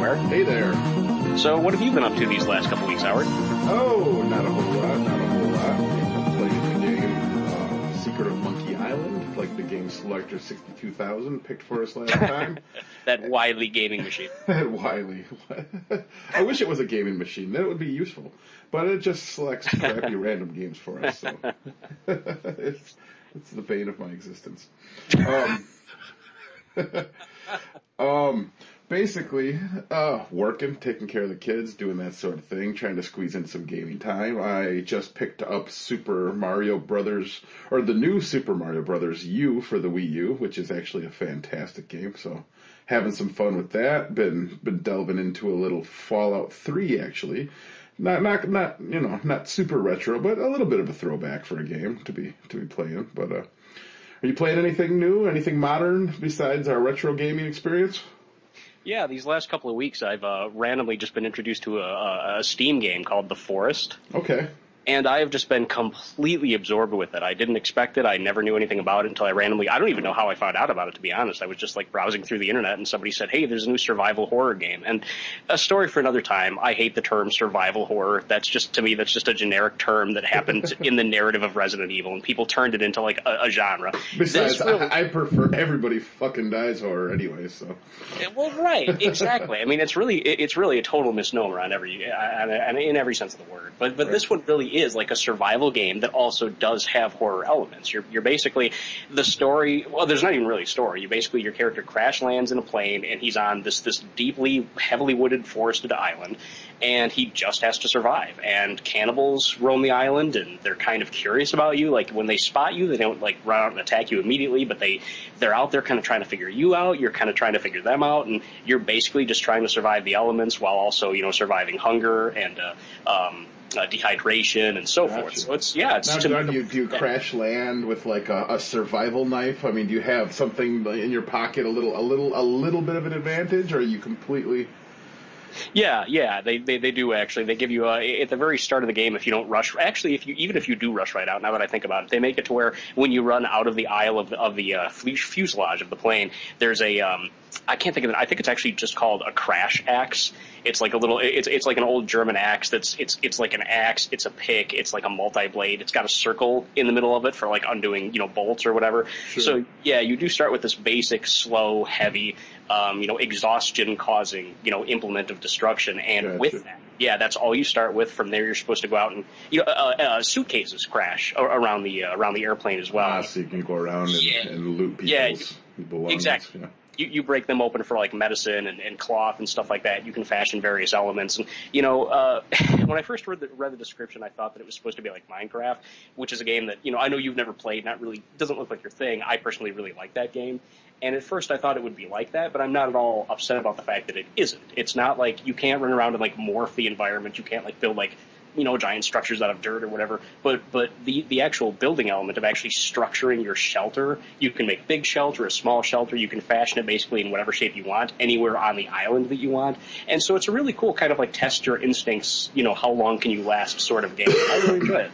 everywhere. Hey there. So, what have you been up to these last couple weeks, Howard? Oh, not a whole lot. I'm playing the game Secret of Monkey Island, like the game Selector 62,000 picked for us last time. That Wiley gaming machine. Wiley. I wish it was a gaming machine. Then it would be useful. But it just selects crappy random games for us. So it's the bane of my existence. Basically, working, taking care of the kids, doing that sort of thing, trying to squeeze in some gaming time. I just picked up Super Mario Brothers, or the new Super Mario Brothers U for the Wii U, which is actually a fantastic game. So, having some fun with that. Been delving into a little Fallout 3 actually. Not super retro, but a little bit of a throwback for a game to be playing. But are you playing anything new, anything modern besides our retro gaming experience? Yeah, these last couple of weeks, I've randomly just been introduced to a Steam game called The Forest. Okay. And I have just been completely absorbed with it. I didn't expect it. I never knew anything about it until I I don't even know how I found out about it, to be honest. I was just like browsing through the internet and somebody said, hey, there's a new survival horror game. And a story for another time. I hate the term survival horror. That's just a generic term that happened in the narrative of Resident Evil, and people turned it into like a genre. Besides, I prefer everybody fucking dies horror anyway, so. Well, right, exactly. I mean, it's really a total misnomer in every sense of the word. But right. This one really is like a survival game that also does have horror elements. You're basically the story. Well, there's not even really a story. Your character crash lands in a plane, and he's on this deeply, heavily wooded, forested island, and he just has to survive. And cannibals roam the island, and they're kind of curious about you. Like when they spot you, they don't like run out and attack you immediately, but they're out there kind of trying to figure you out. You're kind of trying to figure them out, and you're basically just trying to survive the elements while also surviving hunger and dehydration and so forth. So it's Now, do you crash land with like a survival knife? I mean, do you have something in your pocket, a little bit of an advantage, or are you completely? Yeah, they do actually. They give you at the very start of the game, if you don't rush. Actually, if you do rush right out, now that I think about it, they make it to where when you run out of the aisle of the fuselage of the plane, there's a I can't think of it. I think it's actually just called a crash axe. It's like it's like an old German axe. It's like an axe. It's a pick. It's like a multi-blade. It's got a circle in the middle of it for like undoing bolts or whatever. Sure. So yeah, you do start with this basic, slow, heavy, exhaustion causing implement of destruction, and gotcha. With that, yeah, that's all you start with. From there, you're supposed to go out and suitcases crash around the airplane as well. So you can go around and loot people's belongings. Exactly. Yeah. You break them open for like medicine and cloth and stuff like that. You can fashion various elements. And when I first read the description, I thought that it was supposed to be like Minecraft, which is a game that I know you've never played. Not really, doesn't look like your thing. I personally really like that game. And at first I thought it would be like that, but I'm not at all upset about the fact that it isn't. It's not like you can't run around and like morph the environment. You can't like build like giant structures out of dirt or whatever. But the actual building element of actually structuring your shelter, you can make big shelter, a small shelter. You can fashion it basically in whatever shape you want, anywhere on the island that you want. And so it's a really cool kind of like test your instincts, how long can you last sort of game. I really enjoy it.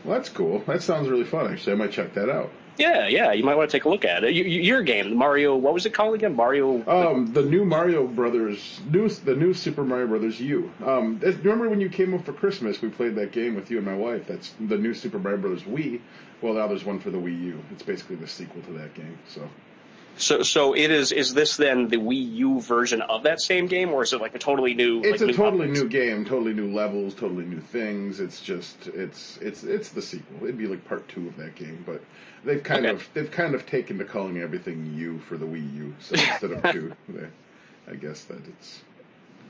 Well, that's cool. That sounds really fun, actually. I might check that out. Yeah, you might want to take a look at it. Your game, Mario, what was it called again? Mario? The new Mario Brothers, the new Super Mario Brothers U. Remember when you came up for Christmas, we played that game with you and my wife. That's the new Super Mario Brothers Wii. Well, now there's one for the Wii U. It's basically the sequel to that game, So it is this then the Wii U version of that same game, or is it like a totally new? It's a totally new game, totally new levels, totally new things. It's just it's the sequel. It'd be like part 2 of that game, but they've kind of taken to calling everything U for the Wii U. So instead of 2, I guess that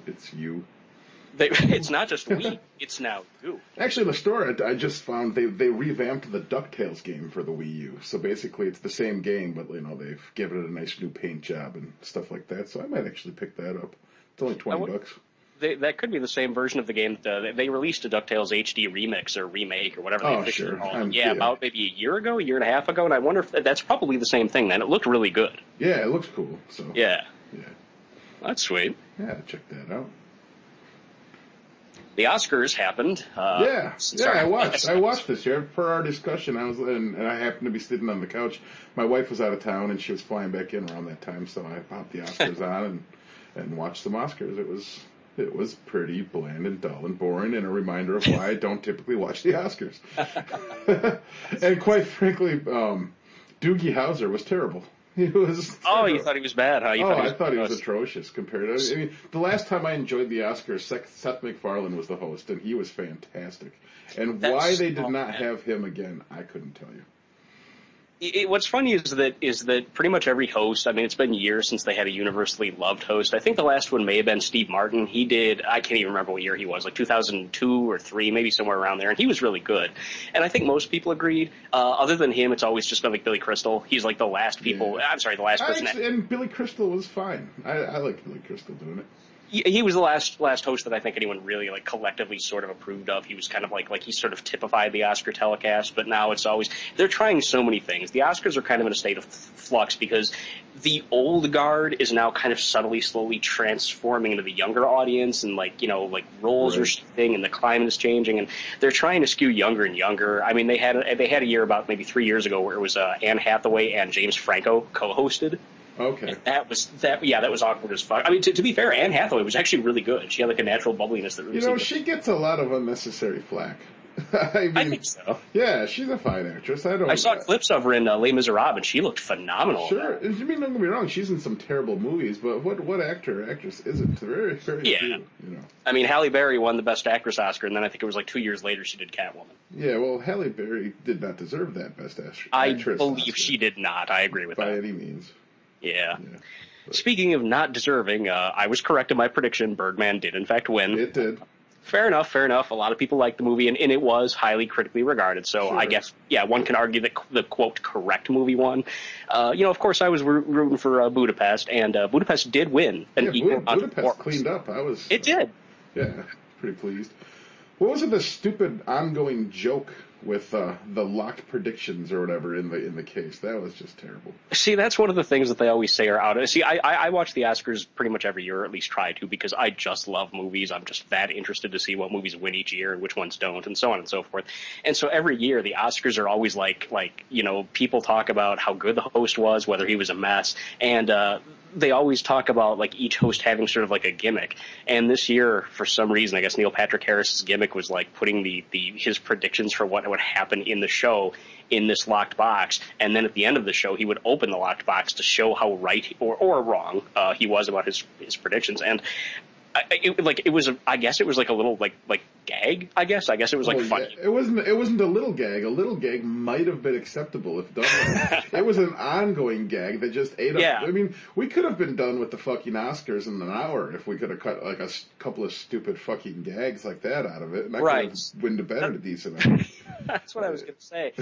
it's U. It's not just Wii, it's now U. Actually, in the store, I just found they revamped the DuckTales game for the Wii U. So basically, it's the same game, but they've given it a nice new paint job and stuff like that. So I might actually pick that up. It's only $20. That could be the same version of the game. They released a DuckTales HD remix or remake or whatever they officially called it. About maybe a year and a half ago, and I wonder if that's probably the same thing then. It looked really good. Yeah, it looks cool. So Yeah. That's sweet. Yeah, check that out. The Oscars happened. I watched this year. Per our discussion, and I happened to be sitting on the couch. My wife was out of town, and she was flying back in around that time, so I popped the Oscars on, and and watched some Oscars. It was pretty bland and dull and boring, and a reminder of why I don't typically watch the Oscars. And quite frankly, Doogie Howser was terrible. He was. Oh, you thought he was bad, huh? I thought he was atrocious compared to. I mean, the last time I enjoyed the Oscars, Seth MacFarlane was the host, and he was fantastic. And why they did not have him again, I couldn't tell you. What's funny is that pretty much every host, I mean, it's been years since they had a universally loved host. I think the last one may have been Steve Martin. He did, I can't even remember what year he was, like 2002 or 3, maybe somewhere around there, and he was really good. And I think most people agreed. Other than him, it's always just been like Billy Crystal. He's like the last people, I'm sorry, the last person. And Billy Crystal was fine. I like Billy Crystal doing it. He was the last host that I think anyone really like collectively sort of approved of. He was kind of like he sort of typified the Oscar telecast, but now it's always they're trying so many things. The Oscars are kind of in a state of flux because the old guard is now kind of slowly transforming into the younger audience, and like roles are shifting and the climate is changing, and they're trying to skew younger and younger. I mean, they had a year about maybe 3 years ago where it was Anne Hathaway and James Franco co-hosted. Okay. And that was awkward as fuck. I mean, to be fair, Anne Hathaway was actually really good. She had like a natural bubbliness that really. She gets a lot of unnecessary flack. I think so. Yeah, she's a fine actress. I saw clips of her in Les Miserables, and she looked phenomenal. Sure. I mean, don't get me wrong, she's in some terrible movies, but what actor or actress isn't? Very, very few. I mean, Halle Berry won the Best Actress Oscar, and then I think it was like 2 years later she did Catwoman. Yeah, well, Halle Berry did not deserve that Best Actress. I believe Oscar she did not. I agree with that. By any means. Yeah. Speaking of not deserving, I was correct in my prediction. Birdman did, in fact, win. It did. Fair enough. A lot of people liked the movie, and it was highly critically regarded. So I guess, one can argue that the, quote, correct movie won. Of course, I was rooting for Budapest, and Budapest did win. Budapest cleaned up. It did. Yeah, pretty pleased. What was it, the stupid ongoing joke with the locked predictions or whatever in the case? That was just terrible. See, that's one of the things that they always say are out of. See, I watch the Oscars pretty much every year, or at least try to, because I just love movies. I'm just that interested to see what movies win each year and which ones don't, and so on and so forth. And so every year, the Oscars are always like people talk about how good the host was, whether he was a mess, and they always talk about like each host having sort of like a gimmick. And this year, for some reason, I guess Neil Patrick Harris's gimmick was like putting his predictions for what would happen in the show in this locked box, and then at the end of the show, he would open the locked box to show how right or wrong he was about his predictions. And I guess it was like a little like gag. I guess it was like funny. Yeah. It wasn't a little gag. A little gag might have been acceptable if done right. It was an ongoing gag that just ate up. Yeah. I mean, we could have been done with the fucking Oscars in an hour if we could have cut like a couple of stupid fucking gags like that out of it, and I could have went to bed at a decent hour. That's what I was going to say.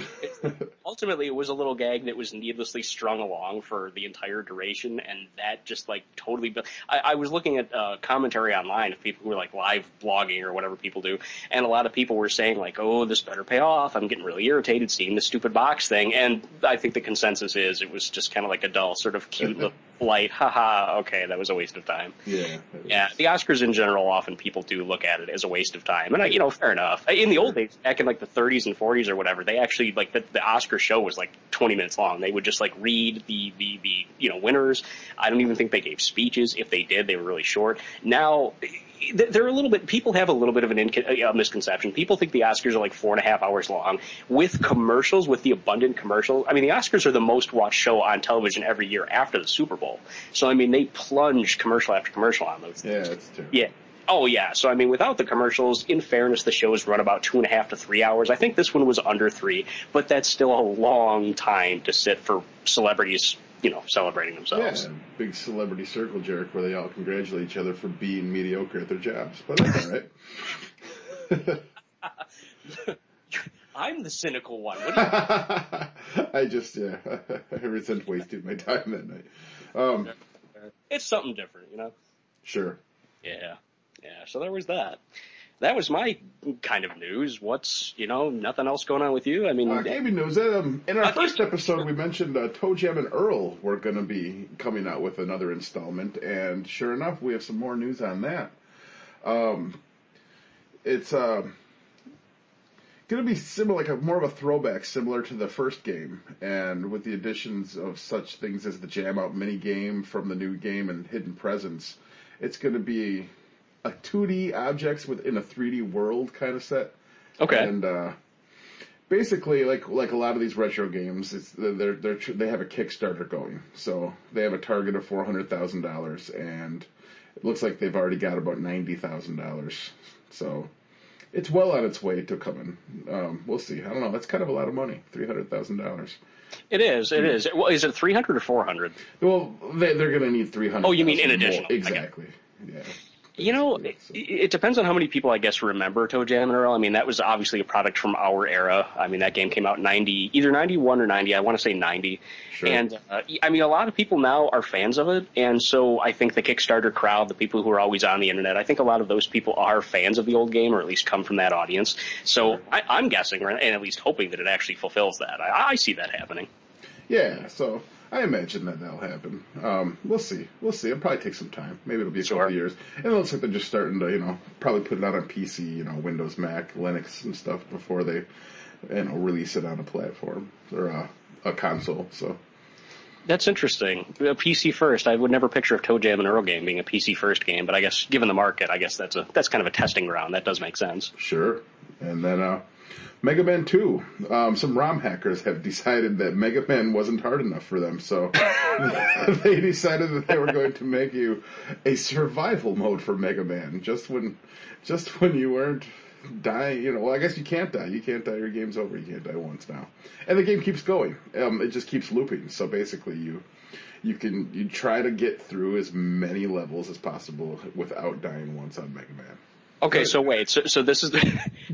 Ultimately, it was a little gag that was needlessly strung along for the entire duration, and that just like totally. I was looking at commentary online of people who were like live blogging or whatever people do, and a lot of people were saying like, "Oh, this better pay off. I'm getting really irritated seeing this stupid box thing." And I think the consensus is it was just kind of like a dull, sort of cute little light, haha, okay, that was a waste of time. Yeah. The Oscars in general, often people do look at it as a waste of time. And, fair enough. In the old days, back in like the 30s and 40s or whatever, they actually, like, the Oscar show was like 20 minutes long. They would just like read the winners. I don't even think they gave speeches. If they did, they were really short. Now, they're a little bit, people have a little bit of a misconception. People think the Oscars are like 4.5 hours long with commercials, with the abundant commercials. I mean, the Oscars are the most watched show on television every year after the Super Bowl. So, I mean, they plunge commercial after commercial on those things. Yeah, that's terrible. Yeah. Oh, yeah. So, I mean, without the commercials, in fairness, the shows run about 2.5 to 3 hours. I think this one was under 3, but that's still a long time to sit for celebrities, celebrating themselves. Yeah, big celebrity circle jerk where they all congratulate each other for being mediocre at their jobs. But that's all right. I'm the cynical one. What do you I resent wasting my time that night. It's something different, Sure. Yeah. So there was that. That was my kind of news. What's, nothing else going on with you? I mean, gaming news. In our first episode, we mentioned Toe Jam and Earl were going to be coming out with another installment, and sure enough, we have some more news on that. It's going to be similar, like more of a throwback, similar to the first game, and with the additions of such things as the Jam Out mini game from the new game and Hidden Presence. It's going to be a 2D objects within a 3D world kind of set. Okay. And basically, like a lot of these retro games, they have a Kickstarter going. So they have a target of $400,000, and it looks like they've already got about $90,000. So it's well on its way to coming. We'll see. I don't know. That's kind of a lot of money, $300,000. It is. It is. Well, is it 300 or 400? Well, they're going to need 300. Oh, you mean in addition? Exactly. Yeah. You know, it depends on how many people, I guess, remember Toe Jam and Earl. I mean, that was obviously a product from our era. I mean, that game came out in either 91 or 90. I want to say 90. Sure. And, I mean, a lot of people now are fans of it. And so I think the Kickstarter crowd, the people who are always on the internet, I think a lot of those people are fans of the old game, or at least come from that audience. So I'm guessing, and at least hoping, that it actually fulfills that. I see that happening. Yeah, so I imagine that'll happen. We'll see. It'll probably take some time. Maybe it'll be a couple of years. And it looks like they're just starting to, probably put it out on PC, Windows, Mac, Linux, and stuff before they, release it on a platform or a console. So that's interesting. A PC first. I would never picture of Toe Jam and Earl game being a PC first game, but I guess given the market, I guess that's kind of a testing ground. That does make sense. Sure. And then Mega Man 2. Some ROM hackers have decided that Mega Man wasn't hard enough for them, so they decided that they were going to make you a survival mode for Mega Man. Just when you weren't dying, well, I guess you can't die. You can't die. Your game's over. You can't die once now. And the game keeps going. It just keeps looping. So basically, you try to get through as many levels as possible without dying once on Mega Man. Okay, so wait, so this is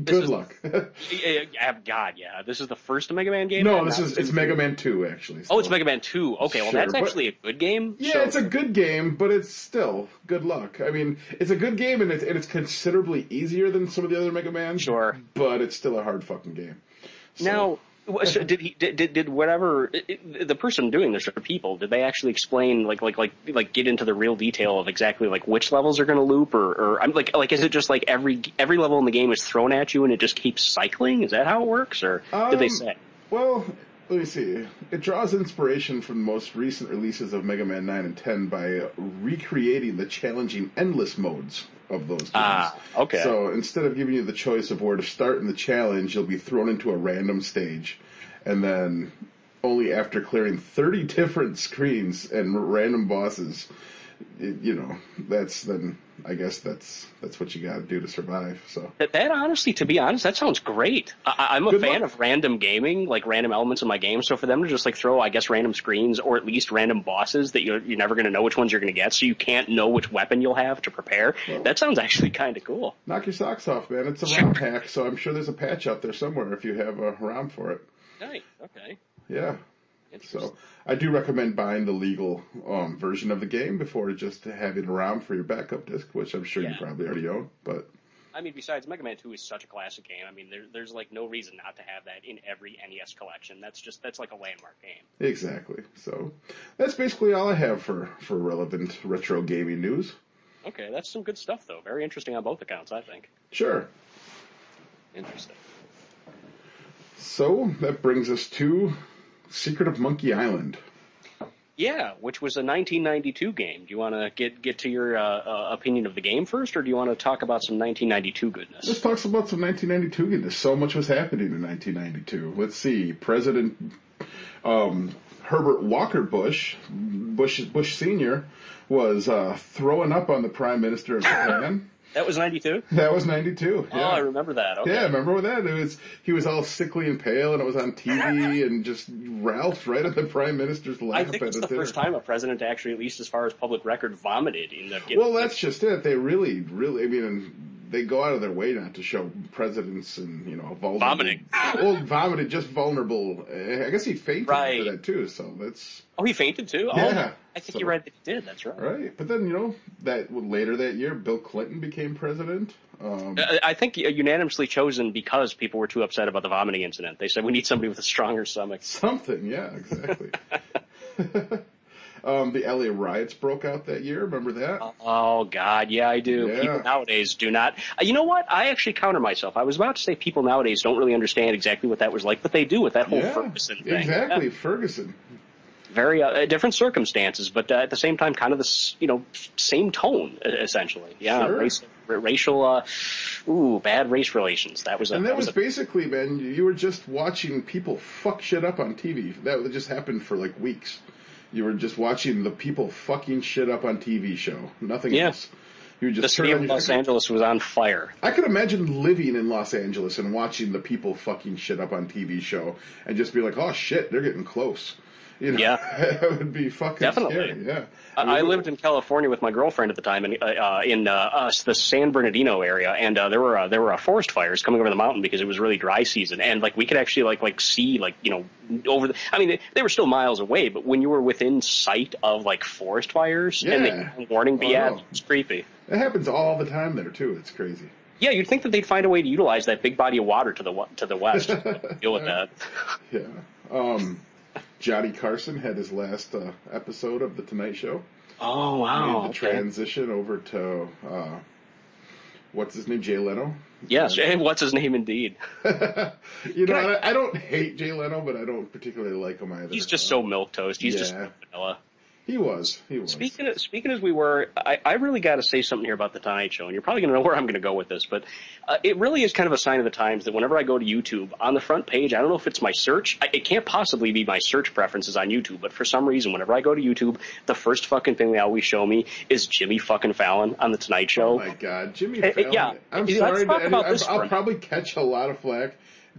Good luck. God, yeah, this is the first Mega Man game. No, it's Mega Man 2 actually. Oh, it's Mega Man 2. Okay, well that's actually a good game. Yeah, it's a good game, but it's still good luck. I mean, it's a good game, and it's considerably easier than some of the other Mega Mans. Sure, but it's still a hard fucking game. So. Now. So did whatever the person doing this, or people, did they actually explain like get into the real detail of exactly like which levels are going to loop, or I'm like is it just like every level in the game is thrown at you and it just keeps cycling? Is that how it works, or did they say? Well, let me see. It draws inspiration from the most recent releases of Mega Man 9 and 10 by recreating the challenging endless modes of those games. Okay. So instead of giving you the choice of where to start in the challenge, you'll be thrown into a random stage, and then only after clearing 30 different screens and random bosses, I guess that's what you got to do to survive. So that honestly, to be honest, that sounds great. I'm a fan of random gaming, like random elements in my game. So for them to just like throw, I guess, random screens or at least random bosses that you're never going to know which ones you're going to get, so you can't know which weapon you'll have to prepare. Well, that sounds actually kind of cool. Knock your socks off, man. It's a ROM hack, so I'm sure there's a patch out there somewhere if you have a ROM for it. Nice. Okay. Yeah. So I do recommend buying the legal version of the game before just having a ROM for your backup disc, which I'm sure you probably already own. But I mean, besides, Mega Man 2 is such a classic game. I mean, there's like no reason not to have that in every NES collection. That's like a landmark game. Exactly. So that's basically all I have for relevant retro gaming news. Okay, that's some good stuff, though. Very interesting on both accounts, I think. Sure. Interesting. So that brings us to Secret of Monkey Island. Yeah, which was a 1992 game. Do you want to get to your opinion of the game first, or do you want to talk about some 1992 goodness? Let's talk about some 1992 goodness. So much was happening in 1992. Let's see. President Herbert Walker Bush Sr., was throwing up on the Prime Minister of Japan. That was 92? That was 92. Yeah. Oh, I remember that. Okay. Yeah, remember that? He was all sickly and pale, and it was on TV, and just Ralph right at the Prime Minister's lap. I think it's the first time a president actually, at least as far as public record, vomited in the. Well, that's just it. They really, I mean, they go out of their way not to show presidents and vulnerable. Vomiting. Well, vomited, just vulnerable. I guess he fainted for that too. So that's. Oh, he fainted too. Yeah. Oh, I think you're right that he did. That's right. Right, but then that later that year, Bill Clinton became president. I think unanimously chosen because people were too upset about the vomiting incident. They said we need somebody with a stronger stomach. Something, yeah, exactly. The LA riots broke out that year. Remember that? Oh, God, yeah, I do. Yeah. People nowadays do not. You know what? I actually counter myself. I was about to say people nowadays don't really understand exactly what that was like, but they do with that whole Ferguson thing. Exactly, yeah. Ferguson. very different circumstances, but at the same time, kind of the same tone essentially. Yeah, Sure. racial, bad race relations. That was And that was basically, man, you were just watching people fuck shit up on TV. That just happened for like weeks. You were just watching the people fucking shit up on TV show. Nothing else. You just the city of Los Angeles was on fire. I could imagine living in Los Angeles and watching the people fucking shit up on TV show and just be like, oh shit, they're getting close. You know, it would be fucking definitely scary. Yeah. I lived in California with my girlfriend at the time, in the San Bernardino area, and there were forest fires coming over the mountain because it was really dry season, and like we could actually like see over the. I mean, they were still miles away, but when you were within sight of like forest fires and the warning, it's creepy. It happens all the time there too. It's crazy. Yeah, you'd think that they'd find a way to utilize that big body of water to the west to deal with that. Yeah. Johnny Carson had his last episode of The Tonight Show. Oh, wow. The transition over to, what's his name, Jay Leno? Yes, what's his name indeed. I don't hate Jay Leno, but I don't particularly like him either. He's just so milquetoast. He's just vanilla. He was. Speaking as we were, I really got to say something here about The Tonight Show, and you're probably going to know where I'm going to go with this, but it really is kind of a sign of the times that whenever I go to YouTube, on the front page, I don't know if it's my search, it can't possibly be my search preferences on YouTube, but for some reason, whenever I go to YouTube, the first fucking thing they always show me is Jimmy fucking Fallon on The Tonight Show. Oh my God, Jimmy Fallon. I'm sorry, I'll probably catch a lot of flack.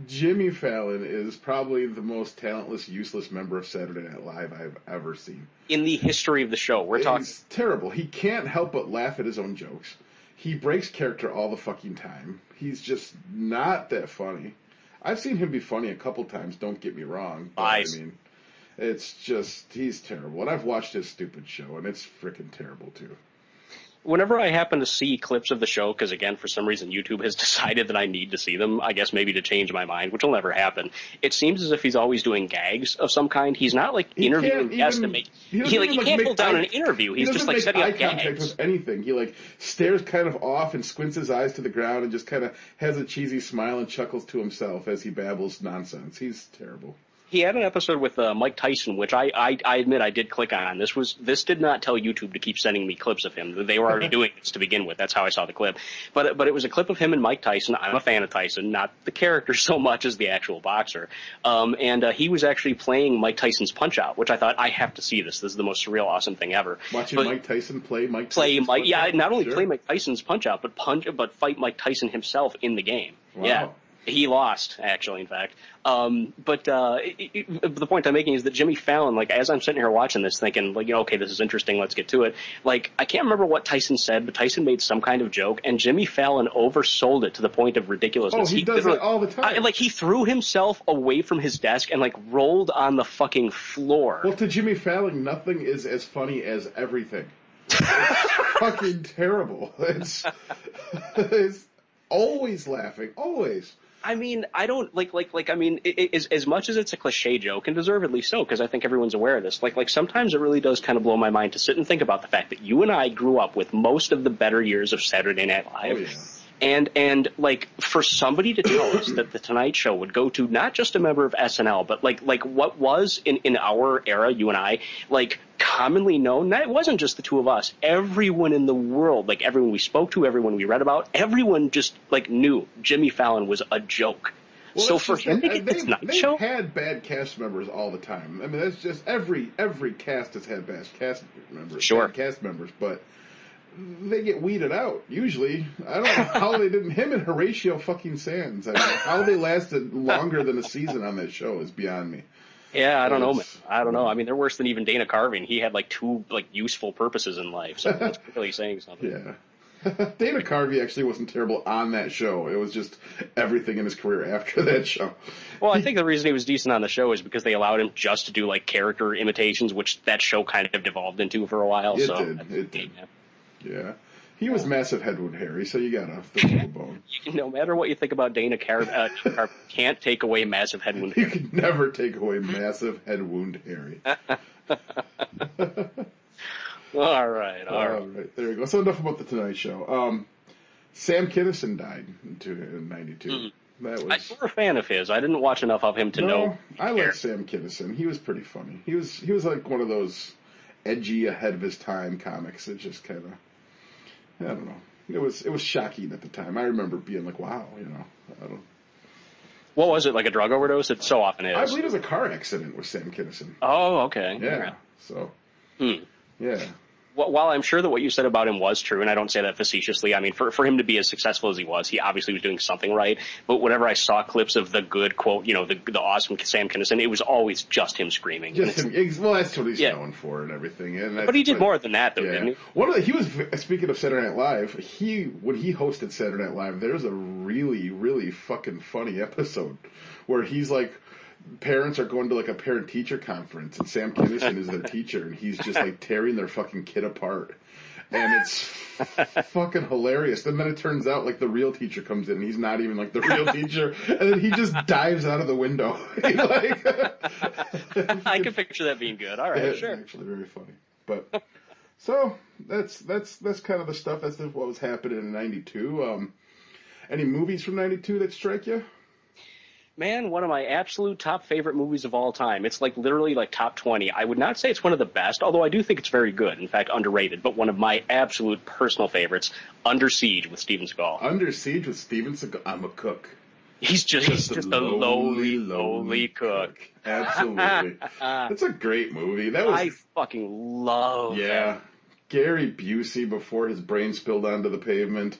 Jimmy Fallon is probably the most talentless, useless member of Saturday Night Live I've ever seen. In the history of the show, we're talking. He's terrible. He can't help but laugh at his own jokes. He breaks character all the fucking time. He's just not that funny. I've seen him be funny a couple times, don't get me wrong. But, I mean, it's just, he's terrible. And I've watched his stupid show, and it's freaking terrible, too. Whenever I happen to see clips of the show, because again, for some reason, YouTube has decided that I need to see them, I guess maybe to change my mind, which will never happen. It seems as if he's always doing gags of some kind. He's not like interviewing guests to make. He can't pull down an interview. He's just like setting up gags. He doesn't make eye contact with anything. He like stares kind of off and squints his eyes to the ground and just kind of has a cheesy smile and chuckles to himself as he babbles nonsense. He's terrible. He had an episode with Mike Tyson, which I admit I did click on. This did not tell YouTube to keep sending me clips of him. They were already doing this to begin with. That's how I saw the clip. But it was a clip of him and Mike Tyson. I'm a fan of Tyson, not the character so much as the actual boxer. And he was actually playing Mike Tyson's Punch-Out, which I thought, I have to see this. This is the most surreal, awesome thing ever. Watching Mike Tyson play Mike Tyson. Not only play Mike Tyson's Punch-Out, but fight Mike Tyson himself in the game. Wow. Yeah. He lost, actually, in fact. But the point I'm making is that Jimmy Fallon, like, as I'm sitting here watching this, thinking, like, okay, this is interesting, let's get to it. Like, I can't remember what Tyson said, but Tyson made some kind of joke, and Jimmy Fallon oversold it to the point of ridiculousness. Oh, he does that all the time. He threw himself away from his desk and, like, rolled on the fucking floor. Well, to Jimmy Fallon, nothing is as funny as everything. It's fucking terrible. It's always laughing, always. I mean, I don't I mean, as much as it's a cliche joke, and deservedly so, because I think everyone's aware of this. Like sometimes it really does kind of blow my mind to sit and think about the fact that you and I grew up with most of the better years of Saturday Night Live. Oh, yeah. And like for somebody to tell us that the Tonight Show would go to not just a member of SNL, but like what was in our era, you and I, like commonly known, that it wasn't just the two of us. Everyone in the world, like everyone we spoke to, everyone we read about, everyone just like knew Jimmy Fallon was a joke. Well, so for him to get this Night Show, they've had bad cast members all the time. I mean, that's just every cast has had bad cast members. Sure. Bad cast members, but they get weeded out, usually. I don't know how they didn't. Him and Horatio fucking Sands. I mean, how they lasted longer than a season on that show is beyond me. Yeah, I don't know, man. I don't know. I mean, they're worse than even Dana Carvey. He had like two like useful purposes in life, so that's really saying something. Yeah. Dana Carvey actually wasn't terrible on that show. It was just everything in his career after that show. Well, I think the reason he was decent on the show is because they allowed him just to do like character imitations, which that show kind of devolved into for a while. It did. Yeah. He was massive head wound Harry, so you gotta throw him a bone. No matter what you think about Dana Carvey, can't take away massive head wound Harry. You can never take away massive head wound Harry. All right. There you go. So enough about the Tonight Show. Sam Kinison died in 92. That I was was a fan of his. I didn't watch enough of him to know. no. I like Sam Kinison. He was pretty funny. He was like one of those edgy, ahead of his time comics. It just kind of, I don't know. It was shocking at the time. I remember being like, wow, I don't. What was it, like a drug overdose? It so often I is. believe it was a car accident with Sam Kinison. Oh, okay. Yeah. Right. So. Hmm. Yeah. While I'm sure that what you said about him was true, and I don't say that facetiously, I mean, for him to be as successful as he obviously was doing something right. But whenever I saw clips of the good quote, the awesome Sam Kinison, it was always just him screaming. Just him. Well, that's what he's known for and everything. But he did more than that, though, didn't he? He was, speaking of Saturday Night Live, when he hosted Saturday Night Live, there's a really, really fucking funny episode where he's like, parents are going to like a parent-teacher conference, and Sam Kinison is their teacher, and he's just like tearing their fucking kid apart. And it's fucking hilarious. And then it turns out like the real teacher comes in, and he's not even like the real teacher, and then he just dives out of the window. I can picture that being good. All right, sure. It's actually very funny. But so that's kind of the stuff. That's what was happening in '92. Any movies from '92 that strike you? Man, one of my absolute top favorite movies of all time. It's like literally like top 20. I would not say it's one of the best, although I do think it's very good. In fact, underrated. But one of my absolute personal favorites, Under Siege with Steven Seagal. Under Siege with Steven Seagal. I'm a cook. He's just a lowly cook. Absolutely. That's a great movie. I fucking love that. Gary Busey before his brain spilled onto the pavement.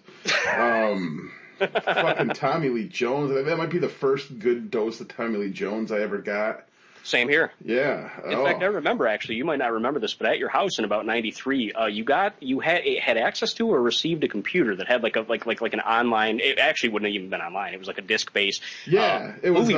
Fucking Tommy Lee Jones. That might be the first good dose of Tommy Lee Jones I ever got. Same here. Yeah. In fact, I remember actually. You might not remember this, but at your house in about '93, you had access to or received a computer that had like an online. It actually wouldn't have even been online. It was like a disc-based. Yeah, it was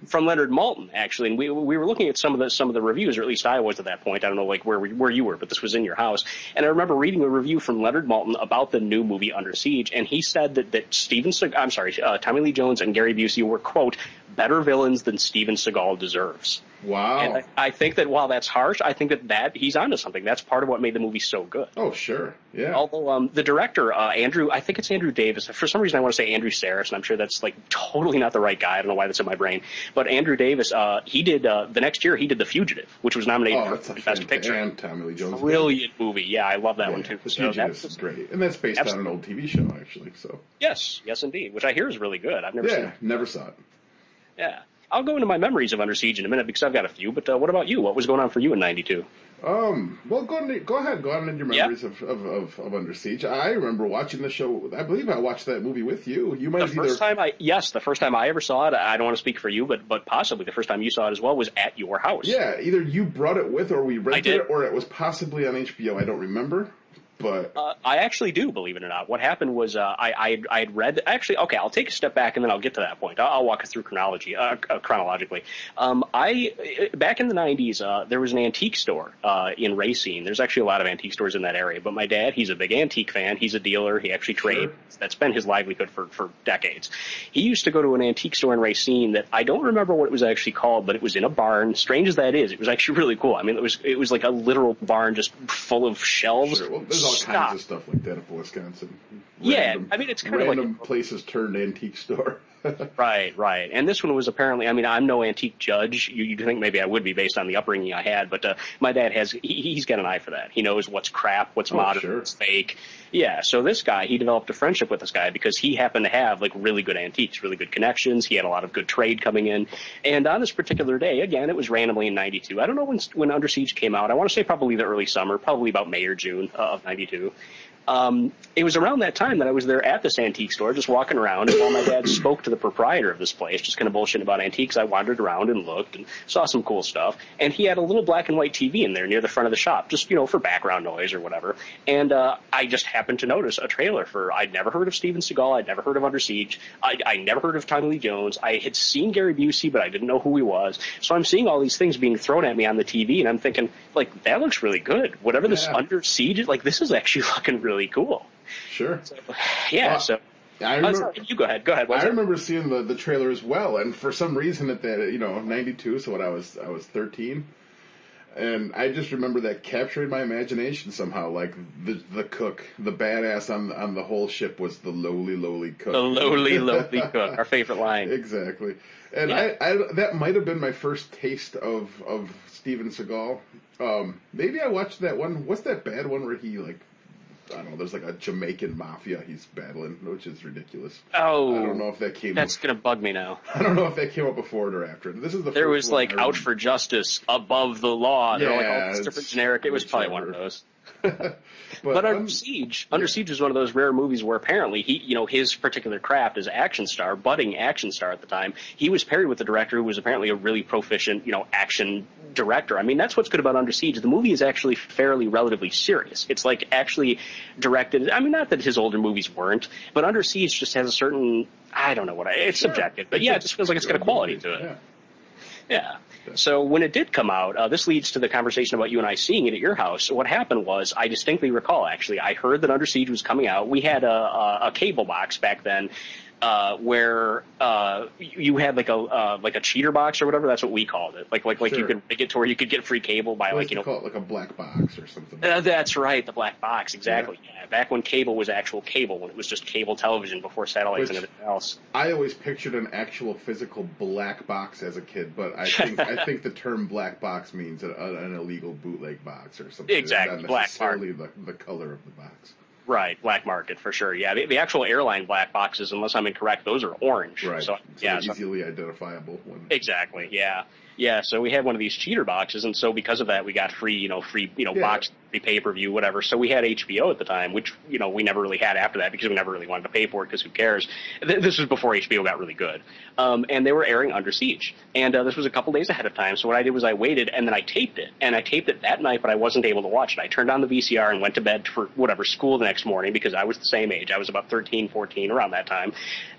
from Leonard Maltin actually, and we were looking at some of the reviews, or at least I was at that point. I don't know like where you were, but this was in your house, and I remember reading a review from Leonard Maltin about the new movie Under Siege, and he said that Tommy Lee Jones and Gary Busey were, quote, better villains than Steven Seagal deserves. Wow. And I think that while that's harsh, I think that he's onto something. That's part of what made the movie so good. Oh, sure. Yeah. Although the director, Andrew, I think it's Andrew Davis. For some reason, I want to say Andrew Saris, and I'm sure that's like totally not the right guy. I don't know why that's in my brain. But Andrew Davis, he did, the next year, he did The Fugitive, which was nominated for Best Picture. And Tommy Lee Jones. Brilliant movie. Yeah, I love that one too. The Fugitive is great. And that's based on an old TV show, actually. So. Yes, indeed. Which I hear is really good. I've never seen it. Never saw it. Yeah. I'll go into my memories of Under Siege in a minute because I've got a few. But what about you? What was going on for you in '92? Well, go ahead. Go on into your memories of Under Siege. I remember watching the show. I believe I watched that movie with you. You might have the first time I ever saw it. I don't want to speak for you, but possibly the first time you saw it as well was at your house. Yeah, either you brought it with, or we rented it, or it was possibly on HBO. I don't remember. But I actually do, believe it or not. What happened was I had read. Actually, okay, I'll take a step back and then I'll get to that point. I'll walk us through chronologically. Back in the '90s, there was an antique store in Racine. There's actually a lot of antique stores in that area. But my dad, he's a big antique fan. He's a dealer. He actually trades. That's been his livelihood for decades. He used to go to an antique store in Racine that I don't remember what it was actually called, but it was in a barn. Strange as that is, it was actually really cool. I mean, it was like a literal barn just full of shelves. Sure. Well, all kinds of stuff like that up in Wisconsin. I mean, it's kind of like random places turned antique store. Right. And this one was apparently, I mean, I'm no antique judge. You'd think maybe I would be based on the upbringing I had, but my dad he's got an eye for that. He knows what's crap, what's modern, what's fake. Yeah, so this guy, he developed a friendship with this guy because he happened to have like really good antiques, really good connections. He had a lot of good trade coming in. And on this particular day, again, it was randomly in '92. I don't know when Under Siege came out. I want to say probably the early summer, probably about May or June of '92. It was around that time that I was there at this antique store, just walking around, and while my dad spoke to the proprietor of this place, just kind of bullshitting about antiques, I wandered around and looked and saw some cool stuff. And he had a little black and white TV in there near the front of the shop, just, for background noise or whatever. And I just happened to notice a trailer for, I'd never heard of Steven Seagal, I'd never heard of Under Siege, I never heard of Tommy Lee Jones, I had seen Gary Busey, but I didn't know who he was. So I'm seeing all these things being thrown at me on the TV, and I'm thinking, like, that looks really good. Whatever this Under Siege is, like, this is actually looking really cool. Sure. So, so I remember, you go ahead. I remember seeing the trailer as well, and for some reason at that, '92, so when I was 13, And I just remember that capturing my imagination somehow. Like the cook, the badass on the whole ship was the lowly cook. The lowly cook, our favorite line. Exactly. And Yeah. I that might have been my first taste of Steven Seagal. Maybe I watched that one. What's that bad one where he like, I don't know, there's like a Jamaican mafia he's battling, which is ridiculous. Oh, I don't know if that came that's up. going to bug me now. I don't know if that came up before it or after. This is the There first was one like I Out for Justice, Above the Law. They're like all these different generic. It was probably one of those. But Under Siege was one of those rare movies where apparently he, his particular craft as action star, budding action star at the time, he was paired with a director who was apparently a really proficient, action director. I mean, that's what's good about Under Siege. The movie is actually fairly relatively serious. It's like actually directed. I mean, not that his older movies weren't, but Under Siege just has a certain, I don't know what it's subjective, but yeah, it just feels like it's got a quality to it. Yeah. So when it did come out, this leads to the conversation about you and I seeing it at your house. What happened was, I distinctly recall, actually, I heard that Under Siege was coming out. We had a cable box back then where you had like a cheater box or whatever. That's what we called it. Like Sure. you could make it to where you could get free cable by call it like a black box or something. That's right, the black box, exactly. Yeah. Back when cable was actual cable, when it was just cable television before satellites and everything else. I always pictured an actual physical black box as a kid, but I think the term black box means an illegal bootleg box or something. Exactly, Not black necessarily the color of the box. Right, black market for sure. Yeah, the actual airline black boxes, unless I'm incorrect, those are orange. Right. So easily identifiable. Exactly. Yeah. Yeah. So we had one of these cheater boxes, and so because of that, we got free box, free pay-per-view, whatever. So we had HBO at the time, which we never really had after that because we never really wanted to pay for it because who cares? This was before HBO got really good, and they were airing Under Siege, and this was a couple days ahead of time. So what I did was I waited, and then I taped it, that night, but I wasn't able to watch it. I turned on the VCR and went to bed for school the next morning because I was the same age. I was about 13, 14 around that time.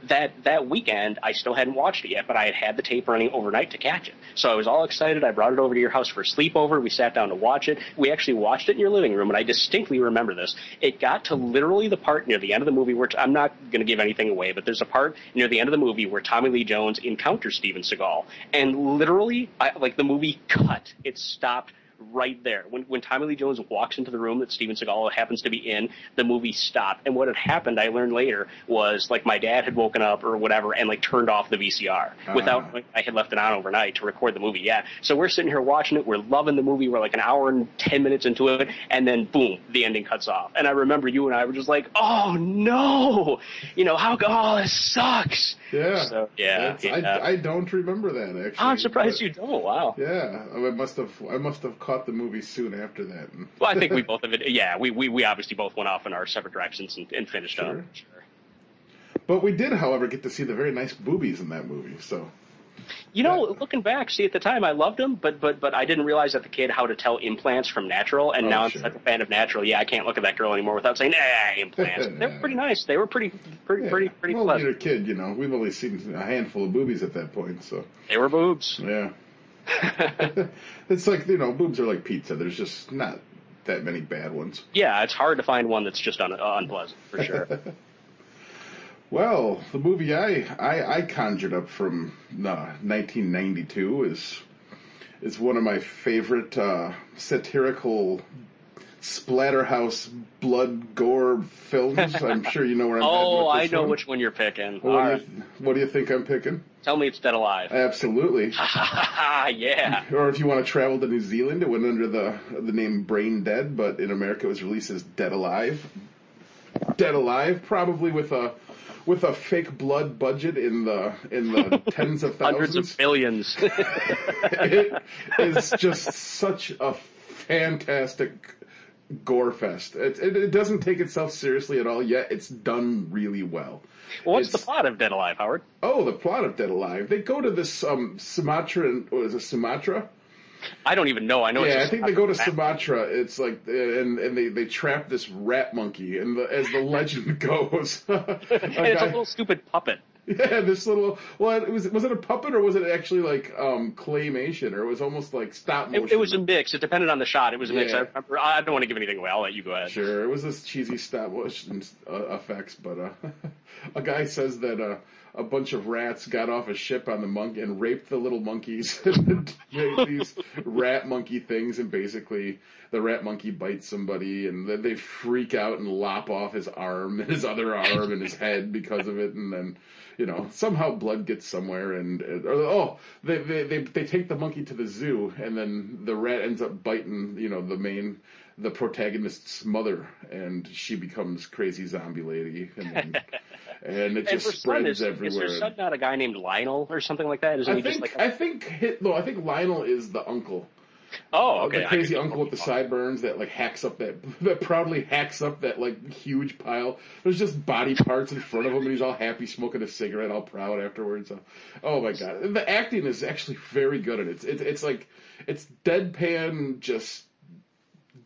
That weekend, I still hadn't watched it yet, but I had had the tape running overnight to catch it. So I was all excited. I brought it over to your house for a sleepover. We sat down to watch it. We actually watched it in your living room, and I distinctly remember this. It got to literally the part near the end of the movie where I'm not going to give anything away, but there's a part near the end of the movie where Tommy Lee Jones encounters Steven Seagal, and literally, the movie cut. It stopped right there. When Tommy Lee Jones walks into the room that Steven Seagal happens to be in, the movie stopped. And what had happened, I learned later, was my dad had woken up or whatever and turned off the VCR without I had left it on overnight to record the movie. Yeah. So we're sitting here watching it. We're loving the movie. We're an hour and 10 minutes into it, and then boom, the ending cuts off. And I remember you and I were just like, oh no, this sucks. Yeah. So, yeah. I don't remember that actually. I'm surprised you don't. Wow. Yeah, I must have caught the movie soon after that. Well, I think we both of it. Yeah, we obviously both went off in our separate directions and finished up. Sure. But we did, however, get to see the very nice boobies in that movie. So. Looking back, see, at the time I loved them, but I didn't realize at the kid how to tell implants from natural, and now I'm such a fan of natural. Yeah, I can't look at that girl anymore without saying, implants. They were pretty nice. They were pretty well, pleasant. You're a kid, we've only seen a handful of boobies at that point, so. They were boobs. Yeah. It's like, boobs are like pizza. There's just not that many bad ones. Yeah, it's hard to find one that's just unpleasant, for sure. Well, the movie I conjured up from 1992 is one of my favorite satirical splatterhouse blood gore films. I'm sure you know where I'm heading with this I know one. Which one you're picking. What do you think I'm picking? Tell me it's Dead Alive. Absolutely. Yeah. Or if you want to travel to New Zealand, it went under the name Brain Dead, but in America it was released as Dead Alive. Dead Alive, probably with a fake blood budget in the tens of thousands. Hundreds of billions. It is just such a fantastic gore fest. It doesn't take itself seriously at all, yet it's done really well. What's the plot of Dead Alive, Howard? Oh, the plot of Dead Alive. They go to this Sumatra, what is it, Sumatra? I don't even know. I know. Yeah, I think they go to Sumatra. It's like, and they trap this rat monkey, and as the legend goes, it's a little stupid puppet. Yeah, this little. Well, was it a puppet or was it actually like claymation, or it was almost like stop motion? It was a mix. It depended on the shot. It was a mix. Yeah. I don't want to give anything away. I'll let you go ahead. Sure, it was this cheesy stop motion effects, but a guy says that a bunch of rats got off a ship on the monkey and raped the little monkeys and made these rat monkey things, and basically the rat monkey bites somebody, and then they freak out and lop off his arm and his other arm and his head because of it, and then somehow blood gets somewhere, they take the monkey to the zoo, and then the rat ends up biting the protagonist's mother, and she becomes crazy zombie lady, and it just spreads everywhere. Is there son not a guy named Lionel or something like that? I think Lionel is the uncle. Oh, okay. The crazy uncle with the sideburns that hacks up that proudly hacks up that huge pile. There's just body parts in front of him, and he's all happy smoking a cigarette, all proud afterwards. Oh my god, the acting is actually very good, and it's deadpan, just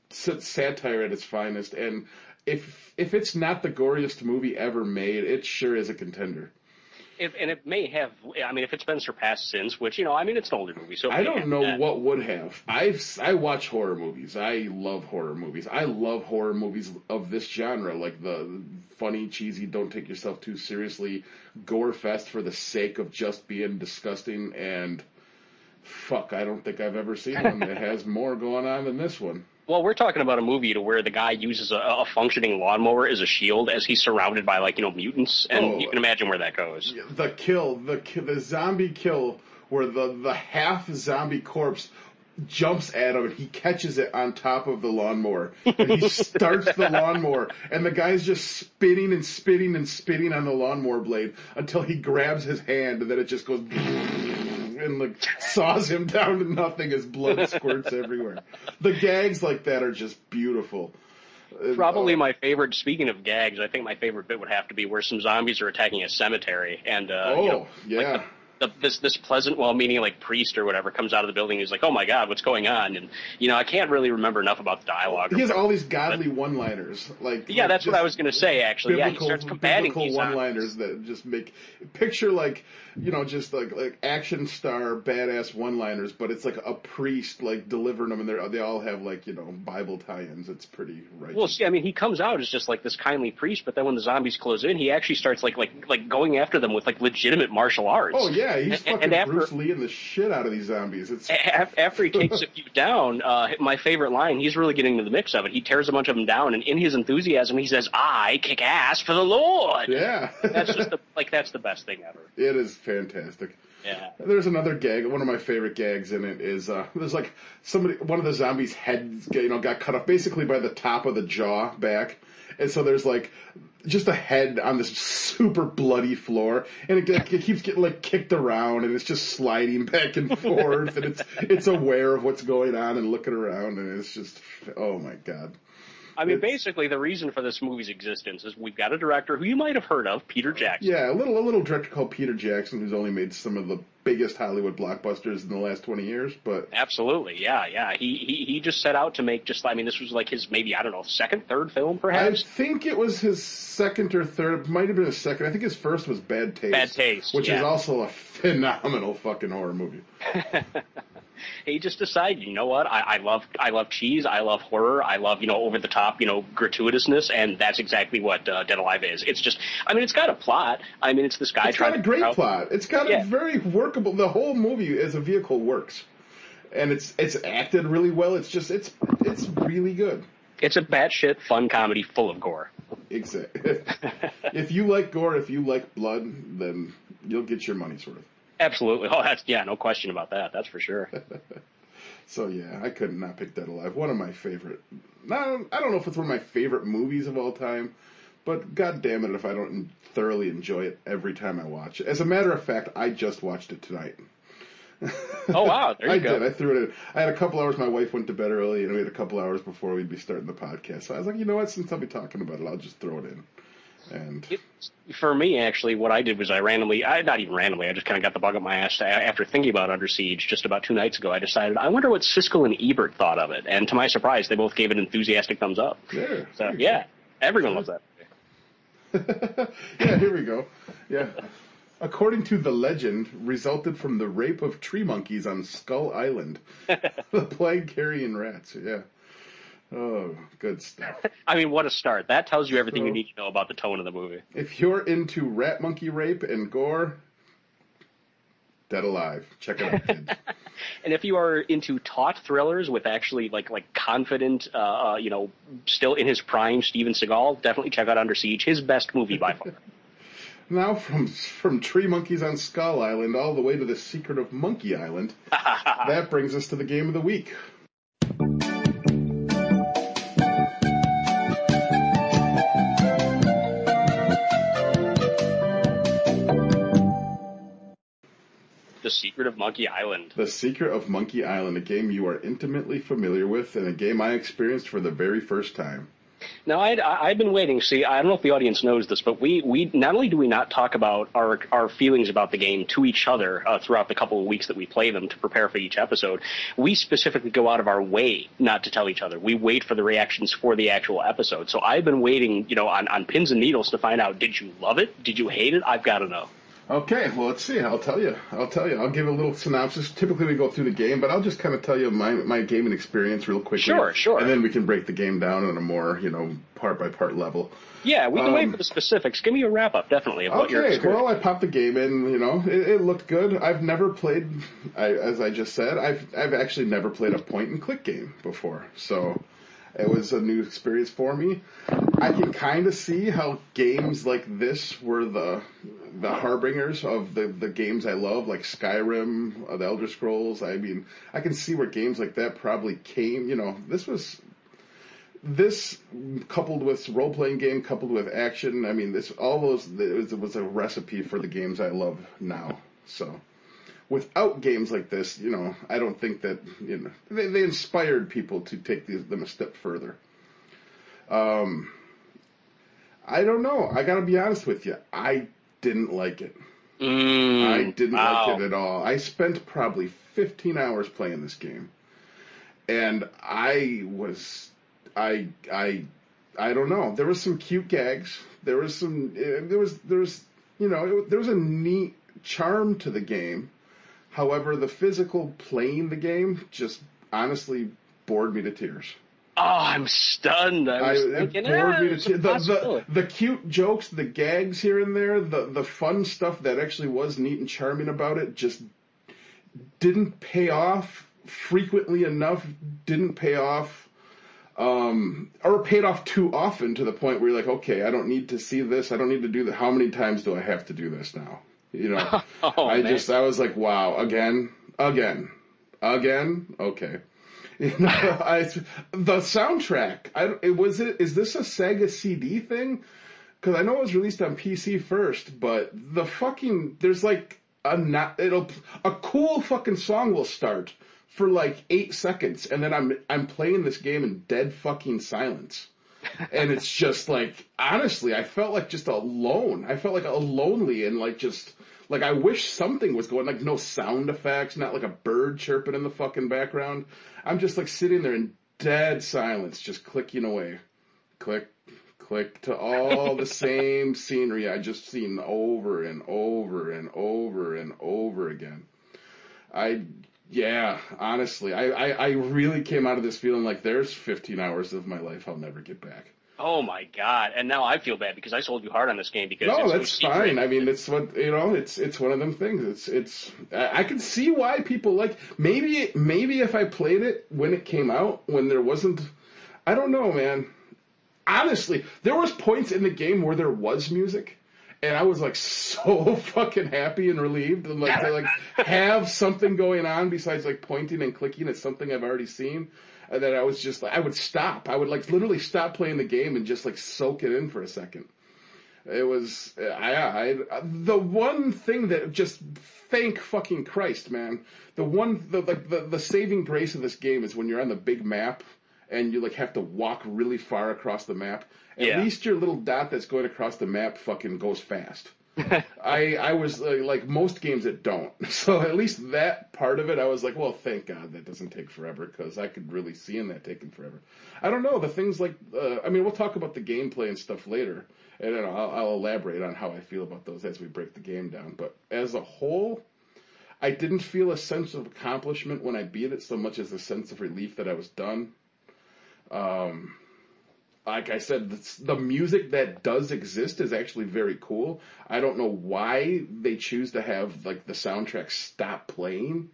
satire at its finest. And if it's not the goriest movie ever made, it sure is a contender. And it may have. I mean, if it's been surpassed since, which it's an older movie, so I don't know what would have. I watch horror movies. I love horror movies. I love horror movies of this genre, like the funny, cheesy, don't take yourself too seriously, gore fest for the sake of just being disgusting. And fuck, I don't think I've ever seen one that has more going on than this one. Well, we're talking about a movie to where the guy uses a functioning lawnmower as a shield as he's surrounded by mutants, and you can imagine where that goes. The zombie kill, where the half zombie corpse jumps at him and he catches it on top of the lawnmower, and he starts the lawnmower, and the guy's just spinning and spinning and spinning on the lawnmower blade until he grabs his hand, and then it just goes and saws him down to nothing as blood squirts everywhere. The gags like that are just beautiful. Probably my favorite. Speaking of gags, I think my favorite bit would have to be where some zombies are attacking a cemetery, and yeah. This pleasant, well-meaning priest or whatever comes out of the building. And he's like, "Oh my God, what's going on?" And I can't really remember enough about the dialogue. He has all these godly one-liners, that's what I was going to say. Actually, biblical, he starts combating these one-liners that just make picture just action star badass one-liners, but it's a priest delivering them, and they all have Bible tie-ins. It's pretty righteous. Well, see, he comes out as just this kindly priest, but then when the zombies close in, he actually starts going after them with legitimate martial arts. Oh yeah. He's fucking Bruce Lee and the shit out of these zombies. After he takes a few down, my favorite line, he's really getting into the mix of it. He tears a bunch of them down, and in his enthusiasm, he says, "I kick ass for the Lord." Yeah. That's just that's the best thing ever. It is fantastic. Yeah. There's another gag. One of my favorite gags in it is there's one of the zombies' heads got cut off basically by the top of the jaw back. And so there's just a head on this super bloody floor, and it keeps getting kicked around, and it's just sliding back and forth, and it's aware of what's going on and looking around, and it's just, oh my god. Basically, the reason for this movie's existence is we've got a director who you might have heard of, Peter Jackson. Yeah, a little director called Peter Jackson, who's only made some of the biggest Hollywood blockbusters in the last 20 years. But absolutely, yeah. He just set out to make this was his maybe, I don't know, second, third film, perhaps? I think it was his second or third. It might have been his second. I think his first was Bad Taste. Bad Taste, which is also a phenomenal fucking horror movie. He just decided, you know what? I love cheese. I love horror. I love over the top, gratuitousness, and that's exactly what Dead Alive is. It's just, it's got a plot. It's this guy trying to. It's got a great plot. It's got a very workable. The whole movie as a vehicle works, and it's acted really well. It's really good. It's a batshit fun comedy full of gore. Exactly. If you like gore, if you like blood, then you'll get your money's worth. Absolutely. Oh, no question about that. That's for sure. So yeah, I could not pick Dead Alive. One of my favorite. I don't know if it's one of my favorite movies of all time, but god damn it if I don't thoroughly enjoy it every time I watch it. As a matter of fact, I just watched it tonight. Oh wow, there you go. I did. I threw it in. I had a couple hours. My wife went to bed early, and we had a couple hours before we'd be starting the podcast. So I was like, you know what? Since I'll be talking about it, I'll just throw it in. And for me, actually, what I did was not even randomly, I just kind of got the bug up my ass after thinking about Under Siege just about 2 nights ago. I decided, I wonder what Siskel and Ebert thought of it. And to my surprise, they both gave it enthusiastic thumbs up. Yeah. So, yeah, everyone loves that. Yeah, here we go. Yeah. according to the legend, resulted from the rape of tree monkeys on Skull Island. The plague-carrying rats, yeah. Oh, good stuff. I mean, what a start. That tells you everything you So, need to know about the tone of the movie. if you're into rat monkey rape and gore, Dead Alive. Check it out, kids. And if you are into taut thrillers with actually like confident, still in his prime Steven Seagal, definitely check out Under Siege. His best movie by far. Now, from tree monkeys on Skull Island all the way to the secret of Monkey Island, that brings us to the game of the week. The Secret of Monkey Island. The Secret of Monkey Island, a game you are intimately familiar with, and a game I experienced for the very first time. Now, I've been waiting. See, I don't know if the audience knows this, but we not only do we not talk about our feelings about the game to each other throughout the couple of weeks that we play them to prepare for each episode, we specifically go out of our way not to tell each other. We wait for the reactions for the actual episode. So I've been waiting, on pins and needles to find out, did you love it? Did you hate it? I've got to know. Okay, well, let's see. I'll tell you. I'll give a little synopsis. Typically, we go through the game, but I'll just kind of tell you my gaming experience real quickly. Sure. And then we can break the game down on a more, part-by-part level. Yeah, we can wait for the specifics. Give me a wrap-up, definitely, of what your experience. Okay, well, I popped the game in, it looked good. I've never played, as I just said, I've actually never played a point-and-click game before, so it was a new experience for me. I can kind of see how games like this were the harbingers of the games I love, like Skyrim, the Elder Scrolls. I mean, I can see where games like that probably came. This coupled with role-playing game, coupled with action. I mean, it was a recipe for the games I love now. So, without games like this, I don't think that they inspired people to take them a step further. I don't know. I got to be honest with you. I didn't like it. I didn't like it at all. I spent probably 15 hours playing this game, and I don't know. There was some cute gags. There was a neat charm to the game. However, the physical playing the game just honestly bored me to tears. Oh, I'm stunned. It bored me to tears. The cute jokes, the gags here and there, the fun stuff that actually was neat and charming about it just didn't pay off frequently enough, didn't pay off, or paid off too often to the point where you're like, okay, I don't need to see this. I don't need to do that. How many times do I have to do this now? I was like, wow, again, okay. The soundtrack, is this a Sega CD thing? Because I know it was released on PC first, but there's like a cool fucking song will start for like 8 seconds, and then I'm playing this game in dead fucking silence. And it's just like, honestly, I felt like just alone. I felt like lonely and like just, like I wish something was going, like no sound effects, not like a bird chirping in the fucking background. I'm just like sitting there in dead silence, just clicking away. Click, click to all the same scenery I just seen over and over and over and over again. Honestly, I really came out of this feeling like there's 15 hours of my life I'll never get back. Oh my God! And now I feel bad because I sold you hard on this game because that's fine. I mean, it's what it's one of them things. I can see why people like. Maybe if I played it when it came out, when there wasn't, I don't know, man. Honestly, there was points in the game where there was music. And I was like so fucking happy and relieved, and like to like have something going on besides like pointing and clicking at something I've already seen. And then I was just like, I would stop. I would like literally stop playing the game and just like soak it in for a second. It was the one thing that just, thank fucking Christ, man. The saving grace of this game is when you're on the big map and you like have to walk really far across the map. At least your little dot that's going across the map fucking goes fast. I was like most games that don't. So at least that part of it, I was like, well, thank God that doesn't take forever, because I could really see in that taking forever. I don't know, the things like, we'll talk about the gameplay and stuff later. And then I'll elaborate on how I feel about those as we break the game down. But as a whole, I didn't feel a sense of accomplishment when I beat it so much as a sense of relief that I was done. Um, like I said, the music that does exist is actually very cool. I don't know why they choose to have like the soundtrack stop playing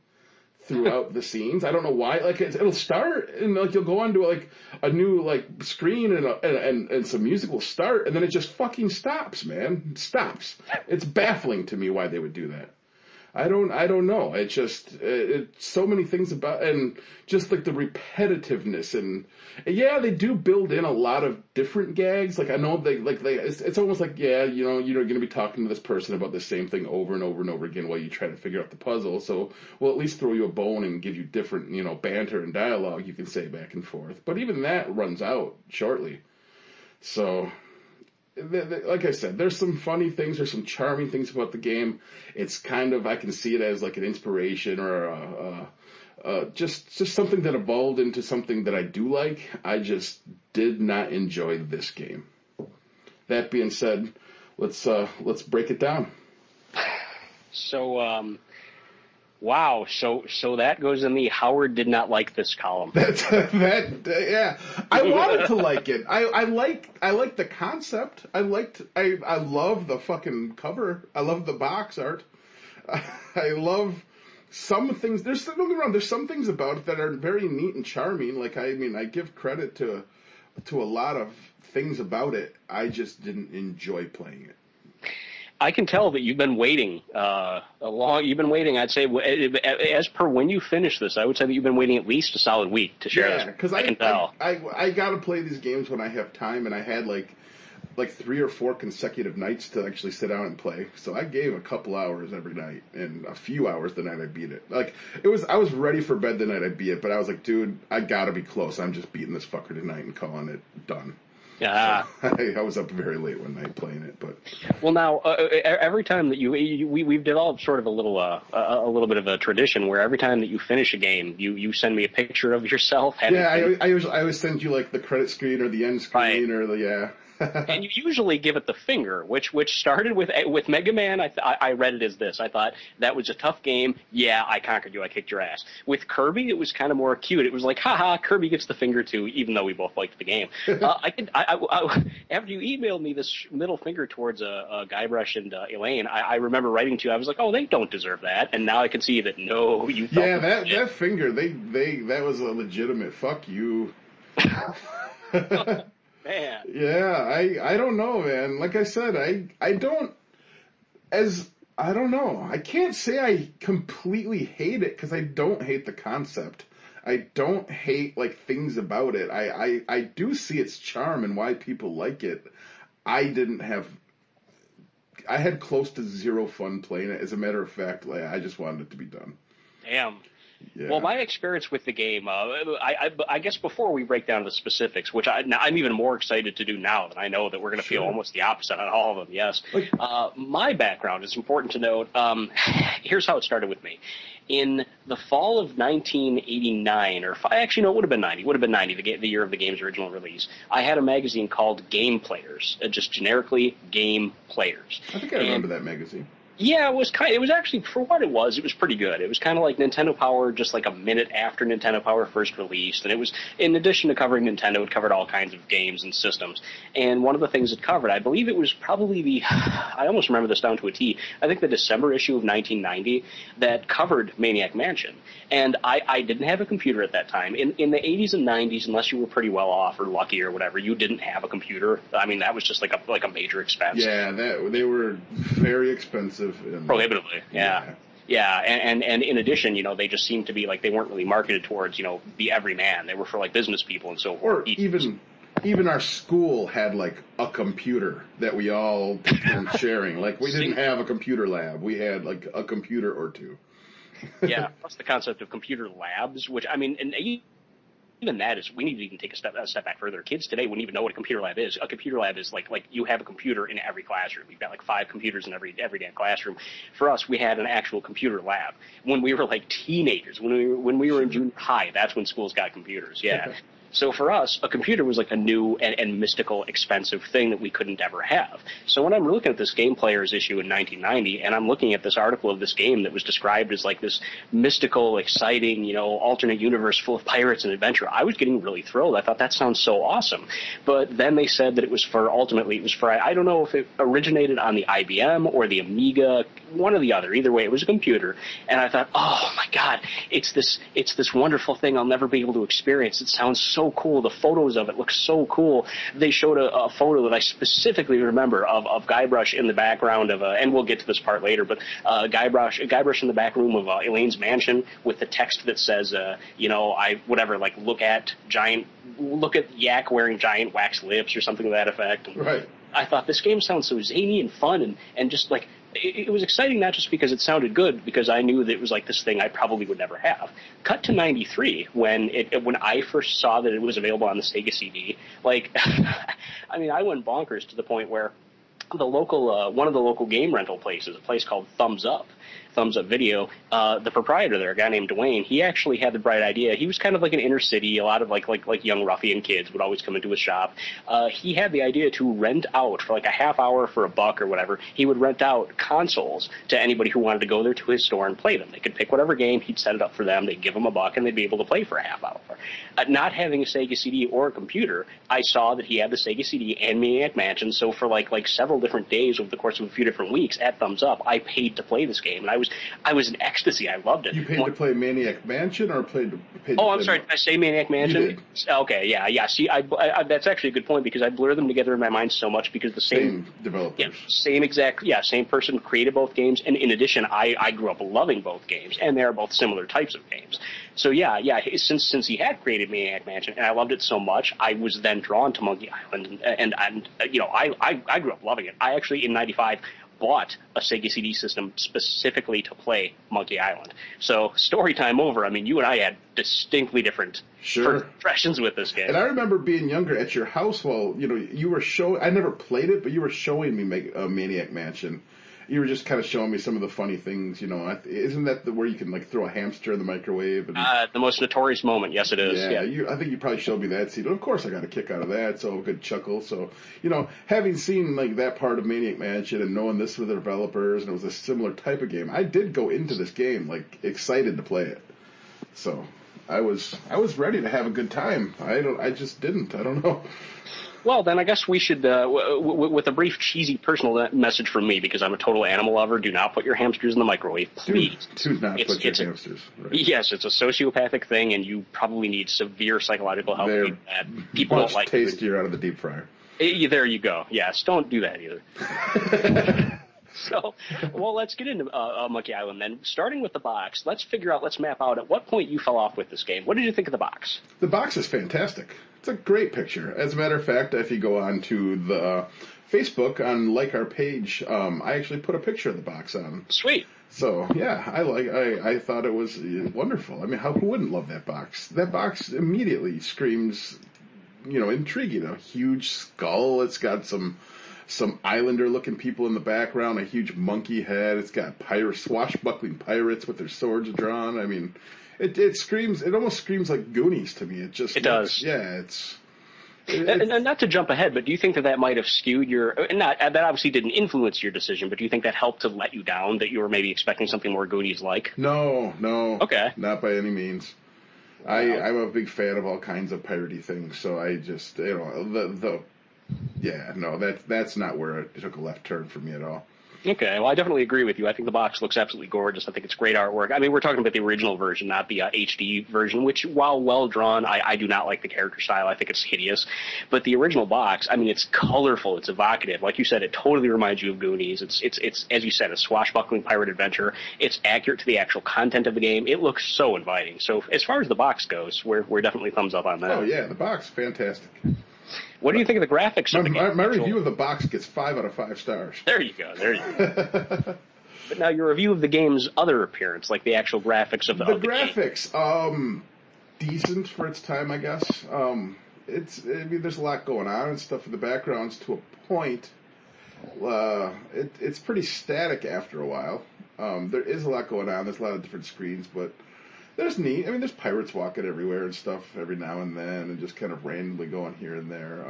throughout the scenes. I don't know why. Like it'll start and like you'll go onto like a new like screen and some music will start and then it just fucking stops, man. It stops. It's baffling to me why they would do that. I don't know. It just so many things about and just like the repetitiveness and yeah, they do build in a lot of different gags. Like I know it's almost like yeah, you're going to be talking to this person about the same thing over and over and over again while you try to figure out the puzzle. So we'll at least throw you a bone and give you different banter and dialogue you can say back and forth. But even that runs out shortly. So like I said, there's some funny things, there's some charming things about the game. It's kind of, I can see it as like an inspiration or just something that evolved into something that I do like. I just did not enjoy this game. That being said, let's break it down. So, wow. So that goes in the Howard did not like this column. Yeah. I wanted to like it. I like the concept. I love the fucking cover. I love the box art. I love some things. Don't get me wrong. There's some things about it that are very neat and charming. Like I give credit to a lot of things about it. I just didn't enjoy playing it. I can tell that you've been waiting You've been waiting. I'd say, as per when you finish this, I would say that you've been waiting at least a solid week to share this. Because I can tell. I got to play these games when I have time, and I had like 3 or 4 consecutive nights to actually sit down and play. So I gave a couple hours every night, and a few hours the night I beat it. Like I was ready for bed the night I beat it, but I was like, dude, I gotta be close. I'm just beating this fucker tonight and calling it done. Yeah, so I was up very late one night playing it, but well, now every time that we've developed sort of a little bit of a tradition where every time that you finish a game, you send me a picture of yourself. I always send you like the credit screen or the end screen or the and you usually give it the finger, which started with Mega Man. I read it as this. I thought that was a tough game. Yeah, I conquered you. I kicked your ass. With Kirby, it was kind of more cute. It was like, haha, Kirby gets the finger too, even though we both liked the game. After you emailed me this middle finger towards Guybrush and Elaine, I remember writing to you. I was like, oh, they don't deserve that. And now I can see that no, you. Yeah, that finger, that was a legitimate fuck you. Man. Yeah, I don't know, man. Like I said, I don't know. I can't say I completely hate it because I don't hate the concept. I don't hate like things about it. I do see its charm and why people like it. I had close to zero fun playing it. As a matter of fact, like, I just wanted it to be done. Damn. Yeah. Well, my experience with the game, I guess before we break down the specifics, which I'm even more excited to do now that I know that we're going to feel almost the opposite on all of them, yes. My background is important to note. Here's how it started with me. In the fall of 1989, actually, no, it would have been 90. It would have been 90, the year of the game's original release. I had a magazine called Game Players, just generically Game Players. I think I remember that magazine. Yeah, it was actually, for what it was pretty good. It was kind of like Nintendo Power, just like a minute after Nintendo Power first released. And it was, in addition to covering Nintendo, it covered all kinds of games and systems. And one of the things it covered, I believe it was probably I almost remember this down to a T, I think the December issue of 1990 that covered Maniac Mansion. And I didn't have a computer at that time. In the 80s and 90s, unless you were pretty well off or lucky or whatever, you didn't have a computer. I mean, that was just like a major expense. Yeah, they were very expensive. Prohibitively, yeah. Yeah, and in addition, they just seemed to be like they weren't really marketed towards, the everyman. They were for like business people and so forth. Or even our school had like a computer that we all were sharing. Like we didn't have a computer lab. We had like a computer or two. Yeah, plus the concept of computer labs, which, I mean, and even that is, we need to even take a step back further. Kids today wouldn't even know what a computer lab is. A computer lab is like you have a computer in every classroom. You've got like 5 computers in every damn classroom. For us, we had an actual computer lab when we were like teenagers. When we were in junior high, that's when schools got computers. Yeah. So for us, a computer was like a new and mystical, expensive thing that we couldn't ever have. So when I'm looking at this Game Players issue in 1990, and I'm looking at this article of this game that was described as like this mystical, exciting, alternate universe full of pirates and adventure, I was getting really thrilled. I thought that sounds so awesome. But then they said that it was for, I don't know if it originated on the IBM or the Amiga, one or the other. Either way, it was a computer. And I thought, oh my God, it's this wonderful thing I'll never be able to experience. It sounds so cool. The photos of it look so cool. They showed a photo that I specifically remember of Guybrush in the background of and we'll get to this part later, but Guybrush in the back room of Elaine's mansion with the text that says, look at Yak wearing giant wax lips or something to that effect. And Right. I thought this game sounds so zany and fun and just like, it was exciting not just because it sounded good, because I knew that it was like this thing I probably would never have. Cut to 93, when I first saw that it was available on the Sega CD, like, I mean, I went bonkers to the point where the local one of the local game rental places, a place called Thumbs Up Video, the proprietor there, a guy named Dwayne, he actually had the bright idea. He was kind of like an inner city, a lot of like young ruffian kids would always come into his shop. He had the idea to rent out for like a half hour for $1 or whatever. He would rent out consoles to anybody who wanted to go there to his store and play them. They could pick whatever game, he'd set it up for them, they'd give them $1 and they'd be able to play for a half hour. Not having a Sega CD or a computer, I saw that he had the Sega CD and Maniac Mansion, so for like several different days over the course of a few different weeks at Thumbs Up, I paid to play this game, and I was in ecstasy. I loved it. You paid to play Maniac Mansion or paid to Oh, I'm sorry. Did I say Maniac Mansion? You did. Okay, yeah. See, that's actually a good point, because I blur them together in my mind so much, because the same developers. Yeah, same person created both games, and in addition, I grew up loving both games, and they are both similar types of games. So yeah. Since he had created Maniac Mansion, and I loved it so much, I was then drawn to Monkey Island, and I grew up loving it. I actually in '95 bought a Sega CD system specifically to play Monkey Island. So story time over. I mean, you and I had distinctly different impressions with this game. And I remember being younger at your house while you were showing. I never played it, but you were showing me Maniac Mansion. You were just kind of showing me some of the funny things, Isn't that where you can throw a hamster in the microwave? And, the most notorious moment. Yes, it is. Yeah. I think you probably showed me that scene. Of course, I got a kick out of that. So a good chuckle. So having seen that part of Maniac Mansion and knowing this with the developers and it was a similar type of game, I did go into this game excited to play it. So I was ready to have a good time. I just didn't. I don't know. Well, then I guess we should, with a brief cheesy personal message from me, because I'm a total animal lover, do not put your hamsters in the microwave, please. Do not put your hamsters. Right. Yes, it's a sociopathic thing, and you probably need severe psychological help. They're people much don't like tastier out of the deep fryer. There you go. Yes, don't do that either. So, well, let's get into Monkey Island then. Starting with the box, let's map out at what point you fell off with this game. What did you think of the box? The box is fantastic. It's a great picture. As a matter of fact, if you go on to the Facebook on our page, I actually put a picture of the box on. Sweet. So yeah, I thought it was wonderful. I mean, who wouldn't love that box? That box immediately screams, intriguing. A huge skull. It's got some islander-looking people in the background, a huge monkey head. It's got swashbuckling pirates with their swords drawn. I mean, it screams. It almost screams like Goonies to me. It does. Yeah, and not to jump ahead, but do you think that might have skewed that obviously didn't influence your decision, but do you think that helped to let you down, that you were maybe expecting something more Goonies-like? No. Okay. Not by any means. Wow. I'm a big fan of all kinds of piratey things, so I just, that's not where it took a left turn for me at all. Okay, well, I definitely agree with you. I think the box looks absolutely gorgeous. I think it's great artwork. I mean, we're talking about the original version, not the HD version, which, while well-drawn, I do not like the character style. I think it's hideous. But the original box, I mean, it's colorful. It's evocative. Like you said, it totally reminds you of Goonies. It's as you said, a swashbuckling pirate adventure. It's accurate to the actual content of the game. It looks so inviting. So as far as the box goes, we're definitely thumbs up on that. Oh, yeah, the box, fantastic. What do you think of the graphics of the game? My review of the box gets 5 out of 5 stars. There you go. But now your review of the game's other appearance, like the actual graphics of the graphics, game. Decent for its time, I guess. There's a lot going on and stuff in the backgrounds to a point. It's pretty static after a while. There is a lot going on. There's a lot of different screens, but there's neat. I mean, there's pirates walking everywhere and stuff every now and then, and just kind of randomly going here and there.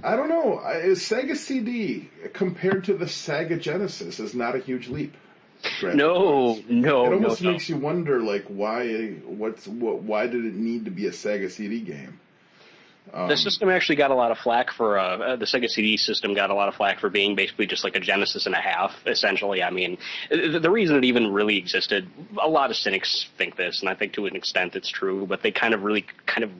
I don't know. Sega CD compared to the Sega Genesis is not a huge leap. No, It almost no. makes you wonder, like, why did it need to be a Sega CD game? The system actually got a lot of flack for the Sega CD system got a lot of flack for being basically just like a Genesis and a half, essentially. I mean, the reason it even really existed, a lot of cynics think this, and I think to an extent it's true, but they kind of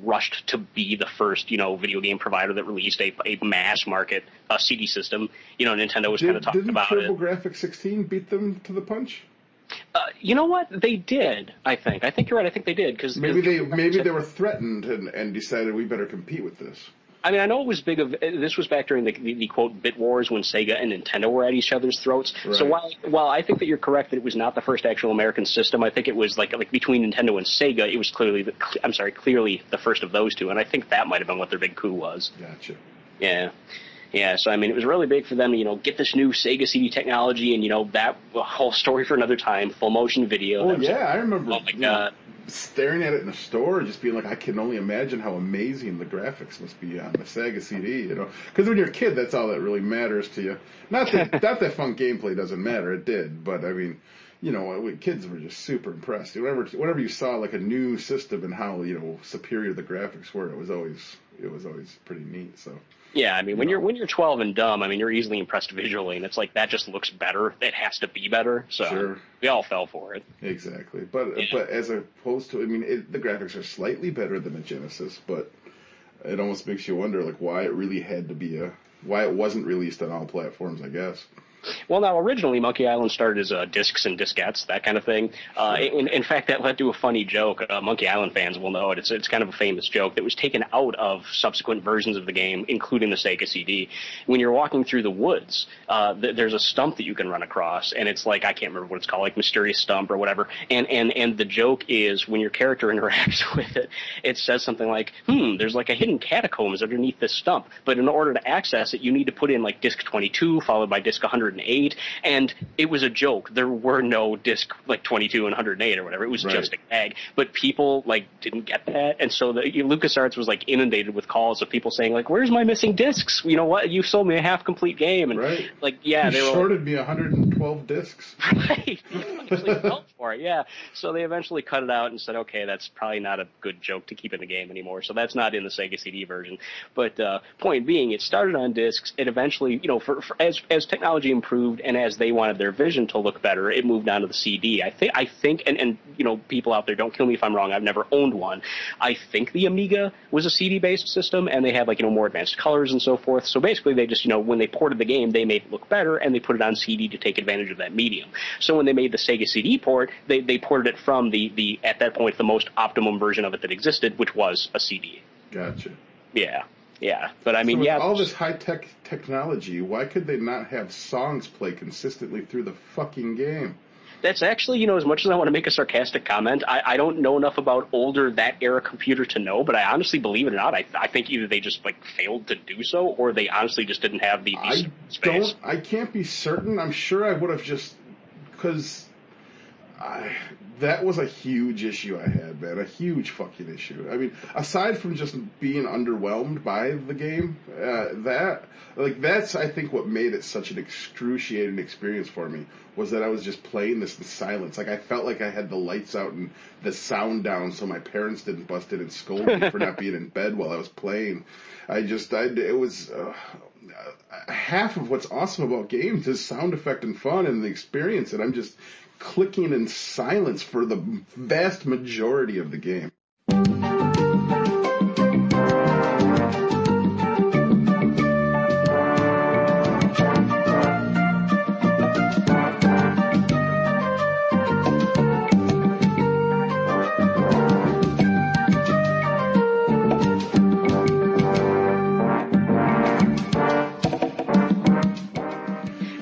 rushed to be the first, video game provider that released a mass market CD system. Nintendo was kind of talking about it. Didn't TurboGrafx 16 beat them to the punch? You know what? They did, I think. I think you're right. I think they did. Cause maybe they were threatened and decided we better compete with this. I mean, I know it was big. This was back during the quote bit wars when Sega and Nintendo were at each other's throats. Right. So while I think that you're correct that it was not the first actual American system, I think it was like between Nintendo and Sega, it was clearly the first of those two, and I think that might have been what their big coup was. Gotcha. Yeah. Yeah, so I mean, it was really big for them to, get this new Sega CD technology, and that whole story for another time, full motion video. Oh yeah, I remember. Oh my God. Staring at it in a store, just being like, I can only imagine how amazing the graphics must be on the Sega CD. Because when you're a kid, that's all that really matters to you. Not that fun gameplay doesn't matter. It did, but I mean, kids were just super impressed. Whenever you saw like a new system and how superior the graphics were, it was always pretty neat. So. Yeah, I mean, when you're 12 and dumb, I mean, you're easily impressed visually, and it's like that just looks better. It has to be better. So sure. We all fell for it. Exactly, but as opposed to, I mean, the graphics are slightly better than the Genesis, but it almost makes you wonder, like, why it really had to be why it wasn't released on all platforms, I guess. Well, now, originally, Monkey Island started as discs and diskettes, that kind of thing. In fact, that led to a funny joke. Monkey Island fans will know it. It's kind of a famous joke that was taken out of subsequent versions of the game, including the Sega CD. When you're walking through the woods, there's a stump that you can run across, and it's like, I can't remember what it's called, like Mysterious Stump or whatever. And the joke is, when your character interacts with it, it says something like, there's like a hidden catacombs underneath this stump. But in order to access it, you need to put in like disc 22, followed by disc 108, and it was a joke. There were no disc like 22 and 108 or whatever. It was just a gag. But people didn't get that, and so Lucasarts was inundated with calls of people saying where's my missing discs? You know what? You sold me a half complete game, and they shorted me 112 discs. Right. Actually fell for it. Yeah. So they eventually cut it out and said, okay, that's probably not a good joke to keep in the game anymore. So that's not in the Sega CD version. But point being, it started on discs. It eventually, as technology improved and as they wanted their vision to look better, it moved on to the CD. I think, and people out there, don't kill me if I'm wrong. I've never owned one. I think the Amiga was a CD-based system, and they had more advanced colors and so forth. So basically, they just when they ported the game, they made it look better, and they put it on CD to take advantage of that medium. So when they made the Sega CD port, they ported it from the at that point the most optimum version of it that existed, which was a CD. Gotcha. Yeah. Yeah, but I mean, with all this high-tech technology, why could they not have songs play consistently through the fucking game? That's actually, as much as I want to make a sarcastic comment, I don't know enough about older that era computer to know, but I honestly, believe it or not, I think either they just failed to do so, or they honestly just didn't have the space. I can't be certain. I'm sure I would have just, because that was a huge issue I had, man. A huge fucking issue. I mean, aside from just being underwhelmed by the game, that's, I think, what made it such an excruciating experience for me, was that I was just playing this in silence. I felt like I had the lights out and the sound down so my parents didn't bust in and scold me for not being in bed while I was playing. It was half of what's awesome about games is sound effect and fun and the experience, and I'm just clicking in silence for the vast majority of the game.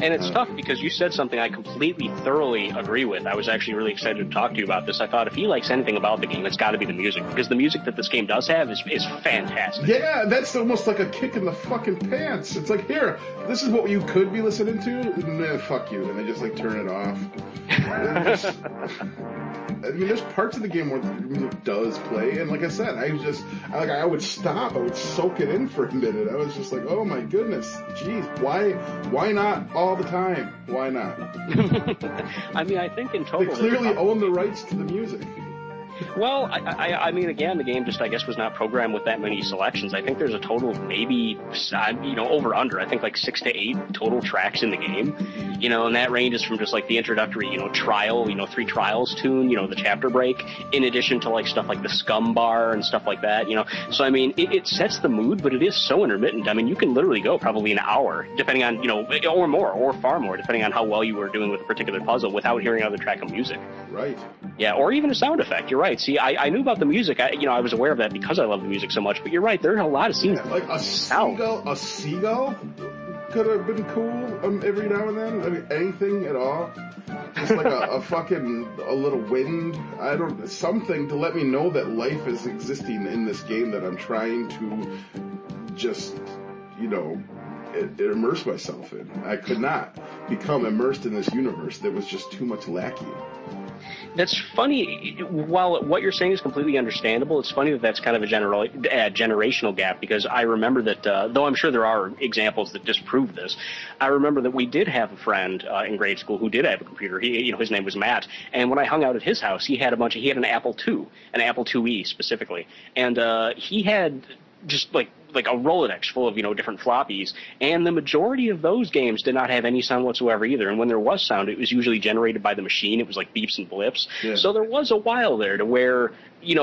And it's tough because you said something I completely, thoroughly agree with. I was actually really excited to talk to you about this. I thought if he likes anything about the game, it's got to be the music, because the music that this game does have is fantastic. Yeah, that's almost like a kick in the fucking pants. It's like, here, this is what you could be listening to, and then fuck you, and they just like turn it off. I mean, there's parts of the game where the music does play, and like I said, I would stop, I would soak it in for a minute. I was just like, oh my goodness, jeez, why not all the time? Why not? I mean, I think in total... They clearly own the rights to the music. Well, I mean, again, the game just, I guess, was not programmed with that many selections. I think there's a total of maybe, over under, I think like 6 to 8 total tracks in the game, and that ranges from just like the introductory, trial, 3 trials tune, the chapter break, in addition to like stuff like the scum bar and stuff like that, So, I mean, it sets the mood, but it is so intermittent. I mean, you can literally go probably an hour, depending on, or more, or far more, depending on how well you were doing with a particular puzzle without hearing another track of music. Right. Yeah, or even a sound effect. You're right. See, I knew about the music. I was aware of that because I love the music so much. But you're right. There are a lot of scenes. Yeah, like a seagull could have been cool every now and then. I mean, anything at all. Just like a little wind. Something to let me know that life is existing in this game that I'm trying to just, immerse myself in. I could not become immersed in this universe. There was just too much lacking. That's funny. While what you're saying is completely understandable, it's funny that that's kind of a generational gap, because I remember that, though I'm sure there are examples that disprove this, I remember that we did have a friend in grade school who did have a computer. His name was Matt, and when I hung out at his house, he had an Apple II, an Apple IIe specifically, and he had just like a Rolodex full of, different floppies, and the majority of those games did not have any sound whatsoever either, and when there was sound, it was usually generated by the machine. It was like beeps and blips. Yeah. So there was a while there to where,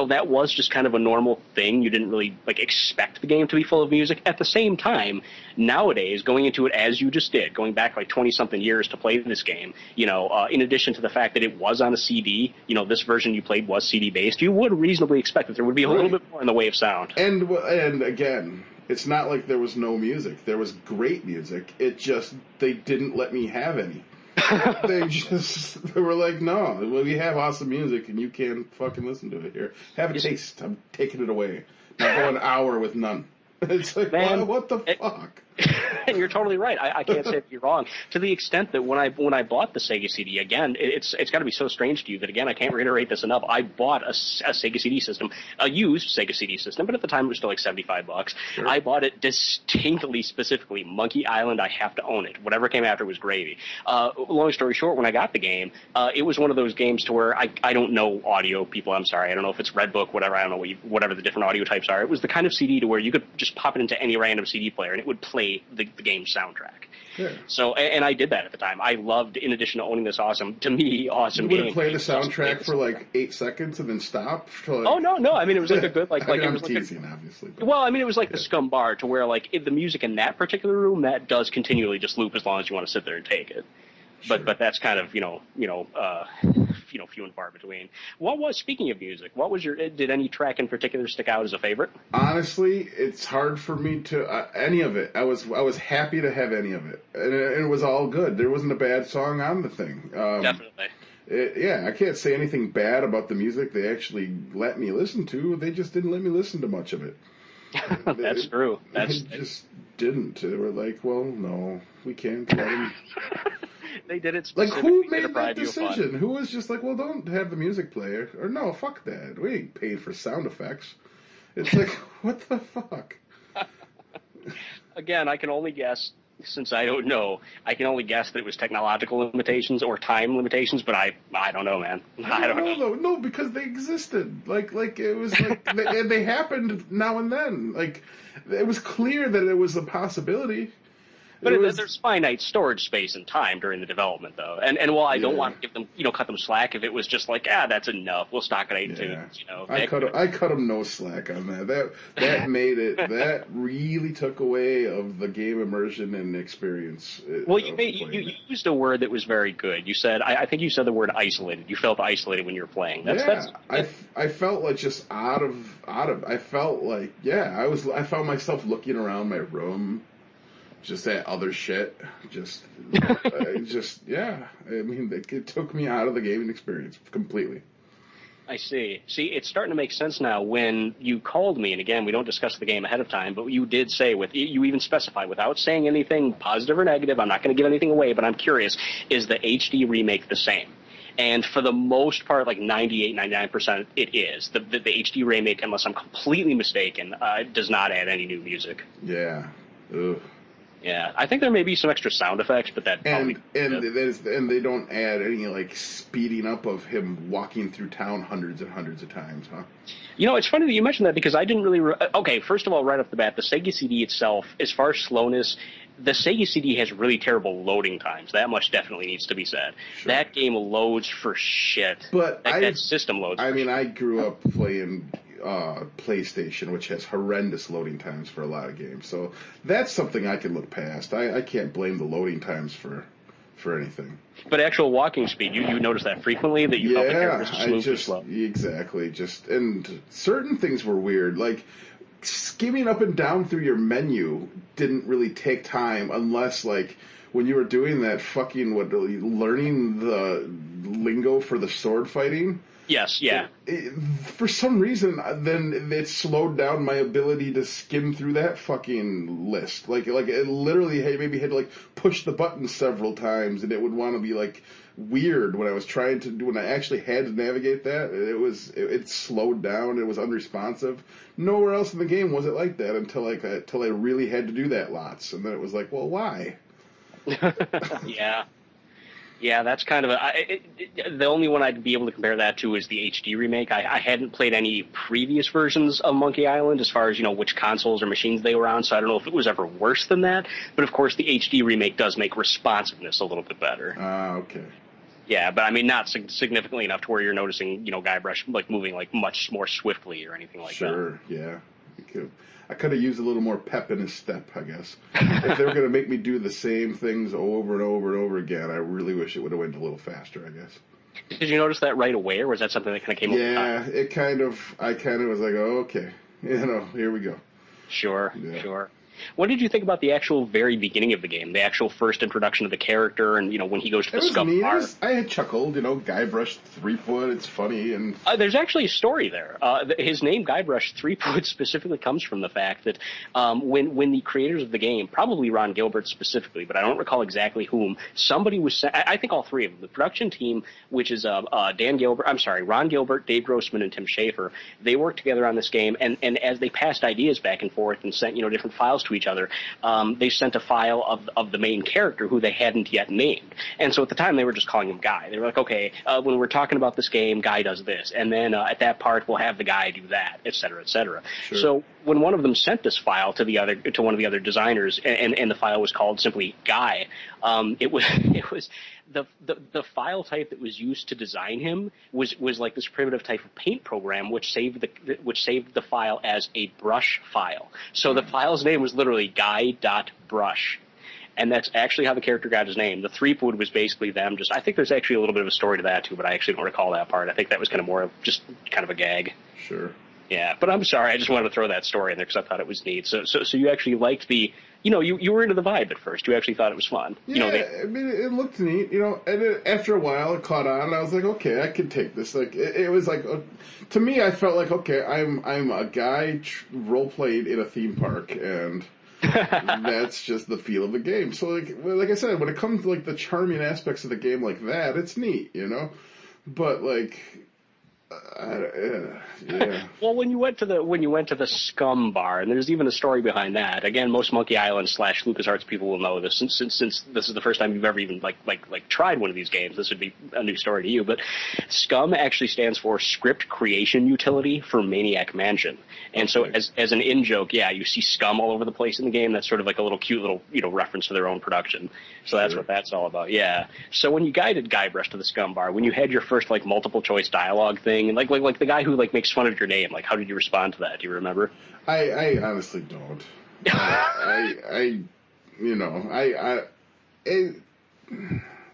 that was just kind of a normal thing. You didn't really, expect the game to be full of music. At the same time, nowadays, going into it as you just did, going back 20-something years to play this game, in addition to the fact that it was on a CD, this version you played was CD-based, you would reasonably expect that there would be a little bit more in the way of sound. And again, it's not like there was no music. There was great music. It just, they didn't let me have any. They were like, no, we have awesome music and you can't fucking listen to it here. Have a taste. I'm taking it away. Now go an hour with none. It's like, man, what the fuck? And you're totally right. I can't say that you're wrong. To the extent that when I bought the Sega CD, again, it's got to be so strange to you that, again, I can't reiterate this enough. I bought a Sega CD system, a used Sega CD system, but at the time it was still like $75. Sure. I bought it distinctly, specifically, Monkey Island, I have to own it. Whatever came after was gravy. Long story short, when I got the game, it was one of those games to where I don't know audio people. I'm sorry. I don't know if it's Redbook, whatever. I don't know whatever the different audio types are. It was the kind of CD to where you could just pop it into any random CD player and it would play the game's soundtrack. Sure. So, and I did that at the time. I loved, in addition to owning this awesome game. You wouldn't play the soundtrack for like 8 seconds and then stop? Oh, no. I mean, it was like a good, I'm teasing, obviously. But, well, I mean, it was like the scum bar to where, the music in that particular room, that does continually just loop as long as you want to sit there and take it. Sure. But that's kind of, few and far between. Speaking of music, did any track in particular stick out as a favorite? Honestly, it's hard for me to any of it. I was happy to have any of it, and it was all good. There wasn't a bad song on the thing. Definitely. I can't say anything bad about the music they actually let me listen to. They just didn't let me listen to much of it. That's true. They just didn't. They were like, well, no, we can't let them. They did it like, specifically who made that decision? Who was just like, well, don't have the music player, or no, fuck that. We ain't paid for sound effects. It's like, what the fuck? Again, I can only guess, since I don't know. I can only guess that it was technological limitations or time limitations, but I don't know, man. I don't know. No, because they existed. Like it was like they happened now and then. Like, it was clear that it was a possibility. But there's finite storage space and time during the development, though. And while I don't want to give them, cut them slack, if it was just like, that's enough, we'll stock at 8 tunes, I cut them no slack on that. That made it. That really took away of the game immersion and experience. Well, you used a word that was very good. You said, I think you said the word isolated. You felt isolated when you were playing. I felt like just out of. I felt like I found myself looking around my room. just that other shit, just, yeah. I mean, it took me out of the gaming experience completely. I see. See, it's starting to make sense now when you called me, and again, we don't discuss the game ahead of time, but you did say, you even specify, without saying anything positive or negative, I'm not going to give anything away, but I'm curious, is the HD remake the same? And for the most part, like 98, 99%, it is. The HD remake, unless I'm completely mistaken, does not add any new music. Yeah. Ugh. Yeah, I think there may be some extra sound effects, but that probably and they don't add any like speeding up of him walking through town hundreds and hundreds of times, huh? You know, it's funny that you mentioned that because I didn't really. Okay, first of all, right off the bat, the Sega CD itself, as far as slowness, the Sega CD has really terrible loading times. That much definitely needs to be said. Sure. That game loads for shit. But that system loads. I mean, I grew up playing PlayStation, which has horrendous loading times for a lot of games. So that's something I can look past. I can't blame the loading times for anything. But actual walking speed, you notice that frequently, that you felt the characters smooth slow. Exactly. And certain things were weird, like skimming up and down through your menu didn't really take time unless like when you were doing that fucking learning the lingo for the sword fighting. Yes, yeah. For some reason, then it slowed down my ability to skim through that fucking list. Like it literally maybe had to like push the button several times, and it would want to be like weird when I was trying to when I actually had to navigate that. It slowed down. It was unresponsive. Nowhere else in the game was it like that until I really had to do that lots, and then it was like, well, why? Yeah. Yeah, that's kind of the only one I'd be able to compare that to is the HD remake. I hadn't played any previous versions of Monkey Island as far as, which consoles or machines they were on, so I don't know if it was ever worse than that. But, of course, the HD remake does make responsiveness a little bit better. Okay. Yeah, but, I mean, not significantly enough to where you're noticing, Guybrush, like, moving, like, much more swiftly or anything like that. Sure, yeah. I could have used a little more pep in his step, I guess. If they were going to make me do the same things over and over and over again, I really wish it would have went a little faster, I guess. Did you notice that right away, or was that something that kind of came over time? Yeah, I kind of was like, oh, okay, here we go. Sure, yeah. Sure. What did you think about the actual very beginning of the game, the actual first introduction of the character, and when he goes to the scum bar? I had chuckled, Guybrush Threepwood. It's funny, and there's actually a story there. His name Guybrush Threepwood specifically comes from the fact that when the creators of the game, probably Ron Gilbert specifically, but I don't recall exactly whom, somebody was I think all three of them, the production team, which is Ron Gilbert, Dave Grossman, and Tim Schafer. They worked together on this game, and as they passed ideas back and forth and sent different files to each other, they sent a file of the main character who they hadn't yet named. And so at the time they were just calling him Guy. They were like, okay, when we're talking about this game, Guy does this, and then at that part we'll have the guy do that, et cetera, et cetera. Sure. So when one of them sent this file to one of the other designers, and the file was called simply Guy, it was the file type that was used to design him was like this primitive type of paint program which saved the file as a brush file. So the file's name was literally guy.brush. And that's actually how the character got his name. The Threepwood was basically them. I think there's actually a little bit of a story to that too, but I actually don't recall that part. I think that was kind of more of just kind of a gag. Sure. Yeah, but I'm sorry. I just wanted to throw that story in there because I thought it was neat. So you actually liked the, you were into the vibe at first. You actually thought it was fun. Yeah, I mean, it looked neat, and after a while it caught on, and I was like, okay, I can take this. Like, it was like, to me, I felt like, okay, I'm a guy role-played in a theme park, and that's just the feel of the game. So, like I said, when it comes to, like, the charming aspects of the game like that, it's neat, But, like... yeah. Well, when you went to the scum bar, and there's even a story behind that. Again, most Monkey Island / Lucasarts people will know this, since this is the first time you've ever even like tried one of these games. This would be a new story to you. But scum actually stands for Script Creation Utility for Maniac Mansion. And so as an in-joke, yeah, you see scum all over the place in the game. That's sort of like a little cute little reference to their own production. So that's what that's all about. Yeah. So when you guided Guybrush to the scum bar, when you had your first like multiple choice dialogue thing, and like the guy who like makes fun of your name, like how did you respond to that? Do you remember? I honestly don't.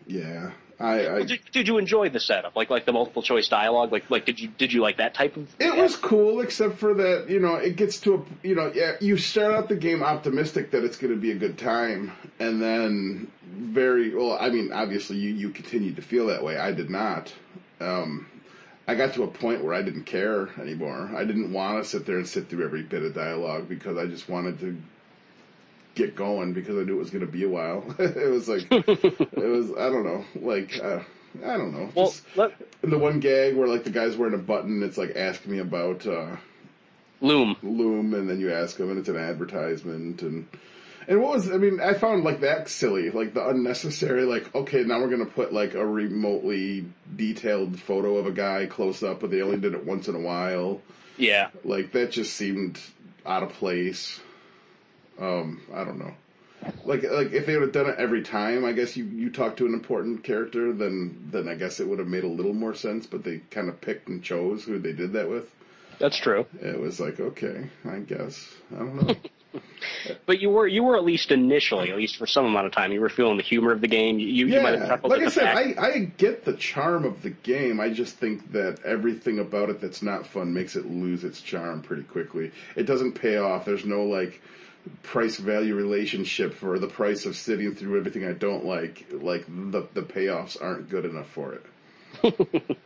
yeah. Did you enjoy the setup? Like the multiple choice dialogue? Like did you like that type of? It was cool, except for that, it gets to yeah, you start out the game optimistic that it's going to be a good time, and then obviously you continued to feel that way. I did not. I got to a point where I didn't care anymore. I didn't want to sit there and sit through every bit of dialogue because I just wanted to get going because I knew it was going to be a while. It was like, I don't know, I don't know. Well, the one gag where like the guy's wearing a button, it's like ask me about Loom, and then you ask him, and it's an advertisement, and I found like that silly, like the unnecessary, like okay, now we're gonna put like a remotely detailed photo of a guy close up, but they only did it once in a while. Yeah, like that just seemed out of place. I don't know. Like if they would have done it every time, I guess you talk to an important character, then I guess it would have made a little more sense. But they kind of picked and chose who they did that with. That's true. It was like, okay, I guess I don't know. But you were at least initially, at least for some amount of time, you were feeling the humor of the game. You might have chuckled like at I said, fact. I get the charm of the game. I just think that everything about it that's not fun makes it lose its charm pretty quickly. It doesn't pay off. There's no like price-value relationship for the price of sitting through everything I don't like the payoffs aren't good enough for it.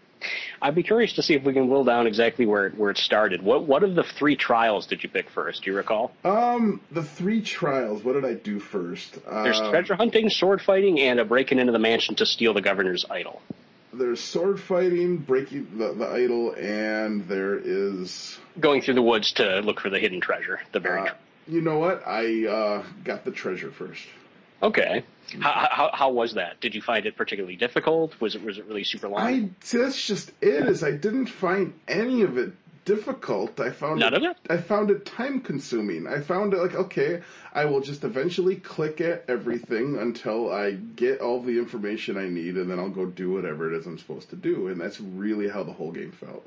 I'd be curious to see if we can whittle down exactly where it started. What of the 3 trials did you pick first? Do you recall? The 3 trials, what did I do first? There's treasure hunting, sword fighting, and a breaking into the mansion to steal the governor's idol. There's sword fighting, breaking the idol, and there is going through the woods to look for the hidden treasure, the buried treasure. You know what? I got the treasure first. Okay. How was that? Did you find it particularly difficult? Was it really super long? See, that's just it. Is I didn't find any of it difficult. I found it time consuming. I found it like, okay, I will just eventually click at everything until I get all the information I need, and then I'll go do whatever it is I'm supposed to do. And that's really how the whole game felt.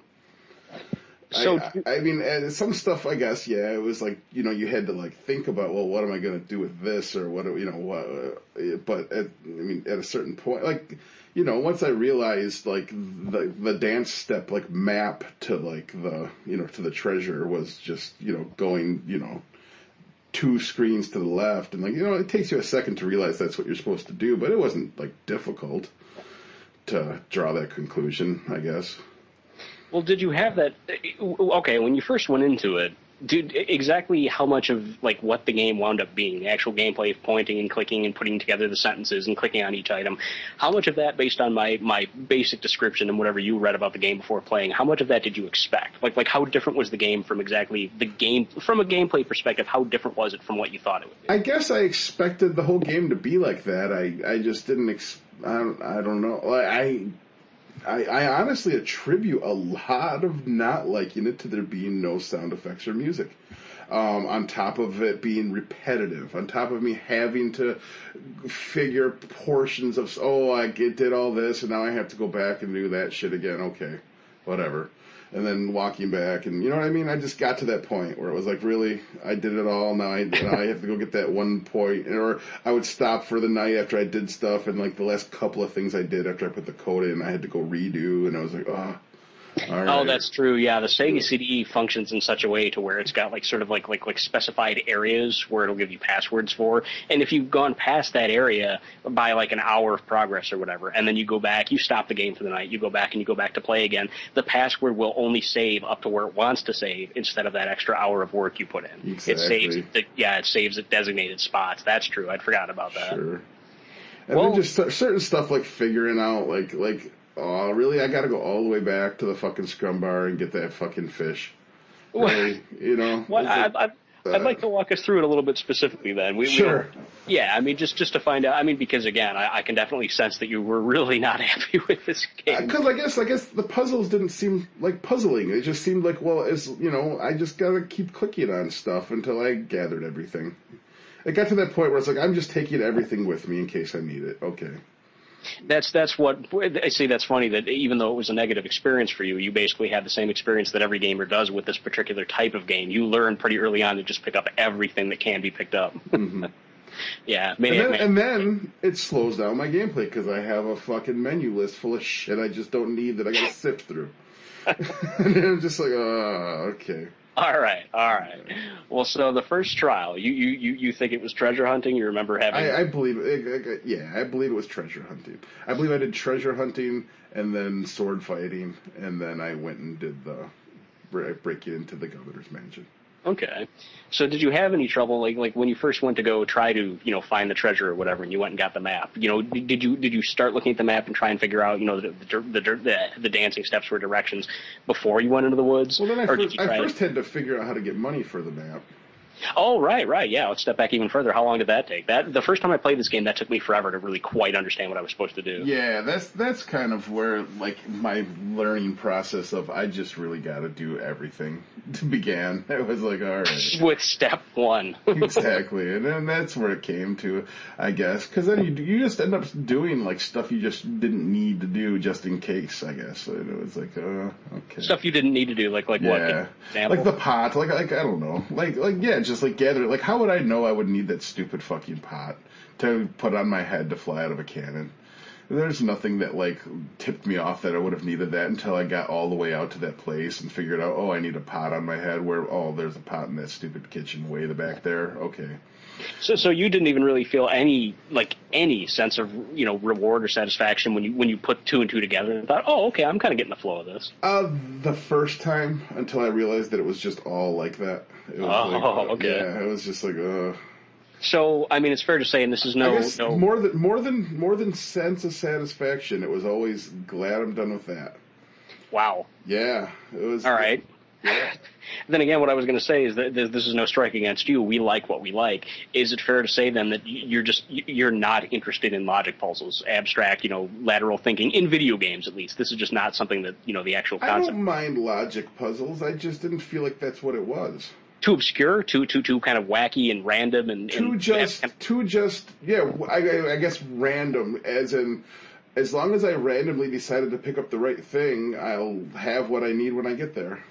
So I mean, some stuff, I guess, yeah, it was like, you had to like think about, well, what am I going to do with this, or what, but at a certain point, like, once I realized like the dance step, like map to like to the treasure was just, going, 2 screens to the left, and like, it takes you a second to realize that's what you're supposed to do, but it wasn't like difficult to draw that conclusion, I guess. Well, did you have that? Okay, when you first went into it, exactly how much of like what the game wound up being, the actual gameplay of pointing and clicking and putting together the sentences and clicking on each item, how much of that, based on my basic description and whatever you read about the game before playing, how much of that did you expect? Like how different was the game from exactly the game, from a gameplay perspective, how different was it from what you thought it would be? I guess I expected the whole game to be like that. I just didn't I don't know. I honestly attribute a lot of not liking it to there being no sound effects or music. On top of it being repetitive, on top of me having to figure portions of, I did all this, and now I have to go back and do that shit again. Okay, whatever. And then walking back, and you know what I mean? I just got to that point where it was like, really, I did it all, now I have to go get that one point. Or I would stop for the night after I did stuff, and like the last couple of things I did after I put the code in, I had to go redo, and I was like, all right. Oh, that's true. Yeah, the Sega CD functions in such a way to where it's got like sort of like specified areas where it'll give you passwords for, and if you've gone past that area by like an hour of progress or whatever, and then you go back, you stop the game for the night, you go back and you go back to play again, the password will only save up to where it wants to save instead of that extra hour of work you put in. Exactly. It saves at designated spots. That's true. I'd forgotten about that. Sure. And then just certain stuff like figuring out like. Oh, really? I gotta go all the way back to the fucking scrum bar and get that fucking fish. Really? I'd like to walk us through it a little bit specifically then. Sure. Yeah, I mean, just to find out. I mean, because again, I can definitely sense that you were really not happy with this game. Because I guess the puzzles didn't seem like puzzling. It just seemed like, well, I just gotta keep clicking on stuff until I gathered everything. It got to that point where it's like, I'm just taking everything with me in case I need it. Okay. That's what I see. That's funny that even though it was a negative experience for you, you basically had the same experience that every gamer does with this particular type of game. You learn pretty early on to just pick up everything that can be picked up. Mm-hmm. Yeah, And then it slows down my gameplay because I have a fucking menu list full of shit I just don't need that I gotta sift through. And I'm just like, oh, okay. All right. Well, so the first trial, you think it was treasure hunting? You remember having? I believe it. Yeah, I believe it was treasure hunting. I believe I did treasure hunting and then sword fighting, and then I went and did the breaking into the governor's mansion. Okay. So did you have any trouble, like when you first went to go try to, find the treasure or whatever, and you went and got the map? Did you start looking at the map and try and figure out, the dancing steps or directions before you went into the woods? Well, then I first had to figure out how to get money for the map. Oh, right. Yeah, let's step back even further. How long did that take? The first time I played this game, that took me forever to really quite understand what I was supposed to do. Yeah, that's kind of where, like, my learning process of I just really got to do everything began. It was like, all right. With step one. Exactly. And then that's where it came to, I guess. Because then you just end up doing, like, stuff you just didn't need to do just in case, I guess. And it was like, okay. Stuff you didn't need to do, like what? Yeah. Like the pot. Like, I don't know. Like, yeah, just like gather. Like, how would I know I would need that stupid fucking pot to put on my head to fly out of a cannon? There's nothing that, like, tipped me off that I would have needed that until I got all the way out to that place and figured out, oh, I need a pot on my head where, oh, there's a pot in that stupid kitchen way the back there. Okay. So you didn't even really feel any sense of, reward or satisfaction when you put two and two together and thought, oh, okay, I'm kind of getting the flow of this. The first time until I realized that it was just all like that. It was okay. Yeah, it was just like, So, I mean, it's fair to say, and this is no more than sense of satisfaction. It was always glad I'm done with that. Wow. Yeah, it was. All right. Yeah. Then again, what I was going to say is that this is no strike against you. We like what we like. Is it fair to say then that you're not interested in logic puzzles, abstract, lateral thinking in video games at least? This is just not something that the actual concept. I don't mind logic puzzles. I just didn't feel like that's what it was. Too obscure, too kind of wacky and random, and I guess random, as long as I randomly decided to pick up the right thing, I'll have what I need when I get there.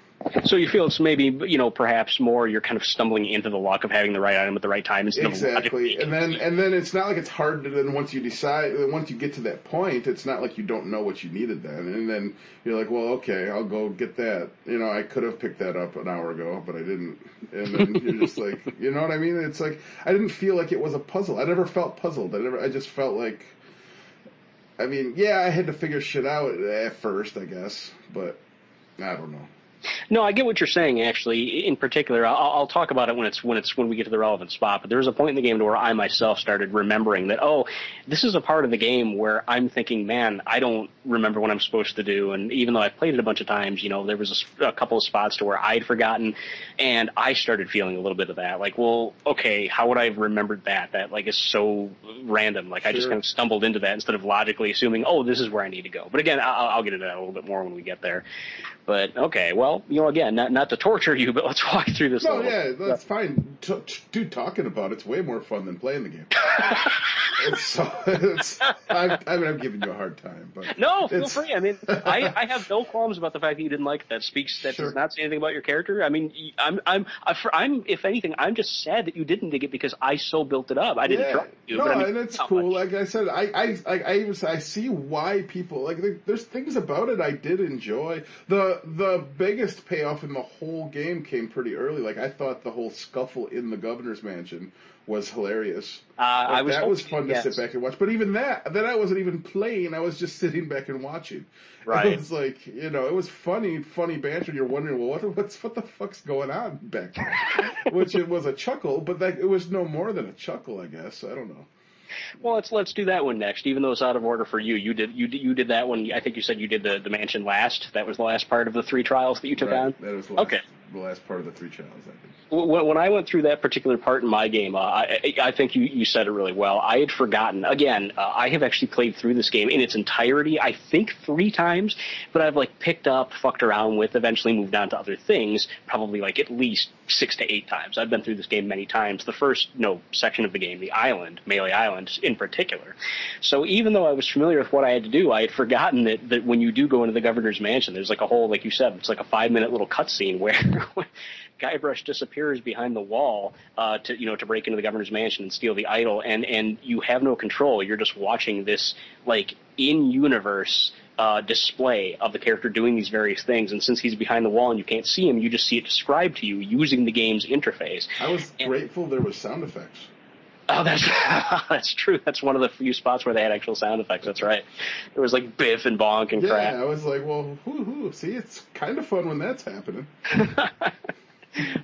So you feel it's maybe, perhaps more you're kind of stumbling into the luck of having the right item at the right time instead exactly. And then it's not like it's hard to then once you get to that point, it's not like you don't know what you needed then. And then you're like, well, okay, I'll go get that. I could have picked that up an hour ago, but I didn't. And then you're just like, you know what I mean? It's like I didn't feel like it was a puzzle. I never felt puzzled. I just felt like, I mean, yeah, I had to figure shit out at first, I guess, but I don't know. No, I get what you're saying. Actually, in particular, I'll talk about it when we get to the relevant spot. But there was a point in the game where I myself started remembering that, oh, this is a part of the game where I'm thinking, man, I don't remember what I'm supposed to do. And even though I've played it a bunch of times, there was a couple of spots to where I'd forgotten, and I started feeling a little bit of that. Like, well, okay, how would I have remembered that? That is so random. Like, sure. I just kind of stumbled into that instead of logically assuming, oh, this is where I need to go. But again, I'll get into that a little bit more when we get there. But okay, well, again, not to torture you, but let's walk through this. No, yeah, that's fine. Dude, talking about it's way more fun than playing the game. I'm giving you a hard time, but no, feel free. I mean, I have no qualms about the fact that you didn't like it. That sure. Does not say anything about your character. I mean, I'm if anything, I'm just sad that you didn't dig it because I so built it up. I didn't try to. No, but I mean, and it's cool. Much. Like I said, I see why people like. There's things about it I did enjoy. The biggest payoff in the whole game came pretty early. Like, I thought the whole scuffle in the governor's mansion was hilarious. That was fun to sit back and watch. But even then I wasn't even playing. I was just sitting back and watching. Right. It was like, it was funny banter. You're wondering, well, what the fuck's going on back there? Which it was a chuckle, but it was no more than a chuckle, I guess. I don't know. Well, let's do that one next. Even though it's out of order for you, you did that one. I think you said you did the mansion last. That was the last part of the 3 trials that you took on. That was the last part of the 3 trials, I think. When I went through that particular part in my game, I think you said it really well. I had forgotten. Again, I have actually played through this game in its entirety, I think 3 times, but I've picked up, fucked around with, eventually moved on to other things, probably at least 6 to 8 times. I've been through this game many times. The first section of the game, the island, Melee Island in particular. So even though I was familiar with what I had to do, I had forgotten that when you do go into the governor's mansion, there's a whole, like you said, it's a 5-minute little cutscene where when Guybrush disappears behind the wall to break into the governor's mansion and steal the idol, and you have no control. You're just watching this like in-universe display of the character doing these various things, and since he's behind the wall and you can't see him, you just see it described to you using the game's interface. I was grateful there was sound effects. Oh, that's true. That's one of the few spots where they had actual sound effects. That's right. It was like biff and bonk and crap. Yeah, I was like, well, see, it's kind of fun when that's happening.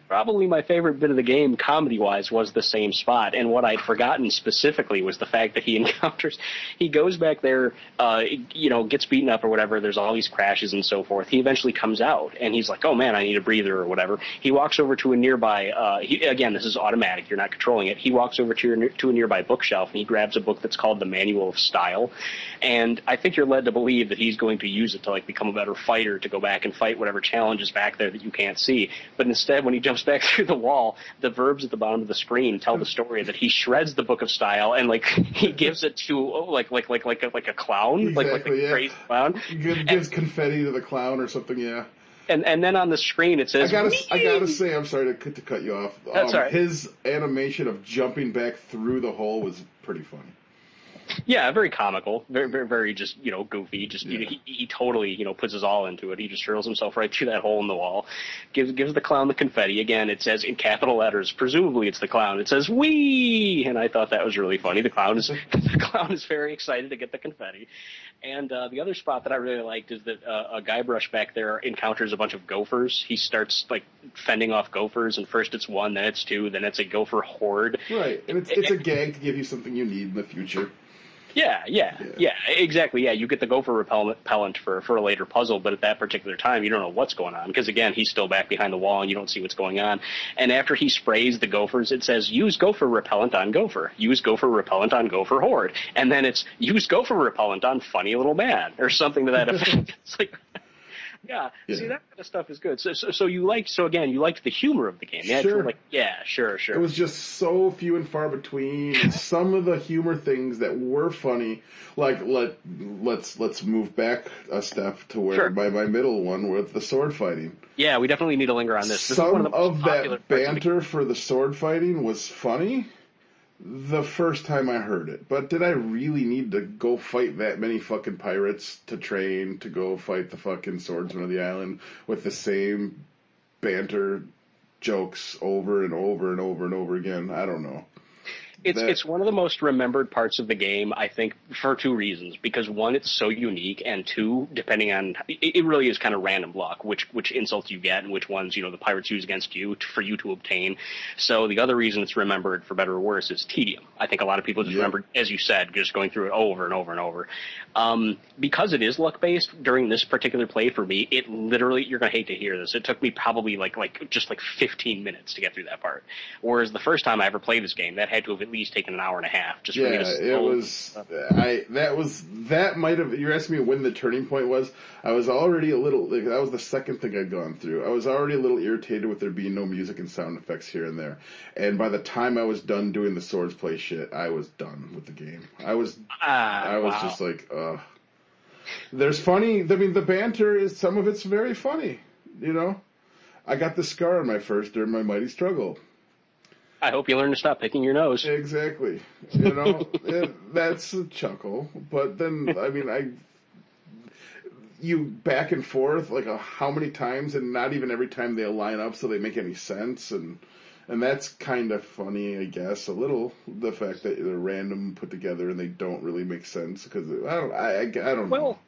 Probably my favorite bit of the game, comedy-wise, was the same spot. And what I'd forgotten specifically was the fact that he goes back there, gets beaten up or whatever. There's all these crashes and so forth. He eventually comes out, and he's like, oh, man, I need a breather or whatever. He walks over to a nearby, again, this is automatic. You're not controlling it. He walks over to a nearby bookshelf, and he grabs a book that's called The Manual of Style. And I think you're led to believe that he's going to use it to, like, become a better fighter, to go back and fight whatever challenge is back there that you can't see. But instead, when he jumps back through the wall, the verbs at the bottom of the screen tell the story that he shreds the book of style and like he gives it to like a clown, exactly, like a crazy clown. He gives confetti to the clown or something, yeah. And then on the screen it says, I gotta say, I'm sorry to cut you off. That's all right. His animation of jumping back through the hole was pretty funny. Yeah, very comical, very, very just, goofy. Just he totally, puts his all into it. He just hurls himself right through that hole in the wall, gives the clown the confetti. Again, it says in capital letters, presumably it's the clown. It says "wee," and I thought that was really funny. The clown is very excited to get the confetti. And the other spot that I really liked is that a Guybrush back there encounters a bunch of gophers. He starts like fending off gophers, and first it's one, then it's two, then it's a gopher horde. Right, and it's a gag to give you something you need in the future. Yeah, exactly. Yeah, you get the gopher repellent for a later puzzle, but at that particular time, you don't know what's going on because, again, he's still back behind the wall and you don't see what's going on. And after he sprays the gophers, it says, use gopher repellent on gopher. Use gopher repellent on gopher horde. And then it's, use gopher repellent on funny little man or something to that effect. It's like... Yeah, see, that kind of stuff is good. So you liked the humor of the game. The actual, sure. It was just so few and far between. Some of the humor things that were funny, like let's move back a step to where my middle one with the sword fighting. Yeah, we definitely need to linger on this. Some of that banter for the sword fighting was funny the first time I heard it, but did I really need to go fight that many fucking pirates to train to go fight the fucking swordsman of the island with the same banter jokes over and over and over and over again? I don't know. It's one of the most remembered parts of the game, I think, for two reasons. Because one, it's so unique, and two, depending on it really is kind of random luck, which insults you get and which ones the pirates use against you for you to obtain. So the other reason it's remembered, for better or worse, is tedium. I think a lot of people just remember, as you said, just going through it over and over and over. Because it is luck based during this particular play for me, it literally, you're gonna hate to hear this, it took me probably like 15 minutes to get through that part. Whereas the first time I ever played this game, that had to have at least taken an hour and a half just for me to it was that might have, you're asking me when the turning point was. I was already a little, that was the second thing I'd gone through. I was already a little irritated with there being no music and sound effects here and there, and by the time I was done doing the swords play shit, I was done with the game. I was just like, there's funny, I mean, the banter is, some of it's very funny, I got the scar on my first during my mighty struggle. I hope you learn to stop picking your nose. Exactly. That's a chuckle. But then, I mean, you back and forth, how many times, and not even every time they'll line up so they make any sense. And that's kind of funny, I guess, a little, the fact that they're random put together and they don't really make sense. Because I don't know.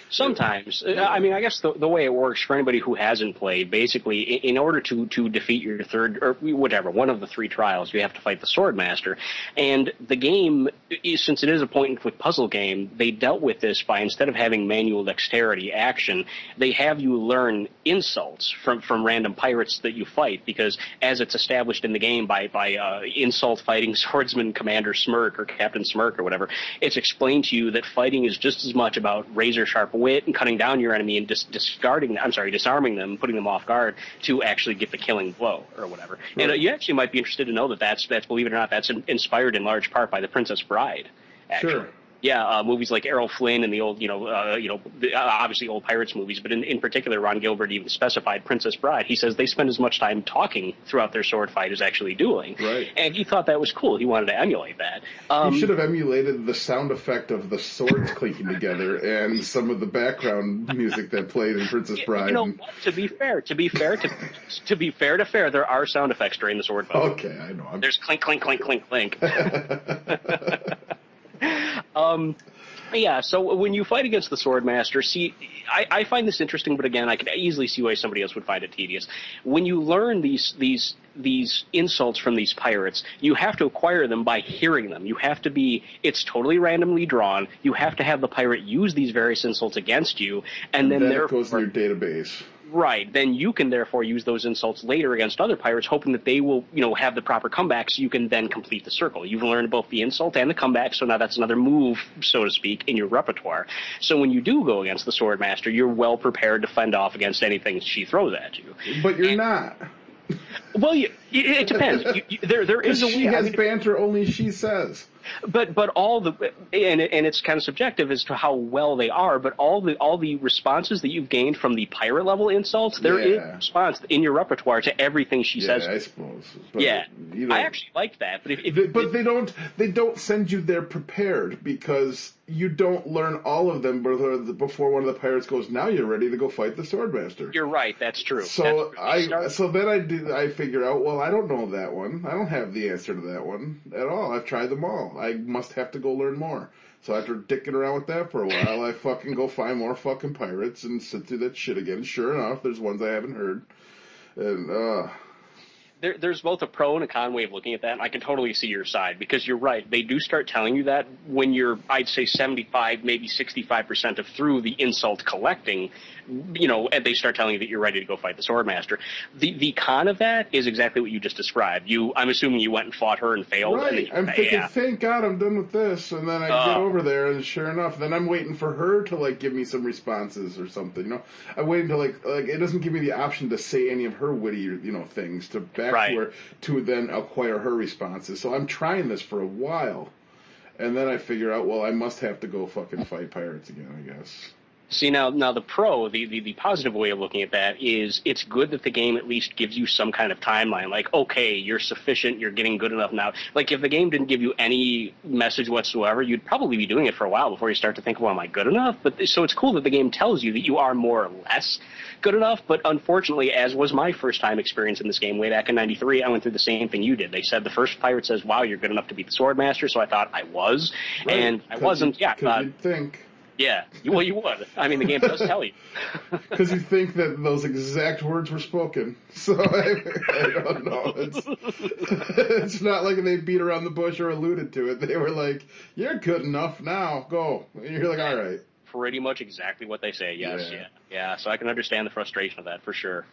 Sometimes. I mean, I guess the way it works for anybody who hasn't played, basically, in order to defeat your third, or whatever, one of the three trials, you have to fight the Swordmaster. And the game, since it is a point-and-click puzzle game, they dealt with this by, instead of having manual dexterity action, they have you learn insults from random pirates that you fight, because as it's established in the game by insult fighting swordsman Commander Smirk or Captain Smirk or whatever, it's explained to you that fighting is just as much about razor-sharp wit and cutting down your enemy and disarming them, putting them off guard to actually get the killing blow or whatever. Right. And you actually might be interested to know that's believe it or not, that's inspired in large part by The Princess Bride. Actually. Sure. Yeah, movies like Errol Flynn and the old, obviously old Pirates movies, but in particular, Ron Gilbert even specified Princess Bride. He says they spend as much time talking throughout their sword fight as actually doing. Right. And he thought that was cool. He wanted to emulate that. He should have emulated the sound effect of the swords clinking together and some of the background music that played in Princess Bride. You know what? To be fair, there are sound effects during the sword fight. Okay, I know. There's clink, clink, clink, clink, clink. Yeah, so when you fight against the Swordmaster, see, I find this interesting, but again, I could easily see why somebody else would find it tedious. When you learn these insults from these pirates, you have to acquire them by hearing them. You have to it's totally randomly drawn. You have to have the pirate use these various insults against you, and then it goes in your database. Right. Then you can therefore use those insults later against other pirates, hoping that they will, have the proper comeback, so you can then complete the circle. You've learned both the insult and the comeback, so now that's another move, so to speak, in your repertoire. So when you do go against the Swordmaster, you're well prepared to fend off against anything she throws at you. But you're not. Well, it depends. There is a way. She has banter only she says. But all the and it's kind of subjective as to how well they are. But all the responses that you've gained from the pirate level insults, there is a response in your repertoire to everything she says. Yeah, I suppose. But, yeah, I actually like that. But they don't send you there prepared, because you don't learn all of them before one of the pirates goes, now you're ready to go fight the Swordmaster. You're right. That's true. So then I figure out, well, I don't know that one. I don't have the answer to that one at all. I've tried them all. I must have to go learn more. So after dicking around with that for a while, I fucking go find more fucking pirates and sit through that shit again. Sure enough, there's ones I haven't heard. And, There's both a pro and a con way of looking at that, and I can totally see your side, because you're right. They do start telling you that when you're, I'd say, 75, maybe 65% of through the insult collecting, and they start telling you that you're ready to go fight the Swordmaster. The con of that is exactly what you just described. I'm assuming you went and fought her and failed. Right. I'm thinking, thank God I'm done with this. And then I get over there, and sure enough, then I'm waiting for her to, give me some responses or something, I'm waiting to, it doesn't give me the option to say any of her witty, things to back to her to then acquire her responses. So I'm trying this for a while. And then I figure out, well, I must have to go fucking fight pirates again, I guess. See, now the pro, the positive way of looking at that is it's good that the game at least gives you some kind of timeline. Like, okay, you're sufficient, you're getting good enough now. Like, if the game didn't give you any message whatsoever, you'd probably be doing it for a while before you start to think, well, am I good enough? But so it's cool that the game tells you that you are more or less good enough. But unfortunately, as was my first time experience in this game way back in '93, I went through the same thing you did. They said the first pirate says, wow, you're good enough to beat the Swordmaster. So I thought I was, and I wasn't. Because you'd think. Yeah, well, you would. I mean, the game does tell you. Because you think that those exact words were spoken. So I don't know. It's not like they beat around the bush or alluded to it. They were like, you're good enough now, go. And you're like, all right. Pretty much exactly what they say, yes, yeah. So I can understand the frustration of that, for sure.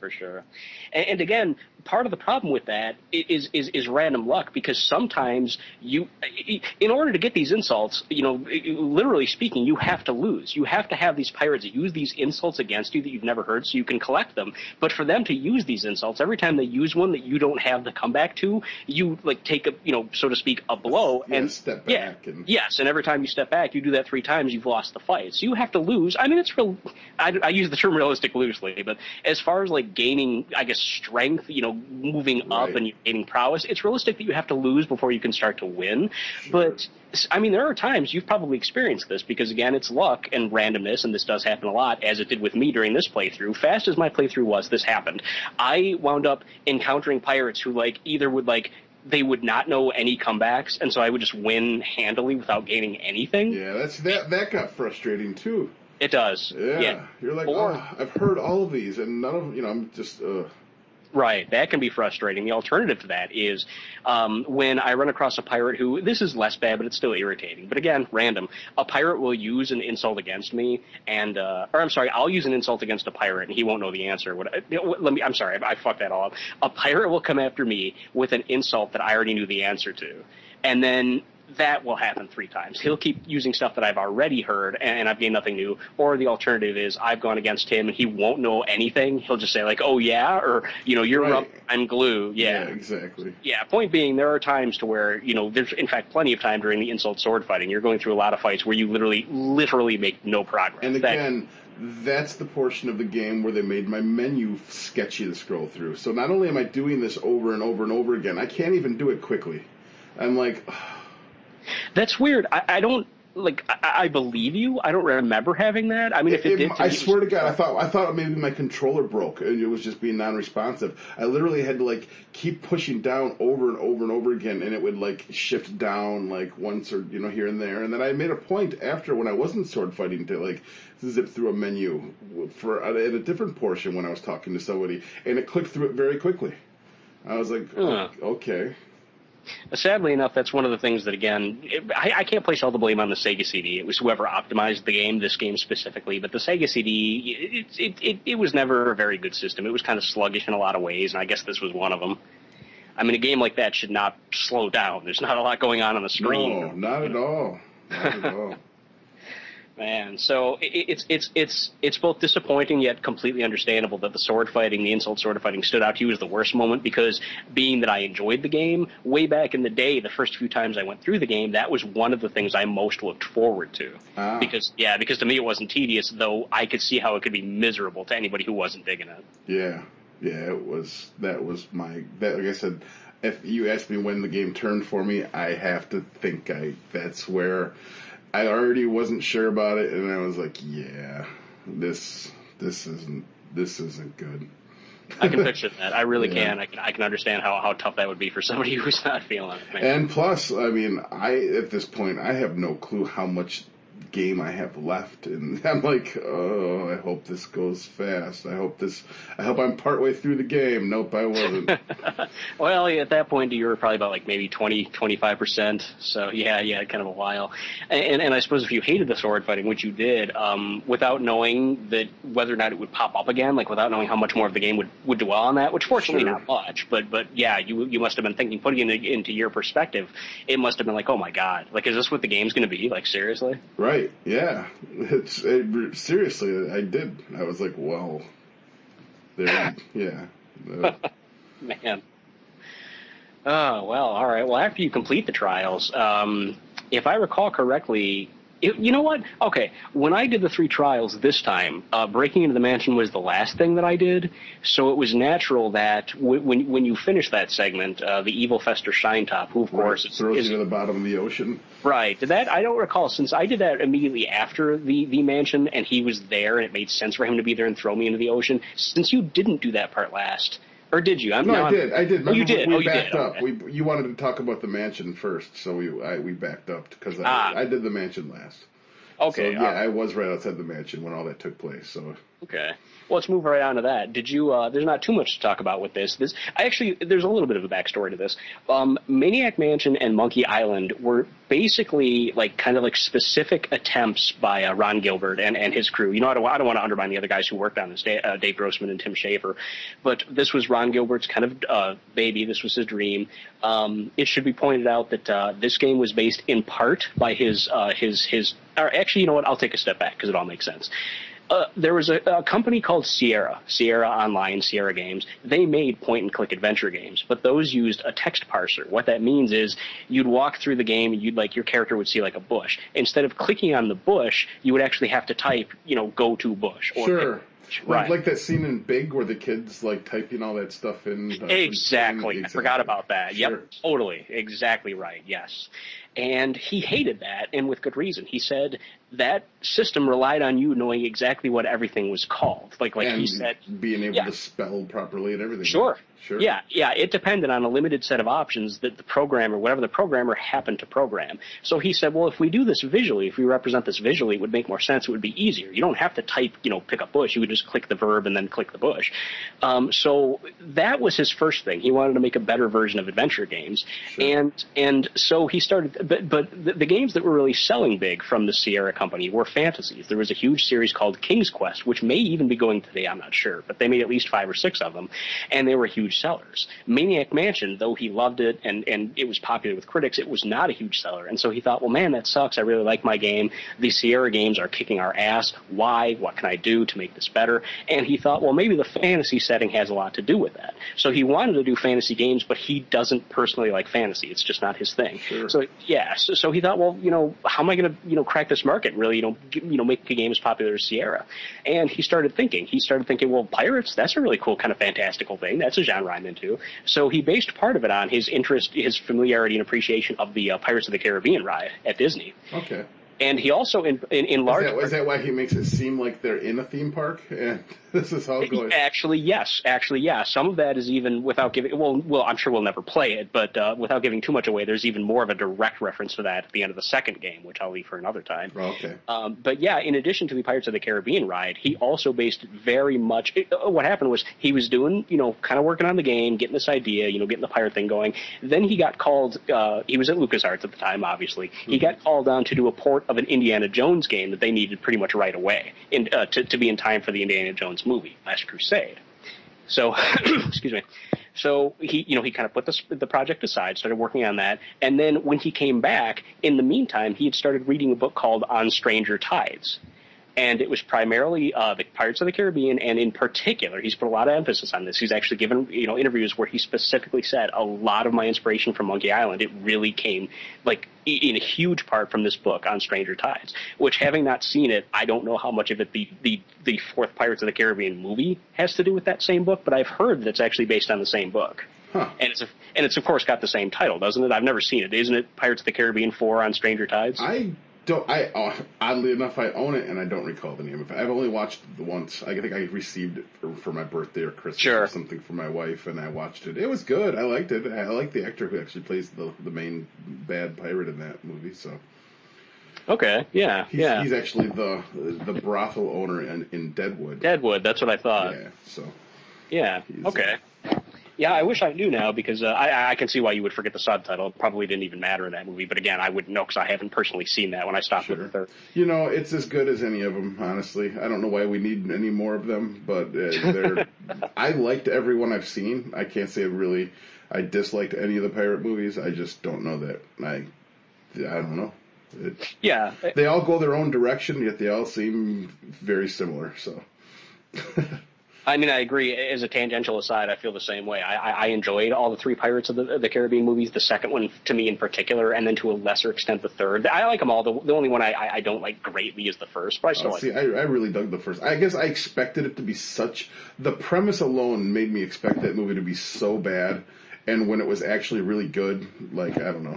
And again, part of the problem with that is random luck, because sometimes in order to get these insults, literally speaking, you have to lose. You have to have these pirates use these insults against you that you've never heard, so you can collect them. But for them to use these insults, every time they use one that you don't have the comeback to, you take a, so to speak, a blow and step back. Yes, and every time you step back, you do that 3 times, you've lost the fight. So you have to lose. I mean, it's real. I use the term realistic loosely, but as far as gaining, I guess, strength, moving up and gaining prowess, it's realistic that you have to lose before you can start to win. Sure. But I mean, there are times you've probably experienced this, because again, it's luck and randomness, and this does happen a lot, as it did with me during this playthrough. Fast as my playthrough was, this happened. I wound up encountering pirates who either would they would not know any comebacks, and so I would just win handily without gaining anything. Yeah, that got frustrating too. It does. Yeah. You're like, I've heard all of these, and none of I'm just. Right, that can be frustrating. The alternative to that is when I run across a pirate who, this is less bad, but it's still irritating. But again, random. A pirate will use an insult against me, and I'll use an insult against a pirate, and he won't know the answer. I'm sorry, I fucked that all up. A pirate will come after me with an insult that I already knew the answer to, and then that will happen 3 times. He'll keep using stuff that I've already heard, and I've gained nothing new. Or the alternative is I've gone against him, and he won't know anything. He'll just say, like, oh, yeah? Or, you're Right. rubber, I'm glue. Yeah, exactly. Yeah, point being, there are times to where, there's, in fact, plenty of time during the insult sword fighting. You're going through a lot of fights where you literally make no progress. And again, that's the portion of the game where they made my menu sketchy to scroll through. So not only am I doing this over and over and over again, I can't even do it quickly. I'm like... That's weird. I don't I believe you. I don't remember having that. I mean, if it did, I swear to God, I thought maybe my controller broke and it was just being non-responsive. I literally had to keep pushing down over and over and over again, and it would shift down once or here and there. And then I made a point after when I wasn't sword fighting to zip through a menu at a different portion when I was talking to somebody, and it clicked through it very quickly. I was like, okay. Sadly enough, that's one of the things that, again, I can't place all the blame on the Sega CD. It was whoever optimized the game, this game specifically. But the Sega CD, it was never a very good system. It was kind of sluggish in a lot of ways, and I guess this was one of them. I mean, a game like that should not slow down. There's not a lot going on the screen. No, not at all. Not at all. Man, so it's both disappointing yet completely understandable that the sword fighting, the insult sword fighting, stood out to you as the worst moment, because being that I enjoyed the game way back in the day, the first few times I went through the game, that was one of the things I most looked forward to. Because to me it wasn't tedious, though I could see how it could be miserable to anybody who wasn't digging it. Yeah, it was. Like I said, if you asked me when the game turned for me, I have to think that's where. I already wasn't sure about it, and I was like, "Yeah, this isn't good." I can picture that. I really can. I can understand how tough that would be for somebody who's not feeling it. Man. And plus, I mean, at this point, I have no clue how much game I have left, and I'm like, oh, I hope this goes fast. I hope I'm partway through the game. Nope, I wasn't. Well, at that point you were probably about maybe 20-25%, so yeah, kind of a while. And I suppose if you hated the sword fighting, which you did, without knowing that whether or not it would pop up again, without knowing how much more of the game would dwell on that, which fortunately not much, but yeah, you must have been thinking, putting it into your perspective, it must have been oh my God, is this what the game's going to be? Seriously? Right. Yeah, seriously, I did. I was like, well, there, yeah. Man. Oh, well, all right. Well, after you complete the trials, if I recall correctly, you know what? Okay, when I did the 3 trials this time, breaking into the mansion was the last thing that I did, so it was natural that when you finish that segment, the evil Fester Shinetop, who of course throws you to the bottom of the ocean. Right. That I don't recall, since I did that immediately after the mansion, and he was there, and it made sense for him to be there and throw me into the ocean. Since you didn't do that part last. Or did you? I did. Oh, you did. We backed up. Okay. You wanted to talk about the mansion first, so we backed up because I did the mansion last. Okay. So, I was right outside the mansion when all that took place. So. Okay. Well, let's move right on to that. Did you? There's not too much to talk about with this. There's a little bit of a backstory to this. Maniac Mansion and Monkey Island were basically specific attempts by Ron Gilbert and his crew. I don't want to undermine the other guys who worked on this, Dave Grossman and Tim Schafer, but this was Ron Gilbert's kind of baby. This was his dream. It should be pointed out that this game was based in part by his. Or actually, you know what? I'll take a step back because it all makes sense. There was a company called Sierra Online, Sierra Games. They made point-and-click adventure games, but those used a text parser. What that means is you'd walk through the game and your character would see a bush. Instead of clicking on the bush, you would actually have to type, go to bush. Or sure. Right. Like that scene in Big where the kids typing all that stuff in. Exactly. I forgot about that. Sure. Yep. Totally. Exactly right. Yes. And he hated that, and with good reason. He said that system relied on you knowing exactly what everything was called. And he said, being able to spell properly and everything. Sure. Yeah. It depended on a limited set of options that the programmer, whatever the programmer, happened to program. So he said, well, if we do this visually, if we represent this visually, it would make more sense. It would be easier. You don't have to type, pick a bush. You would just click the verb and then click the bush. So that was his first thing. He wanted to make a better version of adventure games. Sure. And so he started, but the games that were really selling big from the Sierra company were fantasies. There was a huge series called King's Quest, which may even be going today, I'm not sure, but they made at least 5 or 6 of them, and they were huge sellers. Maniac Mansion, though he loved it and it was popular with critics, it was not a huge seller. And so he thought, well, man, that sucks. I really like my game. The Sierra games are kicking our ass. Why? What can I do to make this better? And he thought, well, maybe the fantasy setting has a lot to do with that. So he wanted to do fantasy games, but he doesn't personally like fantasy. It's just not his thing. Sure. So yeah, so he thought, well, how am I going to crack this market and really make a game as popular as Sierra? And he started thinking, well, pirates, that's a really cool kind of fantastical thing. That's a genre I'm into. So he based part of it on his interest, his familiarity and appreciation of the Pirates of the Caribbean ride at Disney. Okay. And he also, in large... Is that why he makes it seem like they're in a theme park? And this is how it goes? Actually, yes. Some of that is even without giving... Well, I'm sure we'll never play it, but without giving too much away, there's even more of a direct reference to that at the end of the second game, which I'll leave for another time. Oh, okay. But yeah, in addition to the Pirates of the Caribbean ride, he also based very much... What happened was he was doing, kind of working on the game, getting this idea, getting the pirate thing going. Then he got called... he was at Lucasarts at the time, obviously. Mm-hmm. He got called on to do a port of an Indiana Jones game that they needed pretty much right away to be in time for the Indiana Jones movie, Last Crusade. So, excuse me. So he kind of put the project aside, started working on that, and then when he came back, in the meantime, he had started reading a book called On Stranger Tides. And it was primarily the Pirates of the Caribbean, and in particular, he's put a lot of emphasis on this. He's actually given interviews where he specifically said a lot of my inspiration from Monkey Island, it really came in a huge part from this book on Stranger Tides. Which, having not seen it, I don't know how much of it the fourth Pirates of the Caribbean movie has to do with that same book, but I've heard that it's actually based on the same book. Huh. And it's of course got the same title, doesn't it? I've never seen it. Isn't it Pirates of the Caribbean 4 on Stranger Tides? Oddly enough, I own it, and I don't recall the name of it. I've only watched it once. I think I received it for my birthday or Christmas or something for my wife, and I watched it. It was good. I liked it. I like the actor who actually plays the main bad pirate in that movie. So. Okay. Yeah. He's actually the brothel owner in Deadwood. Deadwood. That's what I thought. Yeah. So. Yeah. Okay. Yeah, I wish I knew now because I can see why you would forget the subtitle. It probably didn't even matter in that movie. But again, I wouldn't know because I haven't personally seen that when I stopped with the third. It's as good as any of them, honestly. I don't know why we need any more of them, but I liked every one I've seen. I can't say I disliked any of the pirate movies. I just don't know that. I don't know. They all go their own direction, yet they all seem very similar, so... I mean, I agree. As a tangential aside, I feel the same way. I enjoyed all the 3 Pirates of the Caribbean movies, the second one to me in particular, and then to a lesser extent the third. I like them all. The only one I don't like greatly is the first, but I still like it. I really dug the first. I guess I expected it to be the premise alone made me expect that movie to be so bad, and when it was actually really good, I don't know,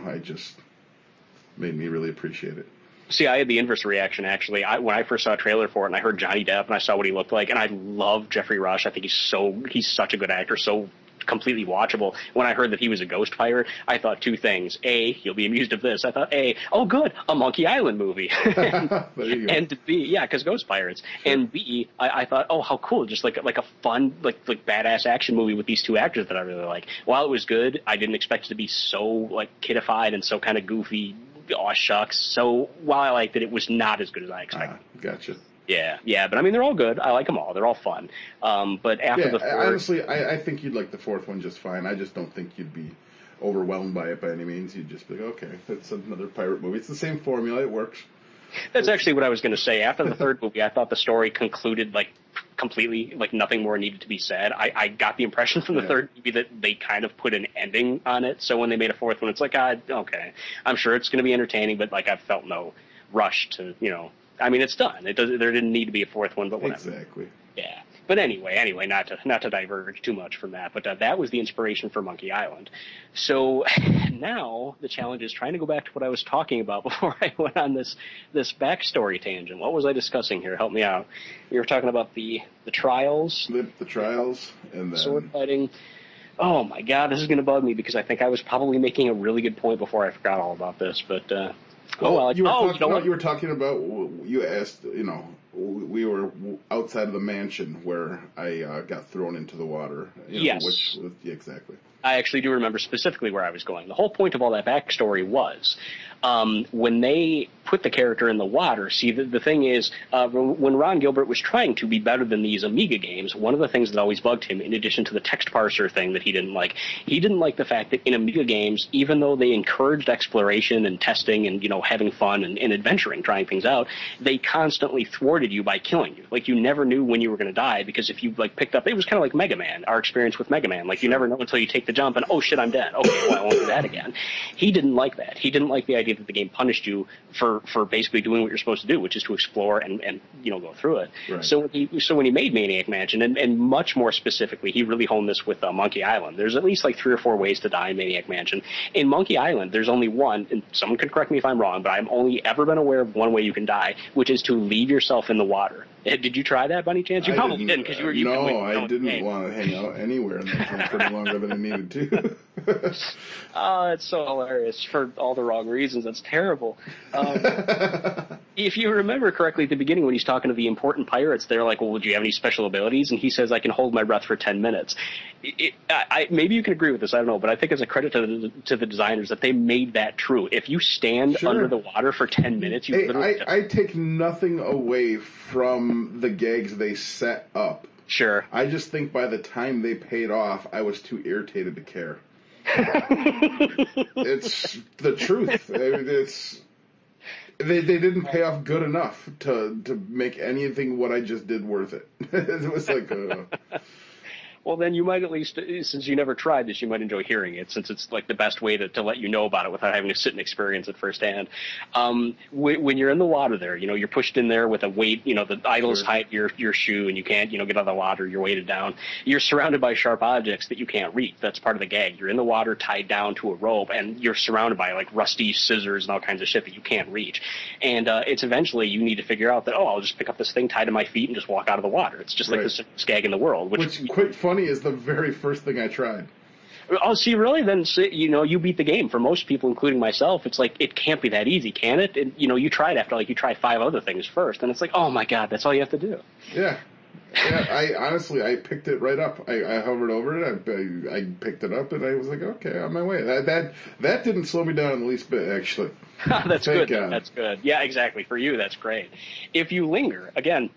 made me really appreciate it. See, I had the inverse reaction, actually. When I first saw a trailer for it and I heard Johnny Depp and I saw what he looked like, and I love Jeffrey Rush. I think he's such a good actor, so completely watchable. When I heard that he was a ghost pirate, I thought 2 things. A, he'll be amused of this. I thought, A, oh, good, a Monkey Island movie. And B, yeah, because ghost pirates. Sure. And B, I thought, oh, how cool, just like a fun, like badass action movie with these 2 actors that I really like. While it was good, I didn't expect it to be so, kidified and so kind of goofy. Aw, shucks. So while I liked it, it was not as good as I expected. Gotcha. Yeah, but I mean, they're all good. I like them all. They're all fun. But after the third... Honestly, I think you'd like the 4th one just fine. I just don't think you'd be overwhelmed by it by any means. You'd just be like, okay, that's another pirate movie. It's the same formula. It works. That's actually what I was going to say. After the third movie, I thought the story concluded, completely, nothing more needed to be said. I got the impression from the third movie that they kind of put an ending on it. So when they made a 4th one, it's like, okay, I'm sure it's going to be entertaining, but, I felt no rush to, I mean, it's done. There didn't need to be a 4th one, but whatever. Exactly. Yeah. But anyway, not to diverge too much from that, but that was the inspiration for Monkey Island. So now the challenge is trying to go back to what I was talking about before I went on this backstory tangent. What was I discussing here? Help me out. You were talking about the trials. The trials and then... sword fighting. Oh my God, this is going to bug me because I think I was probably making a really good point before I forgot all about this, but... you were talking about, you asked, we were outside of the mansion where I got thrown into the water. Yes. Exactly. I actually do remember specifically where I was going. The whole point of all that backstory was when they put the character in the water. See, the thing is, when Ron Gilbert was trying to be better than these Amiga games, one of the things that always bugged him, in addition to the text parser thing that he didn't like the fact that in Amiga games, even though they encouraged exploration and testing and, having fun and adventuring, trying things out, they constantly thwarted you by killing you. Like, you never knew when you were going to die, because if you, picked up, it was kind of like Mega Man, our experience with Mega Man. Like, you never know until you take the jump and, oh shit, I'm dead. Okay, well, I won't do that again. He didn't like that. He didn't like the idea that the game punished you for basically doing what you're supposed to do, which is to explore and go through it. Right. So when he made Maniac Mansion, and much more specifically, he really honed this with Monkey Island. There's at least 3 or 4 ways to die in Maniac Mansion. In Monkey Island, there's only one, and someone can correct me if I'm wrong, but I've only ever been aware of one way you can die, which is to leave yourself in the water. Did you try that by any chance? You probably didn't, because you were. No, I didn't want to hang out anywhere in that game pretty longer than I needed to. Oh, it's so hilarious for all the wrong reasons. That's terrible. If you remember correctly at the beginning when he's talking to the important pirates, they're like, well, would you have any special abilities? And he says, I can hold my breath for 10 minutes. Maybe you can agree with this, I don't know, but I think it's a credit to the designers that they made that true. If you stand under the water for 10 minutes, you literally... I take nothing away from the gags they set up. Sure. I just think by the time they paid off, I was too irritated to care. It's the truth. I mean, they didn't pay off good enough to make anything what I just did worth it. It was like Well, then you might at least, since you never tried this, you might enjoy hearing it, since it's the best way to let you know about it without having to sit and experience it firsthand. When you're in the water there, you're pushed in there with a weight, the idles height your shoe, and you can't, get out of the water, you're weighted down. You're surrounded by sharp objects that you can't reach. That's part of the gag. You're in the water tied down to a rope, and you're surrounded by rusty scissors and all kinds of shit that you can't reach. And it's eventually you need to figure out that, I'll just pick up this thing, tie to my feet, and just walk out of the water. It's just like the simplest gag in the world. Which quite funny is the very first thing I tried. Oh, see, really? Then, you beat the game. For most people, including myself, it's like, it can't be that easy, can it? And, you tried after, you try 5 other things first, and it's like, oh my God, that's all you have to do. Yeah. I picked it right up. I hovered over it. I picked it up, and I was like, okay, on my way. That didn't slow me down in the least bit, actually. That's good. That's good. Yeah, exactly. For you, that's great. If you linger, again,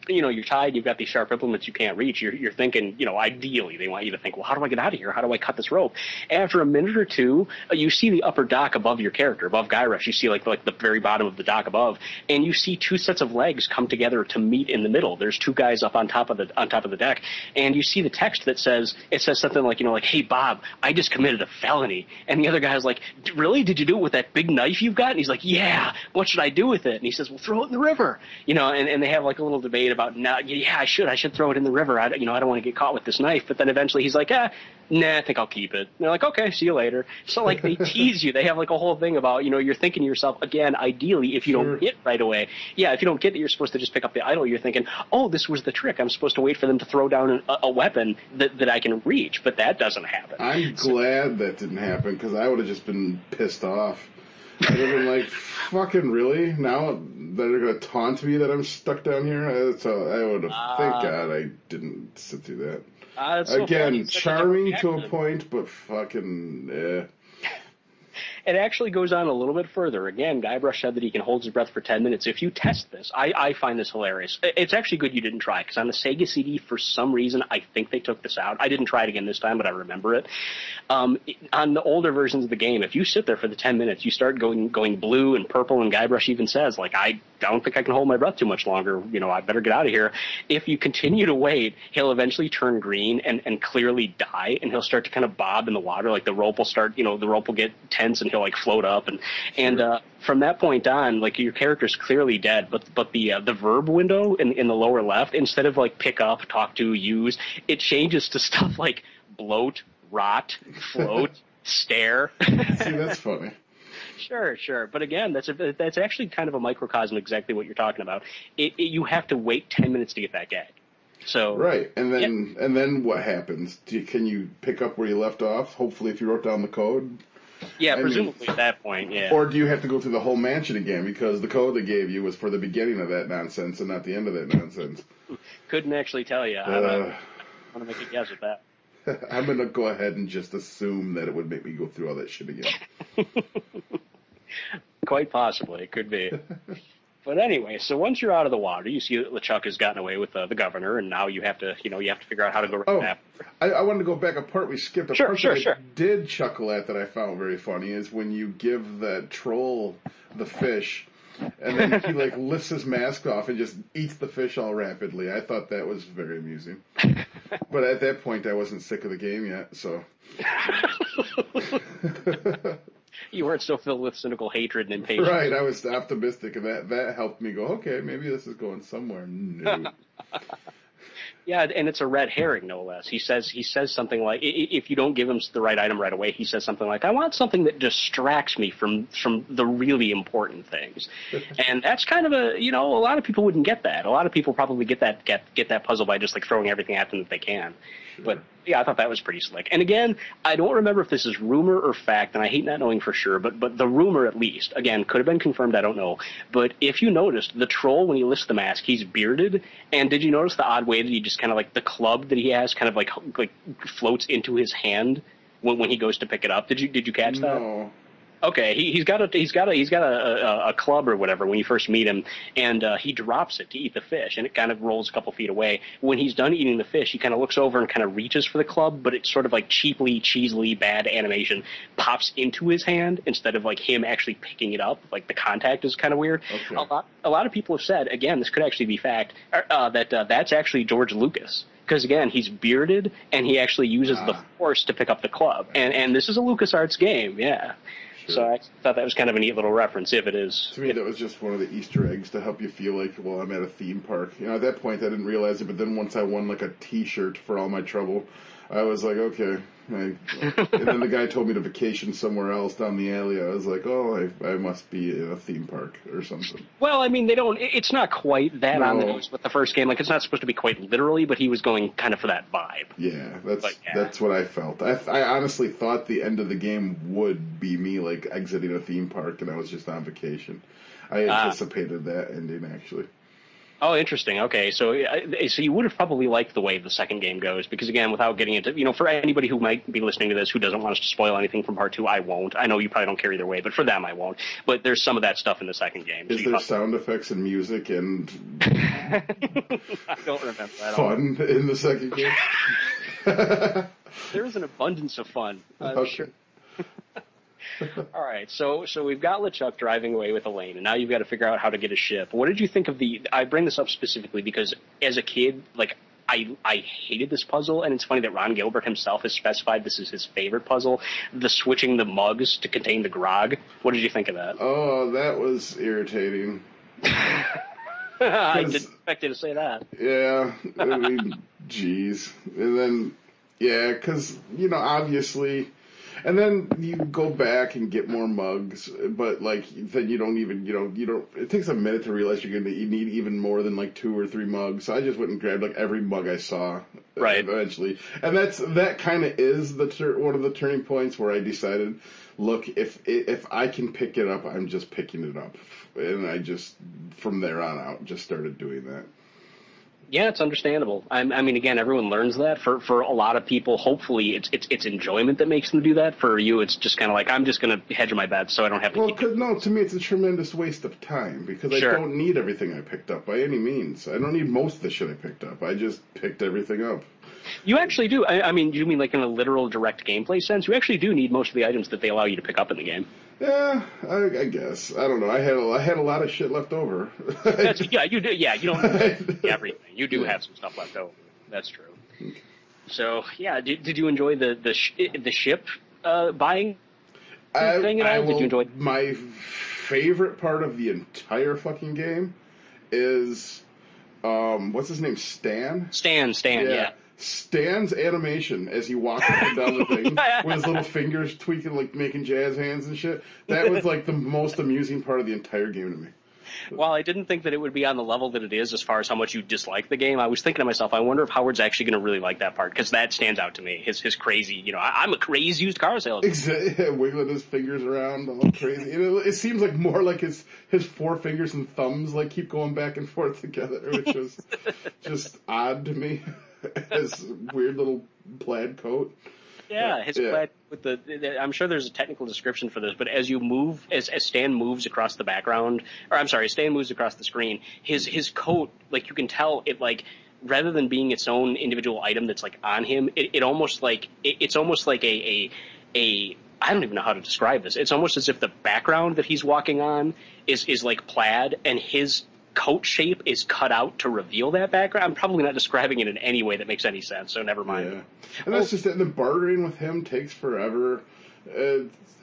you're tied, you've got these sharp implements you can't reach, you're thinking, ideally they want you to think, well, how do I get out of here? How do I cut this rope? After a minute or two, you see the upper dock above your character, above Guybrush. You see the very bottom of the dock above, and you see 2 sets of legs come together to meet in the middle. There's 2 guys up on top of the deck, and you see the text that says something like, hey, Bob, I just committed a felony. And the other guy's like, really? Did you do it with that big knife you've got? And he's like, yeah, what should I do with it? And he says, well, throw it in the river. And they have a little debate about, no, yeah, I should throw it in the river. I don't want to get caught with this knife. But then eventually he's like, nah, I think I'll keep it. And they're like, okay, see you later. So they tease you. They have a whole thing about, you're thinking to yourself, again, ideally, if you don't get right away, if you don't get that you're supposed to just pick up the idol, you're thinking, oh, this was the trick. I'm supposed to wait for them to throw down a weapon that I can reach. But that doesn't happen. I'm glad that didn't happen, because I would have just been pissed off. I'd have been like, fucking really? Now they're going to taunt me that I'm stuck down here? So I would have, thank God I didn't sit through that. Again, charming to a point, but fucking, It actually goes on a little bit further. Again, Guybrush said that he can hold his breath for 10 minutes. If you test this, I find this hilarious. It's actually good you didn't try, because on the Sega CD, for some reason, I think they took this out. I didn't try it again this time, but I remember it. On the older versions of the game, if you sit there for the 10 minutes, you start going blue and purple, and Guybrush even says, I don't think I can hold my breath too much longer. I better get out of here. If you continue to wait, he'll eventually turn green and clearly die, and he'll start to kind of bob in the water. The rope will start, the rope will get tense, and he'll float up, and from that point on, your character's clearly dead. But the verb window in the lower left, instead of pick up, talk to, use, it changes to stuff like bloat, rot, float, stare. See, that's funny. Sure. But again, that's actually kind of a microcosm, exactly what you're talking about. You have to wait 10 minutes to get that gag. So right, and then what happens? Can you pick up where you left off? Hopefully, if you wrote down the code. Yeah, presumably at that point, yeah. Or do you have to go through the whole mansion again, because the code they gave you was for the beginning of that nonsense and not the end of that nonsense? Couldn't actually tell you. I want to make a guess at that. I'm going to go ahead and just assume that it would make me go through all that shit again. Quite possibly, it could be. But anyway, so once you're out of the water, you see that LeChuck has gotten away with the governor, and now you have to figure out how to go right Oh, after. I wanted to go back a part we skipped. A Sure, part sure, that sure. I did chuckle at that I found very funny is when you give that troll the fish, and then he like lifts his mask off and just eats the fish all rapidly. I thought that was very amusing. But at that point, I wasn't sick of the game yet, so. You weren't so filled with cynical hatred and impatience. Right, I was optimistic, and that helped me go, okay, maybe this is going somewhere. No. Yeah, and it's a red herring, no less. He says something like, if you don't give him the right item right away, he says something like, "I want something that distracts me from the really important things," and that's kind of a lot of people wouldn't get that. A lot of people probably get that puzzle by just like throwing everything at them that they can. Sure. But yeah, I thought that was pretty slick. And again, I don't remember if this is rumor or fact, and I hate not knowing for sure, but the rumor at least, again, could have been confirmed, I don't know. But if you noticed, the troll, when he lifts the mask, he's bearded, and did you notice the odd way that he just kind of like the club that he has kind of like floats into his hand when he goes to pick it up? Did you catch that? No. Okay, he's got a club or whatever when you first meet him, and he drops it to eat the fish, and it kind of rolls a couple feet away. When he's done eating the fish, he kind of looks over and kind of reaches for the club, but it's sort of like cheesily bad animation pops into his hand instead of like him actually picking it up. Like the contact is kind of weird. Okay. A lot of people have said, again, this could actually be fact, that that's actually George Lucas. Because, again, he's bearded, and he actually uses the Force to pick up the club. And this is a Lucasarts game, yeah. Sure. So I thought that was kind of a neat little reference, if it is. To me, that was just one of the Easter eggs to help you feel like, well, I'm at a theme park. At that point, I didn't realize it, but then once I won, like, a T-shirt for all my trouble, I was like, okay. And then the guy told me to vacation somewhere else down the alley. I was like, oh, I must be in a theme park or something. Well, I mean, it's not quite that on the nose with the first game. Like, it's not supposed to be quite literally, but he was going kind of for that vibe. Yeah, that's what I felt. I honestly thought the end of the game would be me, like, exiting a theme park, and I was just on vacation. I anticipated that ending, actually. Oh, interesting. Okay, so you would have probably liked the way the second game goes, because again, without getting into, for anybody who might be listening to this who doesn't want us to spoil anything from part 2, I won't. I know you probably don't care either way, but for them, I won't. But there's some of that stuff in the second game. Is there sound effects and music and I don't remember that. Fun in the second game? There is an abundance of fun. I'm okay. Sure. All right, so we've got LeChuck driving away with Elaine, and now you've got to figure out how to get a ship. What did you think of I bring this up specifically because as a kid, like, I hated this puzzle, and it's funny that Ron Gilbert himself has specified this is his favorite puzzle, the switching the mugs to contain the grog. What did you think of that? Oh, that was irritating. I didn't expect you to say that. Yeah, I mean, geez. And then, yeah, because, obviously... And then you go back and get more mugs, but like then you don't even you don't. It takes a minute to realize you need even more than like 2 or 3 mugs. So I just went and grabbed like every mug I saw. Right. Eventually, and that kind of is one of the turning points where I decided, look, if I can pick it up, I'm just picking it up, and I just from there on out just started doing that. Yeah, it's understandable. I mean, again, everyone learns that. For a lot of people, hopefully, it's enjoyment that makes them do that. For you, it's just kind of like, I'm just going to hedge my bets so I don't have to keep... Well, no, to me, it's a tremendous waste of time, because Sure. I don't need everything I picked up by any means. I don't need most of the shit I picked up. I just picked everything up. You actually do. I mean, you mean like in a literal direct gameplay sense? You actually do need most of the items that they allow you to pick up in the game. Yeah, I guess. I don't know. I had a lot of shit left over. Yeah, you do. Yeah, you don't need everything. You do have some stuff left over. That's true. So, yeah, did you enjoy the ship buying thing at all? Did you enjoy? My favorite part of the entire fucking game is what's his name? Stan. Stan. Yeah. Stan's animation as he walks up and down the thing with his little fingers tweaking, like making jazz hands and shit. That was like the most amusing part of the entire game to me. While I didn't think that it would be on the level that it is as far as how much you dislike the game, I was thinking to myself, I wonder if Howard's actually going to really like that part, because that stands out to me. His crazy, I'm a crazy used car salesman. Exactly, wiggling his fingers around all crazy. It seems like more like his 4 fingers and thumbs like keep going back and forth together, which was just odd to me. His weird little plaid coat. Yeah, his plaid with I'm sure there's a technical description for this, but as you move, as Stan moves across the background, or I'm sorry, Stan moves across the screen, his coat, like you can tell it like, rather than being its own individual item that's like on him, it's almost like a I don't even know how to describe this. It's almost as if the background that he's walking on is like plaid, and his coat shape is cut out to reveal that background. I'm probably not describing it in any way that makes any sense, so never mind. Yeah. And that's just it. The bartering with him takes forever.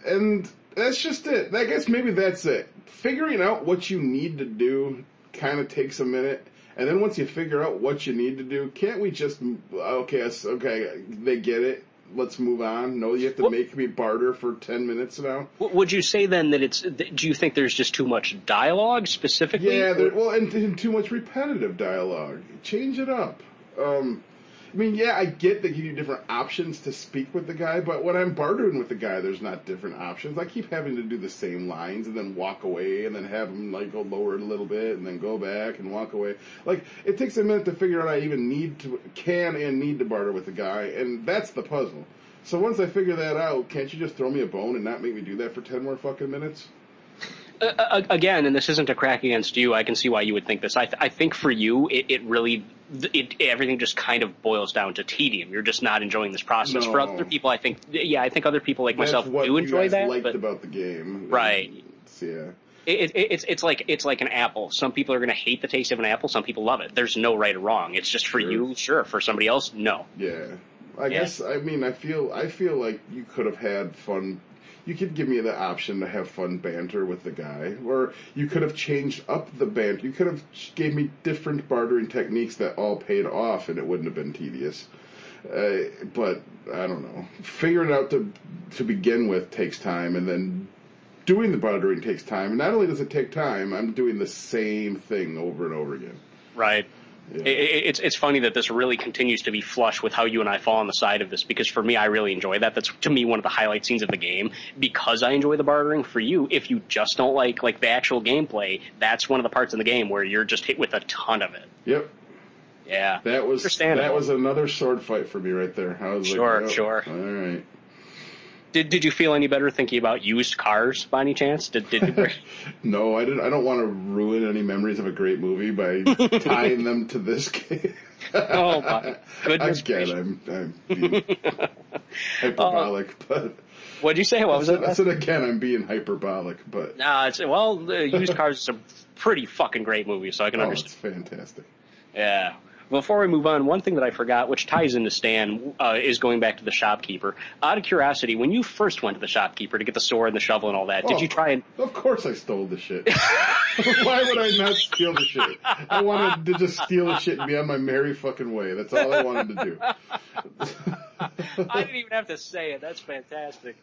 And that's just it. I guess maybe that's it. Figuring out what you need to do kind of takes a minute. And then once you figure out what you need to do, can't we just, okay, they get it. Let's move on. No, you have to make me barter for 10 minutes now. Would you say then that do you think there's just too much dialogue specifically? Yeah, and too much repetitive dialogue. Change it up. I mean, yeah, I get they give you different options to speak with the guy, but when I'm bartering with the guy, there's not different options. I keep having to do the same lines and then walk away and then have him like go lower it a little bit and then go back and walk away. Like, it takes a minute to figure out I even need to barter with the guy, and that's the puzzle. So once I figure that out, can't you just throw me a bone and not make me do that for 10 more fucking minutes? Again, and this isn't a crack against you, I can see why you would think this. I think for you, everything just kind of boils down to tedium. You're just not enjoying this process. No. For other people, I think other people like myself do enjoy that. That's what you guys liked about the game. Right. Yeah. It's like an apple. Some people are going to hate the taste of an apple. Some people love it. There's no right or wrong. It's just for you, sure. For somebody else, no. Yeah. I guess, I mean, I feel like you could have had fun. You could give me the option to have fun banter with the guy, or you could have changed up the banter. You could have gave me different bartering techniques that all paid off, and it wouldn't have been tedious. But I don't know. Figuring it out to begin with takes time, and then doing the bartering takes time. And not only does it take time, I'm doing the same thing over and over again. Right. Yeah. It's funny that this really continues to be flush with how you and I fall on the side of this, because for me, I really enjoy that. That's, to me, one of the highlight scenes of the game, because I enjoy the bartering. For you, if you just don't like the actual gameplay, that's one of the parts in the game where you're just hit with a ton of it. Yep. Yeah. That was another sword fight for me right there. I was sure. All right. Did you feel any better thinking about used cars by any chance? Did you? No, I didn't. I don't want to ruin any memories of a great movie by tying them to this game. Oh my goodness! Again, I'm being hyperbolic, but what'd you say? What was it? I said again, I'm being hyperbolic, but Used Cars is a pretty fucking great movie, so I can understand. It's fantastic. Yeah. Before we move on, one thing that I forgot, which ties into Stan, is going back to the shopkeeper. Out of curiosity, when you first went to the shopkeeper to get the sword and the shovel and all that, did you try and... Of course I stole the shit. Why would I not steal the shit? I wanted to just steal the shit and be on my merry fucking way. That's all I wanted to do. I didn't even have to say it. That's fantastic.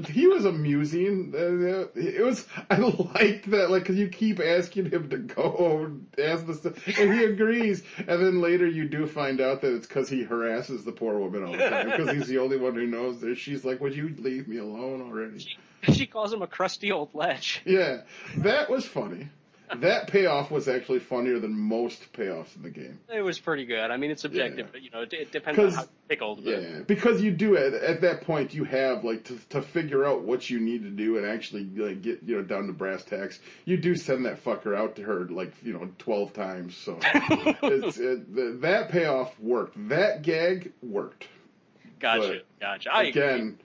He was amusing. I liked that, like, because you keep asking him to go ask the stuff, and he agrees. And then later you do find out that it's because he harasses the poor woman all the time, because he's the only one who knows this. She's like, "Would you leave me alone already?" She calls him a crusty old lech. Yeah, that was funny. That payoff was actually funnier than most payoffs in the game. It was pretty good. I mean, it's subjective, but it depends on how pickled. Yeah, because you do at that point you have like to figure out what you need to do and actually like get down to brass tacks. You do send that fucker out to her 12 times. So that payoff worked. That gag worked. Gotcha. Again,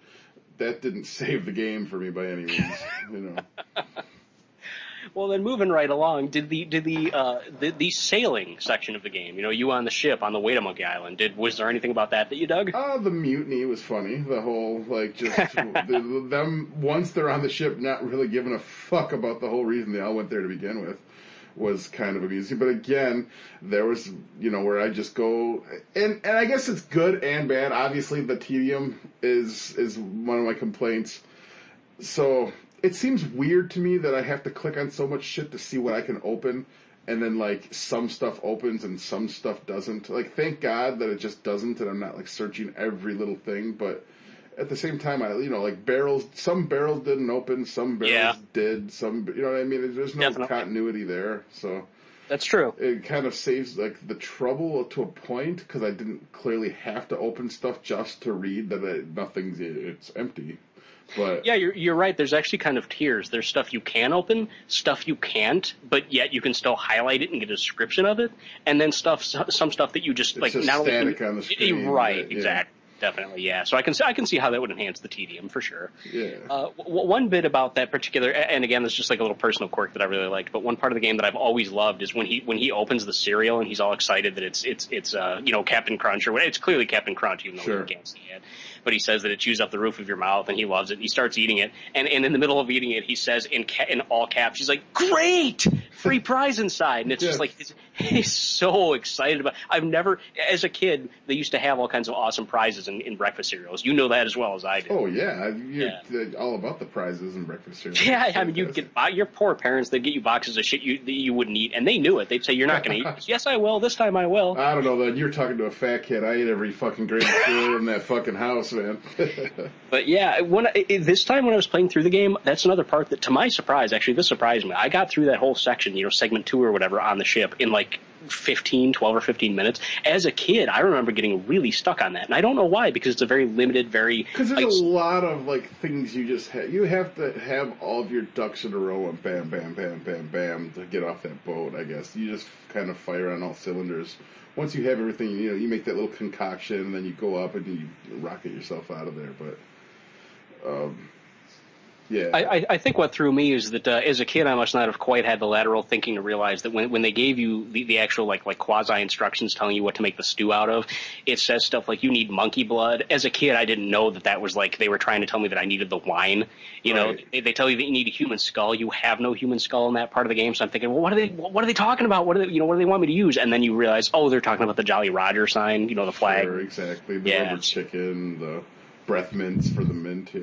that didn't save the game for me by any means. Well, then moving right along, did the sailing section of the game, you on the ship on the way to Monkey Island, was there anything about that you dug? The mutiny was funny. The whole, them, once they're on the ship, not really giving a fuck about the whole reason they all went there to begin with, was kind of amusing. But again, there was, where I just go, and I guess it's good and bad. Obviously, the tedium is one of my complaints. So... it seems weird to me that I have to click on so much shit to see what I can open, and then, some stuff opens and some stuff doesn't. Thank God that it just doesn't, and I'm not, searching every little thing, but at the same time, barrels, some barrels didn't open, some barrels did, some, you know what I mean? There's no continuity there, so... That's true. It kind of saves like the trouble to a point because I didn't clearly have to open stuff just to read that it's empty. But Yeah, you're right. There's actually kind of tiers. There's stuff you can open, stuff you can't, but yet you can still highlight it and get a description of it, and then some stuff that you just it's like just not static only on the screen. right, But, yeah. exactly. Definitely, yeah. So I can see how that would enhance the tedium for sure. Yeah. One bit about that particular, and again, this is just like a little personal quirk that I really liked. But one part of the game that I've always loved is when he opens the cereal and he's all excited that it's Captain Crunch or what. It's clearly Captain Crunch, even though Sure. we can't see it. But he says that it chews up the roof of your mouth, and he loves it. And he starts eating it, and in the middle of eating it, he says in all caps, he's like, "Great, free prize inside!" And it's just like he's so excited about. I've never, as a kid, they used to have all kinds of awesome prizes in breakfast cereals. You know that as well as I do. Oh yeah, you're all about the prizes in breakfast cereal. Yeah, I mean, you get your poor parents. They'd get you boxes of shit that you wouldn't eat, and they knew it. They'd say, "You're not going to eat." Yes, I will. This time I will. I don't know. Then you're talking to a fat kid. I ate every fucking grain of cereal in that fucking house, man. But yeah, this time when I was playing through the game, that's another part that, to my surprise, actually, this surprised me. I got through that whole section, segment 2 or whatever, on the ship in like 12 or 15 minutes. As a kid, I remember getting really stuck on that, and I don't know why, because it's a very limited, because there's a lot of like things you just you have to have all of your ducks in a row and bam, bam, bam, bam, bam to get off that boat. I guess you just kind of fire on all cylinders. Once you have everything, you make that little concoction, and then you go up and you rocket yourself out of there. But yeah, I think what threw me is that as a kid, I must not have quite had the lateral thinking to realize that when they gave you the actual like quasi instructions telling you what to make the stew out of, it says stuff like you need monkey blood. As a kid, I didn't know that was like they were trying to tell me that I needed the wine. Right. They tell you that you need a human skull. You have no human skull in that part of the game, so I'm thinking, well, what are they talking about? What do they want me to use? And then you realize, oh, they're talking about the Jolly Roger sign. The flag. Sure, exactly. The rubber chicken, the breath mints for the mint. Yeah.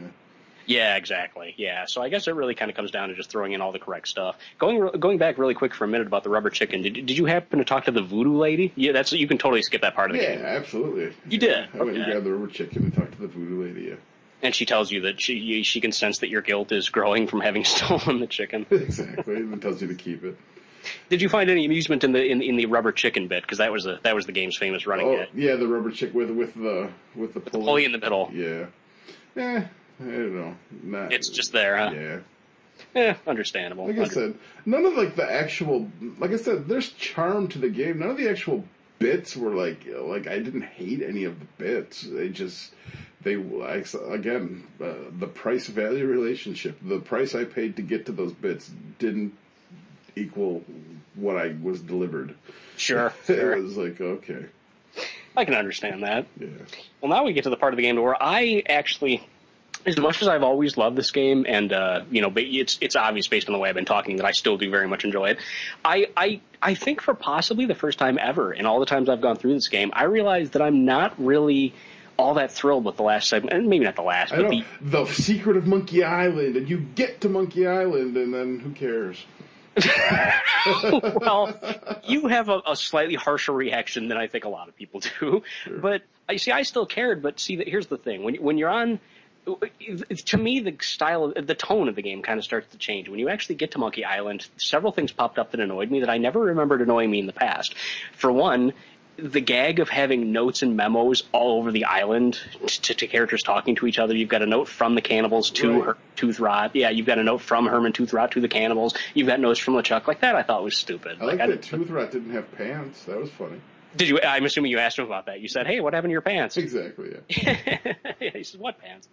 Yeah, exactly. Yeah, so I guess it really kind of comes down to just throwing in all the correct stuff. Going back really quick for a minute about the rubber chicken. Did you happen to talk to the voodoo lady? Yeah, you can totally skip that part of the game. Yeah, absolutely. You did. I went and grabbed the rubber chicken and talked to the voodoo lady. Yeah. And she tells you that she can sense that your guilt is growing from having stolen the chicken. Exactly, and tells you to keep it. Did you find any amusement in the rubber chicken bit? Because that was the game's famous running bit. Yeah, the rubber chicken with the pulley in the middle. Yeah. I don't know. It's just there, huh? Yeah. Understandable. Like I said, none of like the actual. Like I said, there's charm to the game. None of the actual bits were like I didn't hate any of the bits. The price value relationship. The price I paid to get to those bits didn't equal what I was delivered. Sure. It was like, okay. I can understand that. Yeah. Well, now we get to the part of the game where I actually, as much as I've always loved this game, and but it's obvious based on the way I've been talking that I still do very much enjoy it. I think for possibly the first time ever in all the times I've gone through this game, I realized that I'm not really all that thrilled with the last segment, and maybe not the last, but the secret of Monkey Island, and you get to Monkey Island, and then who cares? Well, you have a slightly harsher reaction than I think a lot of people do. Sure. But I still cared. But see, here's the thing: when you're on, to me, the tone of the game kind of starts to change. When you actually get to Monkey Island, several things popped up that annoyed me that I never remembered annoying me in the past. For one, the gag of having notes and memos all over the island to characters talking to each other. You've got a note from the cannibals to Toothrot. Yeah, you've got a note from Herman Toothrot to the cannibals. You've got notes from LeChuck. Like that I thought was stupid. I like that Toothrot didn't have pants. That was funny. Did you? I'm assuming you asked him about that. You said, "Hey, what happened to your pants?" Exactly. Yeah. He says, "What pants?"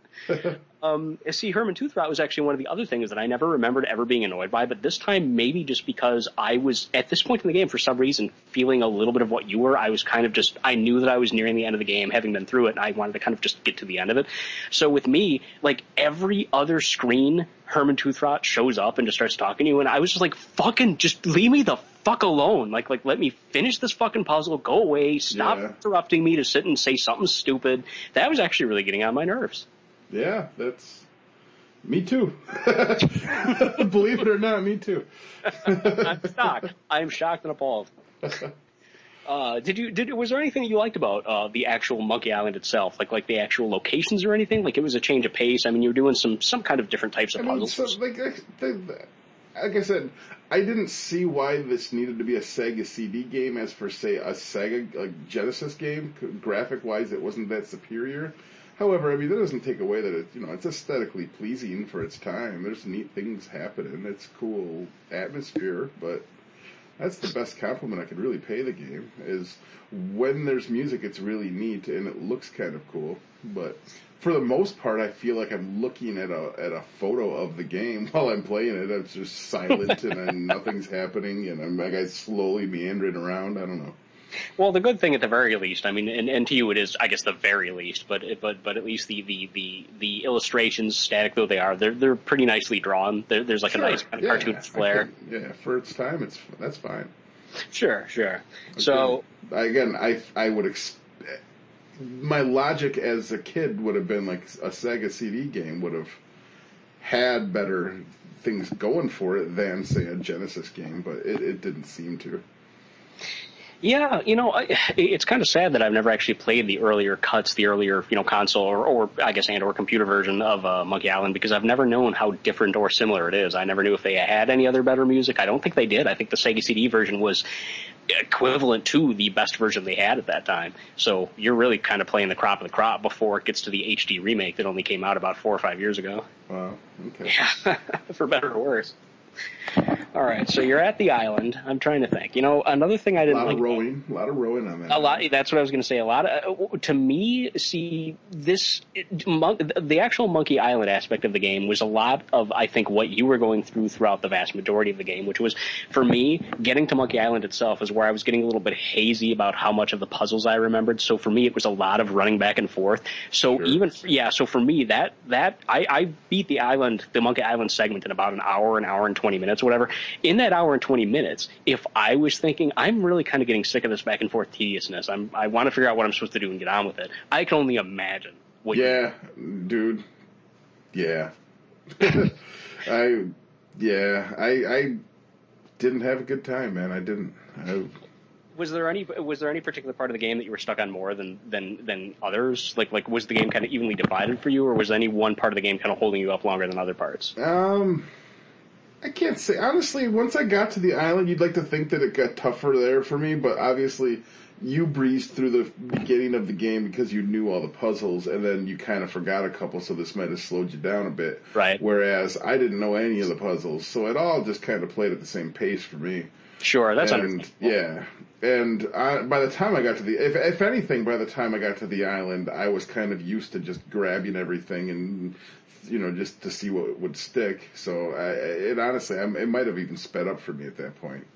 See, Herman Toothrot was actually one of the other things that I never remembered ever being annoyed by. But this time, maybe just because I was at this point in the game for some reason feeling a little bit of what you were. I was kind of I knew that I was nearing the end of the game, having been through it, and I wanted to kind of just get to the end of it. So with me, like every other screen, Herman Toothrot shows up and just starts talking to you, and I was just like, "Fucking, just leave me the fuck alone. Like let me finish this fucking puzzle. Go away. Stop interrupting me to sit and say something stupid." That was actually really getting on my nerves. Yeah, that's me too. Believe it or not, me too. I'm shocked. I'm shocked and appalled. Was there anything you liked about the actual Monkey Island itself? Like the actual locations or anything? Like it was a change of pace. I mean, you were doing some kind of different types of puzzles. like I said, I didn't see why this needed to be a Sega CD game as for, say, a Sega Genesis game. Graphic-wise, it wasn't that superior. However, I mean, that doesn't take away that it's aesthetically pleasing for its time. There's neat things happening. It's cool atmosphere, but that's the best compliment I could really pay the game, is when there's music, it's really neat and it looks kind of cool. But for the most part, I feel like I'm looking at a photo of the game while I'm playing it. It's just silent and then nothing's happening, and I'm like slowly meandering around. I don't know. Well, the good thing at the very least, I mean, and to you it is, I guess, the very least, but at least the illustrations, static though they are, they're pretty nicely drawn. There's like Sure, a nice kind of cartoon flair. For its time, that's fine. Sure. So again, I would my logic as a kid would have been like a Sega CD game would have had better things going for it than, say, a Genesis game, but it didn't seem to. yeah, it's kind of sad that I've never actually played the earlier cuts, the earlier, console or I guess or computer version of Monkey Island, because I've never known how different or similar it is. I never knew if they had any other better music. I don't think they did. I think the Sega CD version was equivalent to the best version they had at that time. So you're really kind of playing the crop of the crop before it gets to the HD remake that only came out about 4 or 5 years ago. Wow. Okay. Yeah, for better or worse. All right, so you're at the island. I'm trying to think. Another thing I didn't like. A lot of rowing on that. A lot. That's what I was going to say. A lot of, to me, see the actual Monkey Island aspect of the game was a lot of, I think, what you were going through throughout the vast majority of the game, which was, for me, getting to Monkey Island itself is where I was getting a little bit hazy about how much of the puzzles I remembered. So for me, it was a lot of running back and forth. So Sure. So for me, I beat the Monkey Island segment in about an hour and 20 minutes, whatever. In that hour and 20 minutes, if I was thinking, I'm really kind of getting sick of this back and forth tediousness, I want to figure out what I'm supposed to do and get on with it, I can only imagine what dude. Yeah. I didn't have a good time, man. I didn't. Was there any particular part of the game that you were stuck on more than others? Like was the game kind of evenly divided for you, or was any one part of the game kind of holding you up longer than other parts? I can't say. Honestly, once I got to the island, you'd like to think that it got tougher there for me, but obviously you breezed through the beginning of the game because you knew all the puzzles, and then you kind of forgot a couple, so this might have slowed you down a bit. Right. Whereas I didn't know any of the puzzles, so it all just kind of played at the same pace for me. Sure, that's understandable. Yeah. And by the time I got to if anything, by the time I got to the island, I was kind of used to just grabbing everything and, just to see what would stick. So honestly, it might have even sped up for me at that point.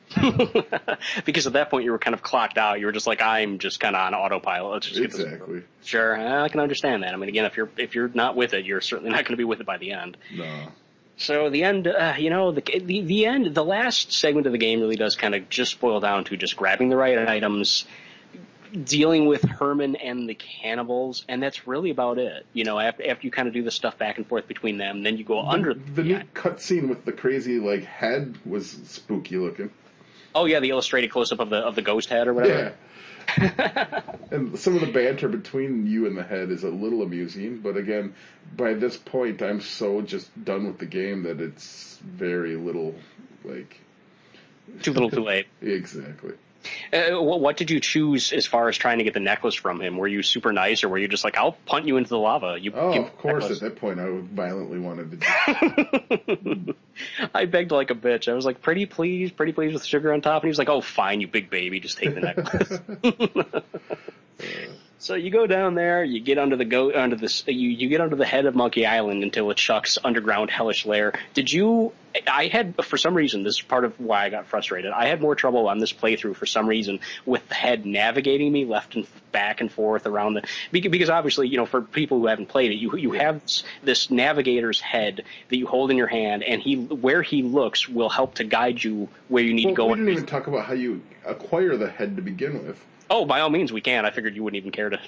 Because at that point you were kind of clocked out. You were just like, I'm just kind of on autopilot. Let's just exactly. Sure, I can understand that. I mean, again, if you're not with it, you're certainly not going to be with it by the end. No. So the end, the end, the last segment of the game really does kind of just boil down to just grabbing the right items, dealing with Herman and the cannibals, and that's really about it. After you kind of do the stuff back and forth between them, then you go under. The neat cutscene with the crazy head was spooky looking. Oh yeah, the illustrated close up of the ghost head or whatever. Yeah. And some of the banter between you and the head is a little amusing, but again, by this point, I'm so just done with the game that it's very little, Too little, too late. Exactly. What did you choose as far as trying to get the necklace from him? Were you super nice, or were you just like, I'll punt you into the lava? Of course, at that point, I violently wanted to do I begged like a bitch. I was like, pretty please with sugar on top. And he was like, oh, fine, you big baby, just take the necklace. So you go down there, you get under you get under the head of Monkey Island until it Chuck's underground hellish lair. I had, for some reason, this is part of why I got frustrated. I had more trouble on this playthrough for some reason with the head navigating me left and back and forth around because obviously, for people who haven't played it, you have this navigator's head that you hold in your hand, and where he looks will help to guide you where you need to go. We didn't even talk about how you acquire the head to begin with. Oh, by all means, we can. I figured you wouldn't even care to.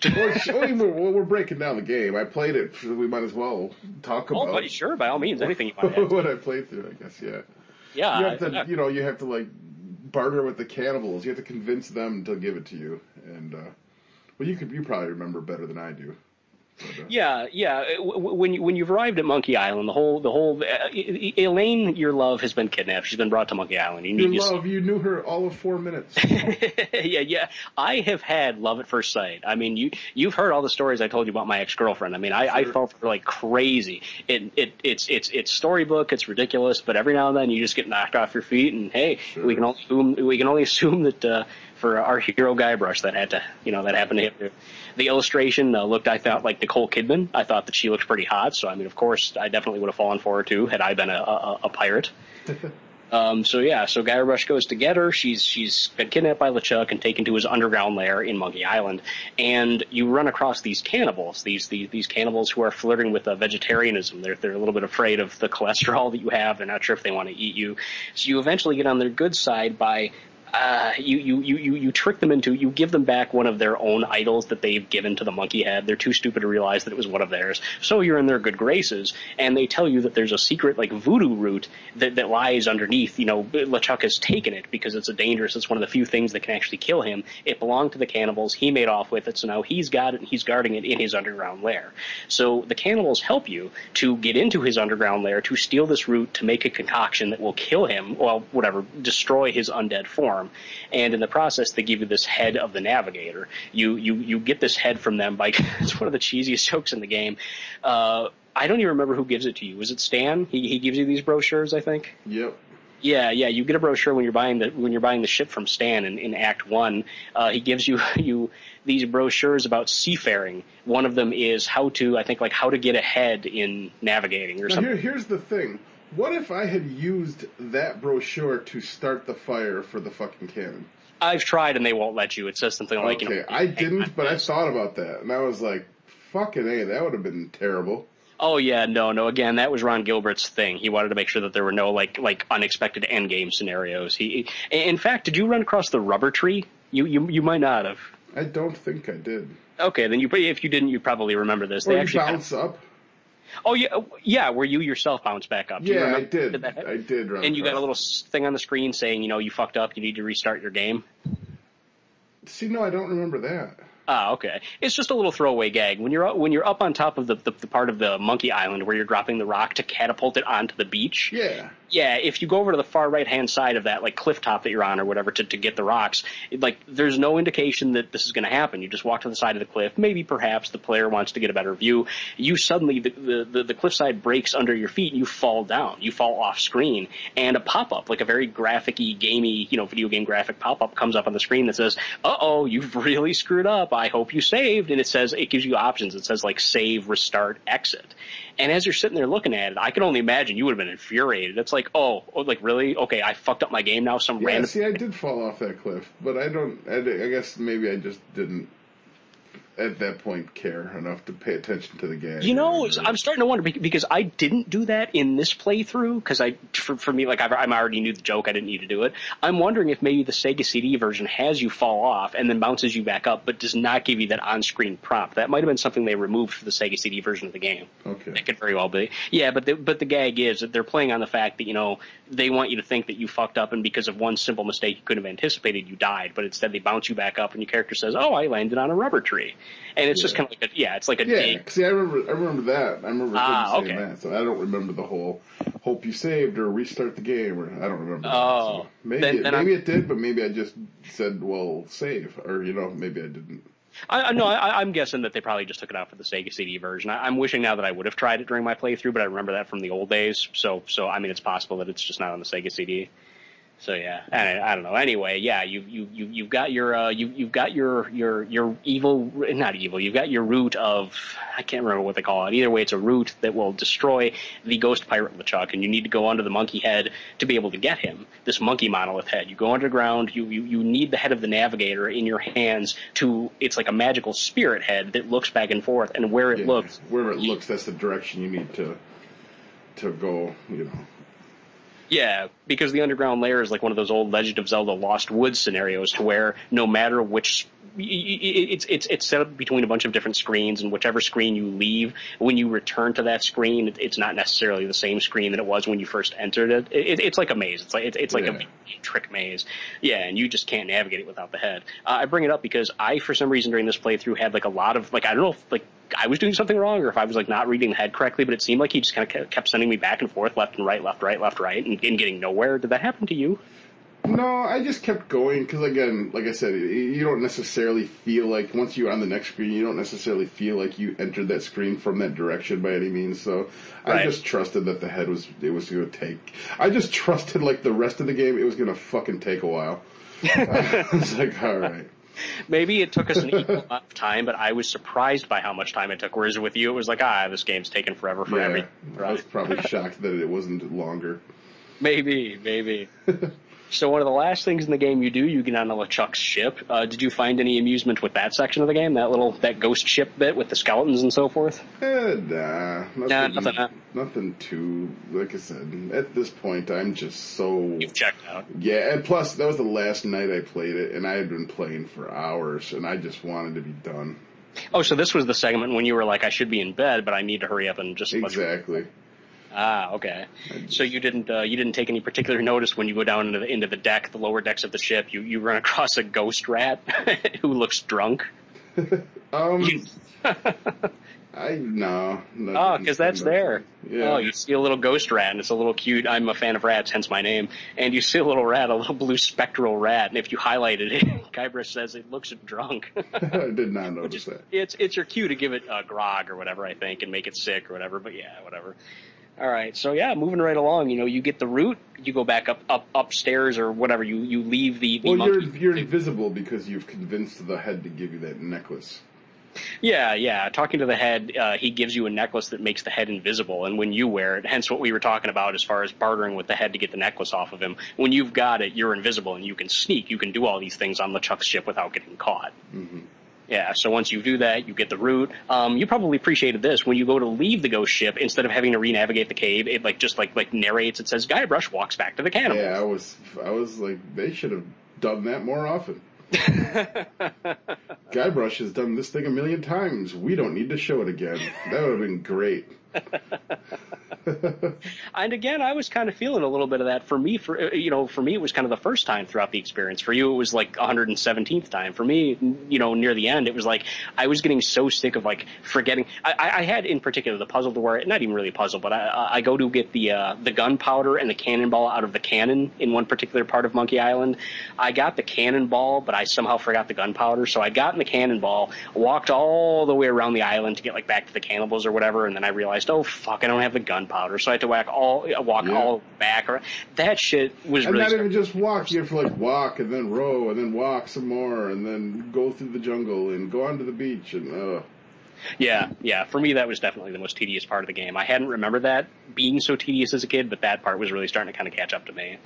We're breaking down the game. I played it, so we might as well talk about. Oh, sure, by all means, anything you want to add. What I played through, I guess, yeah. Yeah. You have to barter with the cannibals. You have to convince them to give it to you, and you probably remember better than I do. Yeah, yeah. When you've arrived at Monkey Island, the whole Elaine, your love, has been kidnapped. She's been brought to Monkey Island. Your love, you knew her all of 4 minutes. Yeah, yeah. I have had love at first sight. I mean, you've heard all the stories I told you about my ex-girlfriend. I mean, I Sure. fell for her like crazy. It's storybook. It's ridiculous. But every now and then you just get knocked off your feet. And hey, Sure. we can only assume that for our hero Guybrush that happened to him. The illustration looked, I thought, like Nicole Kidman. I thought that she looked pretty hot. So I mean, of course, I definitely would have fallen for her too had I been a pirate. So Guybrush goes to get her. She's been kidnapped by LeChuck and taken to his underground lair in Monkey Island. And you run across these cannibals, these cannibals who are flirting with vegetarianism. They're a little bit afraid of the cholesterol that you have. They're not sure if they want to eat you. So you eventually get on their good side by you trick them into, you give them back one of their own idols that they've given to the monkey head. They're too stupid to realize that it was one of theirs. So you're in their good graces, and they tell you that there's a secret voodoo root that lies underneath. LeChuck has taken it because it's it's one of the few things that can actually kill him. It belonged to the cannibals. He made off with it, so now he's got it and he's guarding it in his underground lair. So the cannibals help you to get into his underground lair, to steal this root, to make a concoction that will kill him, destroy his undead form. And in the process, they give you this head of the navigator. You get this head from them by it's one of the cheesiest jokes in the game. I don't even remember who gives it to you. Was it Stan? He gives you these brochures, I think. Yep. Yeah. You get a brochure when you're buying the ship from Stan in Act 1. He gives you these brochures about seafaring. One of them is how to get ahead in navigating or something. Here's the thing. What if I had used that brochure to start the fire for the fucking cannon? I've tried and they won't let you. It says something like, okay, I didn't, but I thought about that, and I was like, fucking A, that would have been terrible. Oh yeah, no. Again, that was Ron Gilbert's thing. He wanted to make sure that there were no unexpected endgame scenarios. In fact, did you run across the rubber tree? You might not have. I don't think I did. Okay, then if you didn't, you probably remember this. They actually bounce up. Oh yeah, where you yourself bounce back up. Yeah, I did. I did run. And you got a little thing on the screen saying, you fucked up. You need to restart your game. See, no, I don't remember that. Ah, okay. It's just a little throwaway gag. When you're up on top of the part of the Monkey Island where you're dropping the rock to catapult it onto the beach. Yeah. Yeah, if you go over to the far right-hand side of that cliff top that you're on or whatever to get the rocks, there's no indication that this is going to happen. You just walk to the side of the cliff. Maybe perhaps the player wants to get a better view. You suddenly the cliffside breaks under your feet and you fall down. You fall off screen, and a pop-up, a very graphic-y, gamey, video game graphic pop-up comes up on the screen that says, "Uh-oh, you've really screwed up. I hope you saved." And it gives you options. It says save, restart, exit. And as you're sitting there looking at it, I can only imagine you would have been infuriated. It's really? Okay, I fucked up my game now. Random. See, I did fall off that cliff, but I guess maybe I just didn't at that point care enough to pay attention to the game. I'm starting to wonder because I didn't do that in this playthrough because for me, I already knew the joke. I didn't need to do it. I'm wondering if maybe the Sega CD version has you fall off and then bounces you back up, but does not give you that on-screen prompt. That might have been something they removed for the Sega CD version of the game. Okay. That could very well be. Yeah, but the gag is that they're playing on the fact that, they want you to think that you fucked up and because of one simple mistake you couldn't have anticipated, you died. But instead they bounce you back up and your character says, "Oh, I landed on a rubber tree." And it's just kind of it's like a dig. See, I remember that. I remember saying that. So I don't remember the whole hope you saved or restart the game, or I don't remember that. So maybe it did, but maybe I just said, well, save, or maybe I didn't. I'm guessing that they probably just took it out for the Sega CD version. I'm wishing now that I would have tried it during my playthrough, but I remember that from the old days. So I mean, it's possible that it's just not on the Sega CD. So yeah, I don't know. Anyway, yeah, you've got your evil, not evil. You've got your root of, I can't remember what they call it. Either way, it's a root that will destroy the ghost pirate LeChuck, and you need to go under the monkey head to be able to get him. This monkey monolith head. You go underground. You need the head of the navigator in your hands to. It's like a magical spirit head that looks back and forth, and wherever it looks, that's the direction you need to go. Yeah, because the underground lair is like one of those old Legend of Zelda Lost Woods scenarios to where no matter which it's set up between a bunch of different screens, and whichever screen you leave, when you return to that screen, it's not necessarily the same screen that it was when you first entered it. It's like a maze. It's like a trick maze. Yeah, and you just can't navigate it without the head. I bring it up because I, for some reason, during this playthrough had like a lot of like, I don't know if like I was doing something wrong or if I was like not reading the head correctly, but it seemed like he just kind of kept sending me back and forth, left and right, left, right, left, right, and getting nowhere. Did that happen to you? No, I just kept going because, again, like I said, you don't necessarily feel like once you're on the next screen, you don't necessarily feel like you entered that screen from that direction by any means. So I just trusted that the head was going to take. I just trusted like the rest of the game, it was going to fucking take a while. I was like, all right. Maybe it took us an equal amount of time, but I was surprised by how much time it took. Whereas with you, it was like, this game's taking forever for everything. I was probably shocked that it wasn't longer. Maybe. So one of the last things in the game you do, you get on LeChuck's ship. Did you find any amusement with that section of the game? That ghost ship bit with the skeletons and so forth? Nah. Nothing too, like I said, at this point, I'm just so... You've checked out. Yeah, and plus, that was the last night I played it, and I had been playing for hours, and I just wanted to be done. Oh, so this was the segment when you were like, I should be in bed, but I need to hurry up and just... Exactly. Okay. So you didn't take any particular notice when you go down into the deck, the lower decks of the ship. You run across a ghost rat who looks drunk. No. Oh, because that's there. Yeah. Oh, you see a little ghost rat, and it's a little cute. I'm a fan of rats, hence my name. And you see a little rat, a little blue spectral rat, and if you highlighted it, Guybrush says it looks drunk. I did not notice that. It's your cue to give it a grog or whatever, I think, and make it sick or whatever. But yeah, whatever. All right, so yeah, moving right along. You get the route. You go back upstairs or whatever. You leave the monkey. You're invisible because you've convinced the head to give you that necklace. Yeah. Talking to the head, he gives you a necklace that makes the head invisible, and when you wear it, hence what we were talking about as far as bartering with the head to get the necklace off of him. When you've got it, you're invisible, and you can sneak. You can do all these things on LeChuck's ship without getting caught. Mm-hmm. Yeah, so once you do that, you get the route. You probably appreciated this. When you go to leave the ghost ship, instead of having to re-navigate the cave, it just narrates. It says Guybrush walks back to the cannibals. Yeah, I was like, they should have done that more often. Guybrush has done this thing 1,000,000 times. We don't need to show it again. That would have been great. And again, I was kind of feeling a little bit of that. For me, it was kind of the first time throughout the experience. For you, it was like 117th time. For me, near the end, it was like I was getting so sick of like forgetting. I had in particular the puzzle to where, not even really a puzzle, but I go to get the gunpowder and the cannonball out of the cannon in one particular part of Monkey Island. I got the cannonball, but I somehow forgot the gunpowder. So I got in the cannonball, walked all the way around the island to get like back to the cannibals or whatever, and then I realized, oh fuck, I don't have the gunpowder. So I had to walk all back. That shit was really... And not even just walk. You have to walk and then row and then walk some more and then go through the jungle and go onto the beach and... Yeah. For me, that was definitely the most tedious part of the game. I hadn't remembered that being so tedious as a kid, but that part was really starting to kind of catch up to me.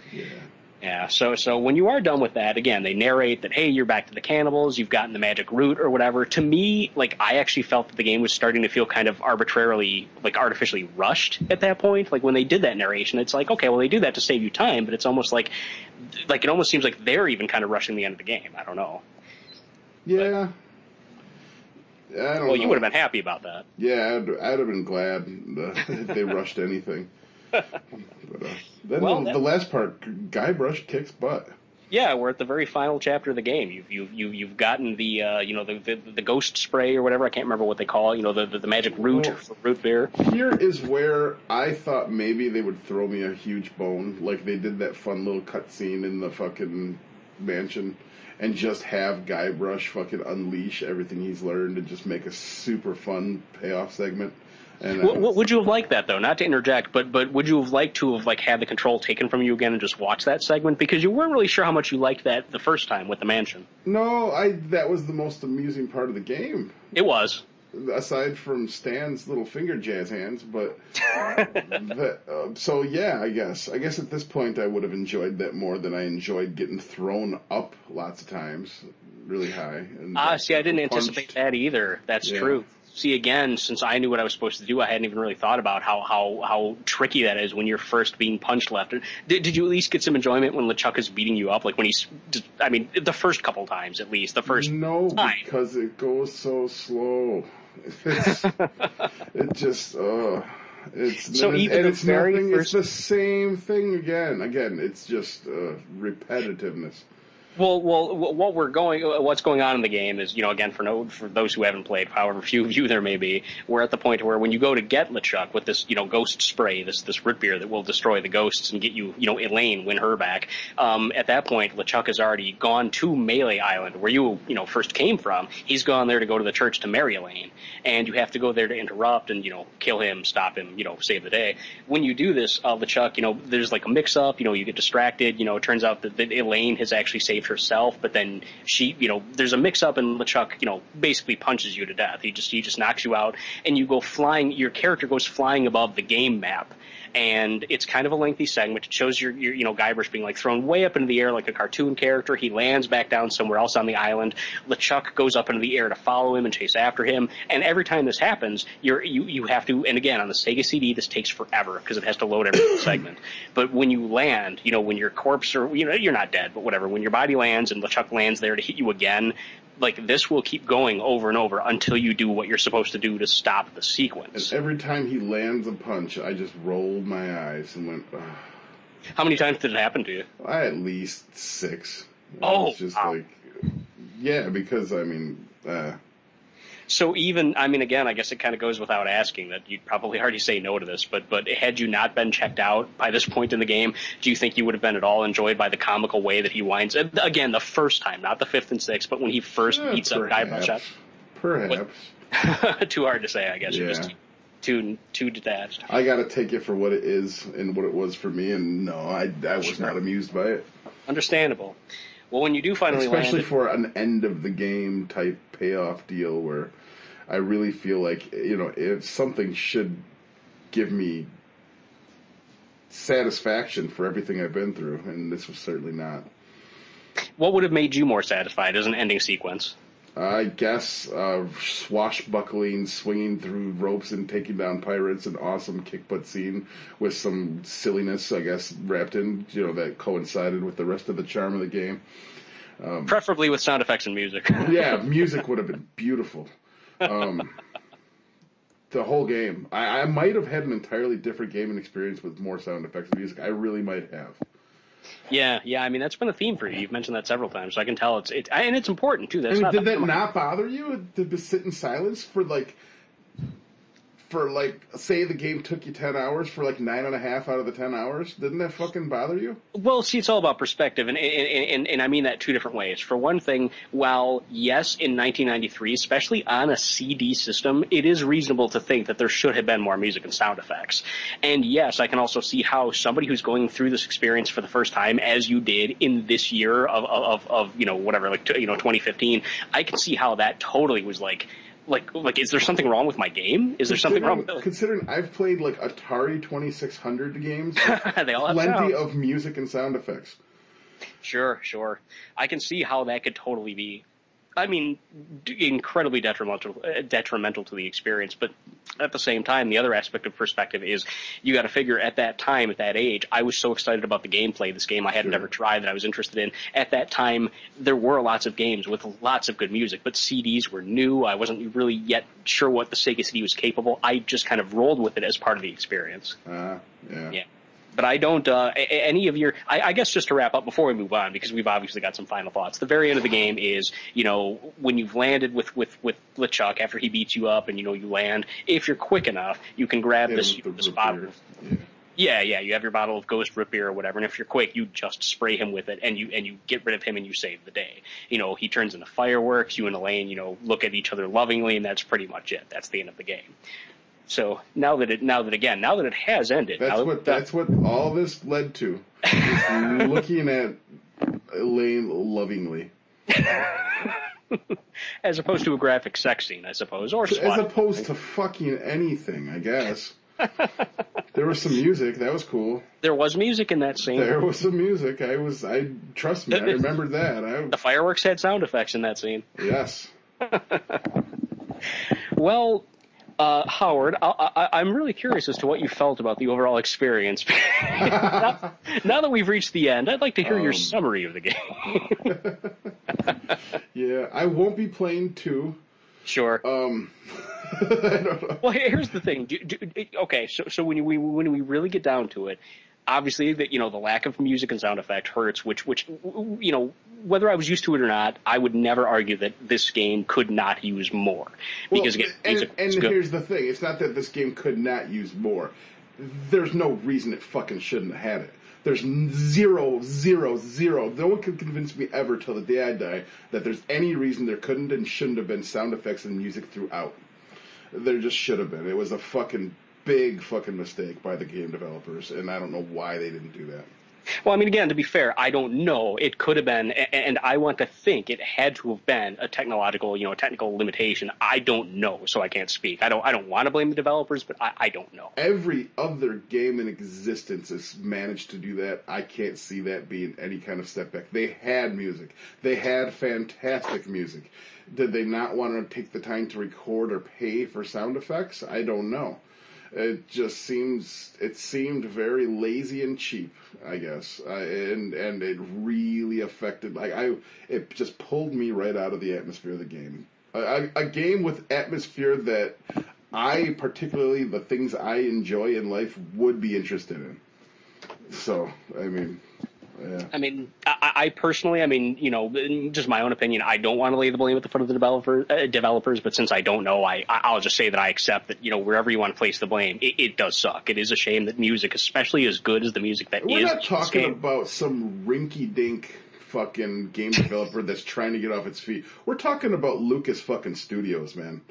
Yeah, so when you are done with that, again, they narrate that, hey, you're back to the cannibals, you've gotten the magic root or whatever. To me, I actually felt that the game was starting to feel kind of artificially rushed at that point. Like, when they did that narration, it's like, okay, well, they do that to save you time, but it's almost like it almost seems like they're even kind of rushing the end of the game. I don't know. Yeah. I don't know. You would have been happy about that. Yeah, I'd have been glad if they rushed anything. But the last part, Guybrush kicks butt. Yeah, we're at the very final chapter of the game. You've gotten the the ghost spray or whatever. I can't remember what they call it. The magic root for root beer. Here is where I thought maybe they would throw me a huge bone, like they did that fun little cutscene in the fucking mansion, and just have Guybrush fucking unleash everything he's learned and just make a super fun payoff segment. Would you have liked that, though? Not to interject, but would you have liked to have had the control taken from you again and just watch that segment? Because you weren't really sure how much you liked that the first time with the mansion. No, that was the most amusing part of the game. It was. Aside from Stan's little finger jazz hands, but... so, yeah, I guess. I guess at this point I would have enjoyed that more than I enjoyed getting thrown up lots of times, really high. And see, I didn't anticipate that either. That's true. See, again, since I knew what I was supposed to do, I hadn't even really thought about how tricky that is when you're first being punched left. Did you at least get some enjoyment when LeChuck is beating you up? Like when he's, I mean, the first couple times at least, the first No, time. because it goes so slow. It's, it just, it's So even the it's very nothing. first... It's the same thing again. Again, it's just repetitiveness. Well, what's going on in the game is, again, for those who haven't played, however few of you there may be, we're at the point where when you go to get LeChuck with this, ghost spray, this root beer that will destroy the ghosts and get you, Elaine, win her back. At that point, LeChuck has already gone to Melee Island, where you first came from. He's gone there to go to the church to marry Elaine, and you have to go there to interrupt and kill him, stop him, save the day. When you do this, LeChuck, there's like a mix-up. You get distracted. It turns out that Elaine has actually saved herself, but then she, there's a mix-up and LeChuck, basically punches you to death. He just knocks you out, and you go flying. Your character goes flying above the game map, and it's kind of a lengthy segment. It shows your Guybrush being like thrown way up into the air like a cartoon character. He lands back down somewhere else on the island. LeChuck goes up into the air to follow him and chase after him. And every time this happens, you have to. And again, on the Sega CD, this takes forever because it has to load every segment. But when you land, when your corpse or you're not dead, but whatever. When your body lands and LeChuck lands there to hit you again, like this will keep going over and over until you do what you're supposed to do to stop the sequence. And every time he lands a punch, I just rolled my eyes and went, ugh. How many times did it happen to you? At least 6. Oh, it's just wow. like, yeah, because So even, again, I guess it kind of goes without asking that you'd probably already say no to this, but had you not been checked out by this point in the game, do you think you would have been at all enjoyed by the comical way that he winds? Again, the first time, not the 5th and 6th, but when he first beats up Guybrush up. Perhaps. Too hard to say, I guess. Yeah. You're just too detached. I got to take it for what it is and what it was for me, and no, I was not amused by it. Understandable. Well, when you do finally land... Especially for an end-of-the-game type payoff deal where I really feel like, if something should give me satisfaction for everything I've been through, and this was certainly not. What would have made you more satisfied as an ending sequence? I guess swashbuckling, swinging through ropes and taking down pirates, an awesome kick butt scene with some silliness, I guess, wrapped in, that coincided with the rest of the charm of the game. Preferably with sound effects and music. Yeah, music would have been beautiful. The whole game. I might have had an entirely different gaming experience with more sound effects and music. I really might have. Yeah, that's been a theme for you. You've mentioned that several times, so I can tell and it's important too. That's did that not bother you to sit in silence for say the game took you 10 hours for 9.5 out of the 10 hours? Didn't that fucking bother you? Well, see, it's all about perspective, and I mean that two different ways. For one thing, while yes, in 1993, especially on a CD system, it is reasonable to think that there should have been more music and sound effects. And yes, I can also see how somebody who's going through this experience for the first time, as you did in this year of 2015, I can see how that totally was like, is there something wrong with my game? Is there something wrong with it? Considering I've played Atari 2600 games, they all have plenty of music and sound effects. Sure. I can see how that could totally be, incredibly detrimental to the experience. But at the same time, the other aspect of perspective is you got to figure at that time, at that age, I was so excited about the gameplay. This game I had never tried that I was interested in. At that time, there were lots of games with lots of good music, but CDs were new. I wasn't really yet sure what the Sega CD was capable. I just kind of rolled with it as part of the experience. Yeah. But I don't, any of your, I guess just to wrap up before we move on, because we've obviously got some final thoughts. The very end of the game is, when you've landed with LeChuck after he beats you up and, you land, if you're quick enough, you can grab this bottle. Yeah, you have your bottle of Ghost Root Beer or whatever, and if you're quick, you just spray him with it, and you get rid of him and you save the day. He turns into fireworks, you and Elaine, look at each other lovingly, and that's pretty much it. That's the end of the game. So now that it has ended. That's what all this led to. Just looking at Elaine lovingly. As opposed to a graphic sex scene, I suppose, or as opposed to fucking anything, I guess. There was some music. That was cool. There was music in that scene. There was some music. Trust me, I remembered that. The fireworks had sound effects in that scene. Yes. Well, Howard, I'm really curious as to what you felt about the overall experience. Now that we've reached the end, I'd like to hear your summary of the game. Yeah, I won't be playing 2. Sure. I don't know. Well, here's the thing. Okay, so when we really get down to it, obviously that the lack of music and sound effect hurts. Which whether I was used to it or not, I would never argue that this game could not use more because Well, again, music and is good. here's the thing: it's not that this game could not use more. There's no reason it fucking shouldn't have had it. There's zero, zero, zero. No one can convince me ever till the day I die that there's any reason there couldn't and shouldn't have been sound effects and music throughout. There just should have been. It was a fucking big fucking mistake by the game developers, and I don't know why they didn't do that. Well, I mean, again, to be fair, I don't know. It could have been, and I want to think it had to have been a technological, a technical limitation. I don't know, so I can't speak. I don't want to blame the developers, but I don't know. Every other game in existence has managed to do that. I can't see that being any kind of step back. They had music. They had fantastic music. Did they not want to take the time to record or pay for sound effects? I don't know. It seemed very lazy and cheap, I guess, and it really affected. It just pulled me right out of the atmosphere of the game. A game with atmosphere that I particularly the things I enjoy in life would be interested in. So, I mean. Yeah. I mean, I personally, just my own opinion, I don't want to lay the blame at the foot of the developers, but since I don't know, I'll just say that I accept that, wherever you want to place the blame, it does suck. It is a shame that music, especially as good as the music that We're is. We're not talking about some rinky-dink fucking game developer that's trying to get off its feet. We're talking about Lucas fucking Studios, man.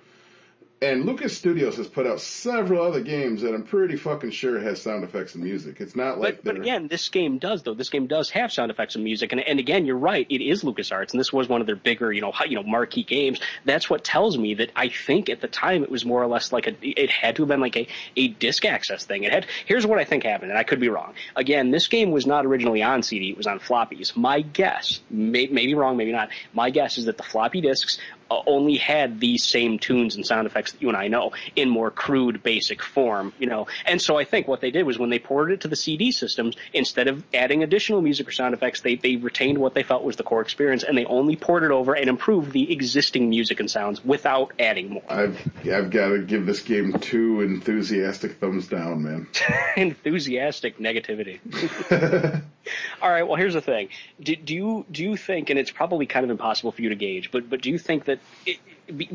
And Lucas Studios has put out several other games that I'm pretty fucking sure has sound effects and music. It's not like But again, this game does, though. This game does have sound effects and music. And again, you're right. It is Lucasarts, and this was one of their bigger, marquee games. That's what tells me that I think at the time it was more or less like it had to have been like a disc access thing. Here's what I think happened, and I could be wrong. Again, this game was not originally on CD. It was on floppies. My guess, maybe wrong, maybe not, my guess is that the floppy disks only had these same tunes and sound effects that you and I know in more crude, basic form, And so I think what they did was when they ported it to the CD systems, instead of adding additional music or sound effects, they retained what they felt was the core experience, and they only ported over and improved the existing music and sounds without adding more. I've got to give this game 2 enthusiastic thumbs down, man. Enthusiastic negativity. All right, well, here's the thing. Do you think, and it's probably kind of impossible for you to gauge, but do you think that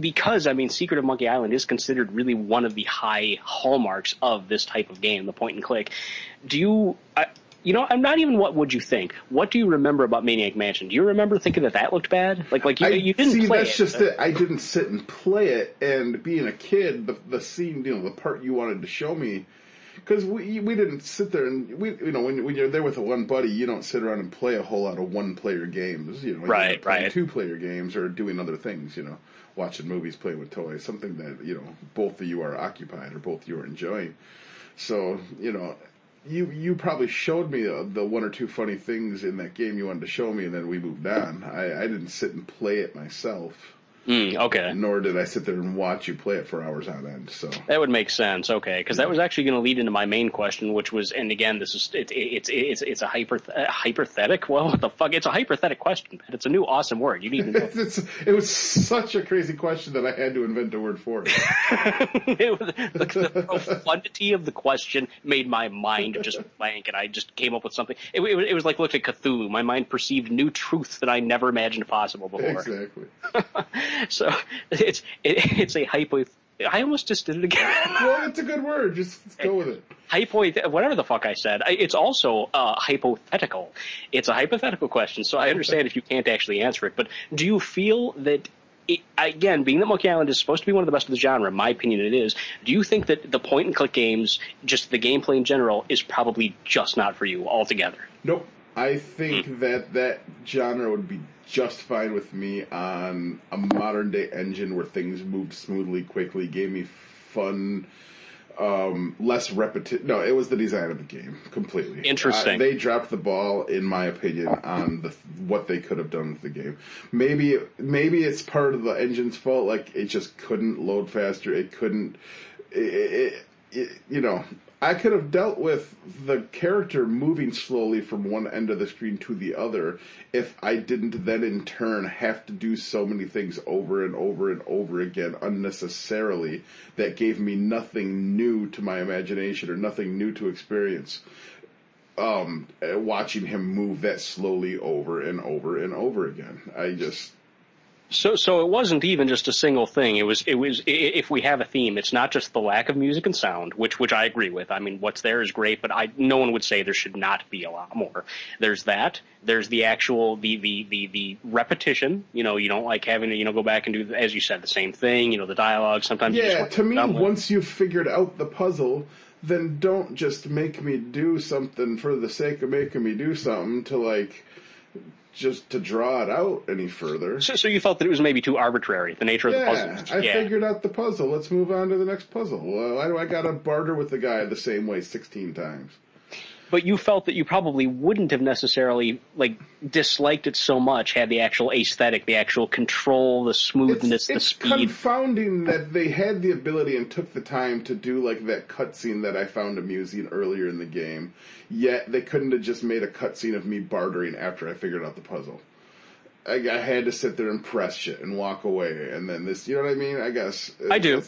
because Secret of Monkey Island is considered really one of the high hallmarks of this type of game, the point and click, I'm not even what would you think. What do you remember about Maniac Mansion? Do you remember thinking that looked bad? You didn't play it. See, that's just it. I didn't sit and play it, and being a kid, the scene, the part you wanted to show me. Because we didn't sit there and when you're there with a one buddy, you don't sit around and play a whole lot of one-player games. Right. Two-player games or doing other things. Watching movies, playing with toys, something that both of you are occupied or both of you are enjoying. So you probably showed me the one or two funny things in that game you wanted to show me, and then we moved on. I didn't sit and play it myself. Okay. Nor did I sit there and watch you play it for hours on end. So that would make sense. Okay, because that was actually going to lead into my main question, which was, and again, this is it's a hypothetical. Well, what the fuck? It's a hypothetical question. It's a new awesome word. You need to know. It was such a crazy question that I had to invent a word for it. The profundity of the question made my mind just blank, and I just came up with something. It was like looking at Cthulhu. My mind perceived new truths that I never imagined possible before. Exactly. So it's a hypo. I almost just did it again. Well, it's a good word. Just go with it. Whatever the fuck I said. It's also hypothetical. It's a hypothetical question, so I understand if you can't actually answer it. But do you feel that, again, being that Monkey Island is supposed to be one of the best of the genre, in my opinion it is, do you think that the point-and-click games, just the gameplay in general, is probably just not for you altogether? Nope. I think that genre would be just fine with me on a modern day engine where things moved smoothly, quickly, gave me fun less repetition. No, it was the design of the game completely. Interesting. They dropped the ball, in my opinion, on what they could have done with the game. Maybe it's part of the engine's fault. Like it just couldn't load faster. It couldn't. I could have dealt with the character moving slowly from one end of the screen to the other if I didn't then in turn have to do so many things over and over and over again unnecessarily that gave me nothing new to my imagination or nothing new to experience. Watching him move that slowly over and over and over again. So it wasn't even just a single thing. It was if we have a theme, it's not just the lack of music and sound, which I agree with. I mean, what's there is great, but no one would say there should not be a lot more. There's that. There's the actual the repetition. You don't like having to go back and do, as you said, the same thing. The dialogue sometimes. Yeah, to me, once you've figured out the puzzle, then don't just make me do something for the sake of making me do something just to draw it out any further. So you felt that it was maybe too arbitrary, the nature of the puzzle. I figured out the puzzle. Let's move on to the next puzzle. Why do I got to barter with the guy the same way 16 times? But you felt that you probably wouldn't have necessarily disliked it so much had the actual aesthetic, the actual control, the smoothness, the speed. It's confounding that they had the ability and took the time to do that cutscene that I found amusing earlier in the game, yet they couldn't have just made a cutscene of me bartering after I figured out the puzzle. I had to sit there and press shit and walk away, and then this, you know what I mean? I guess. I do.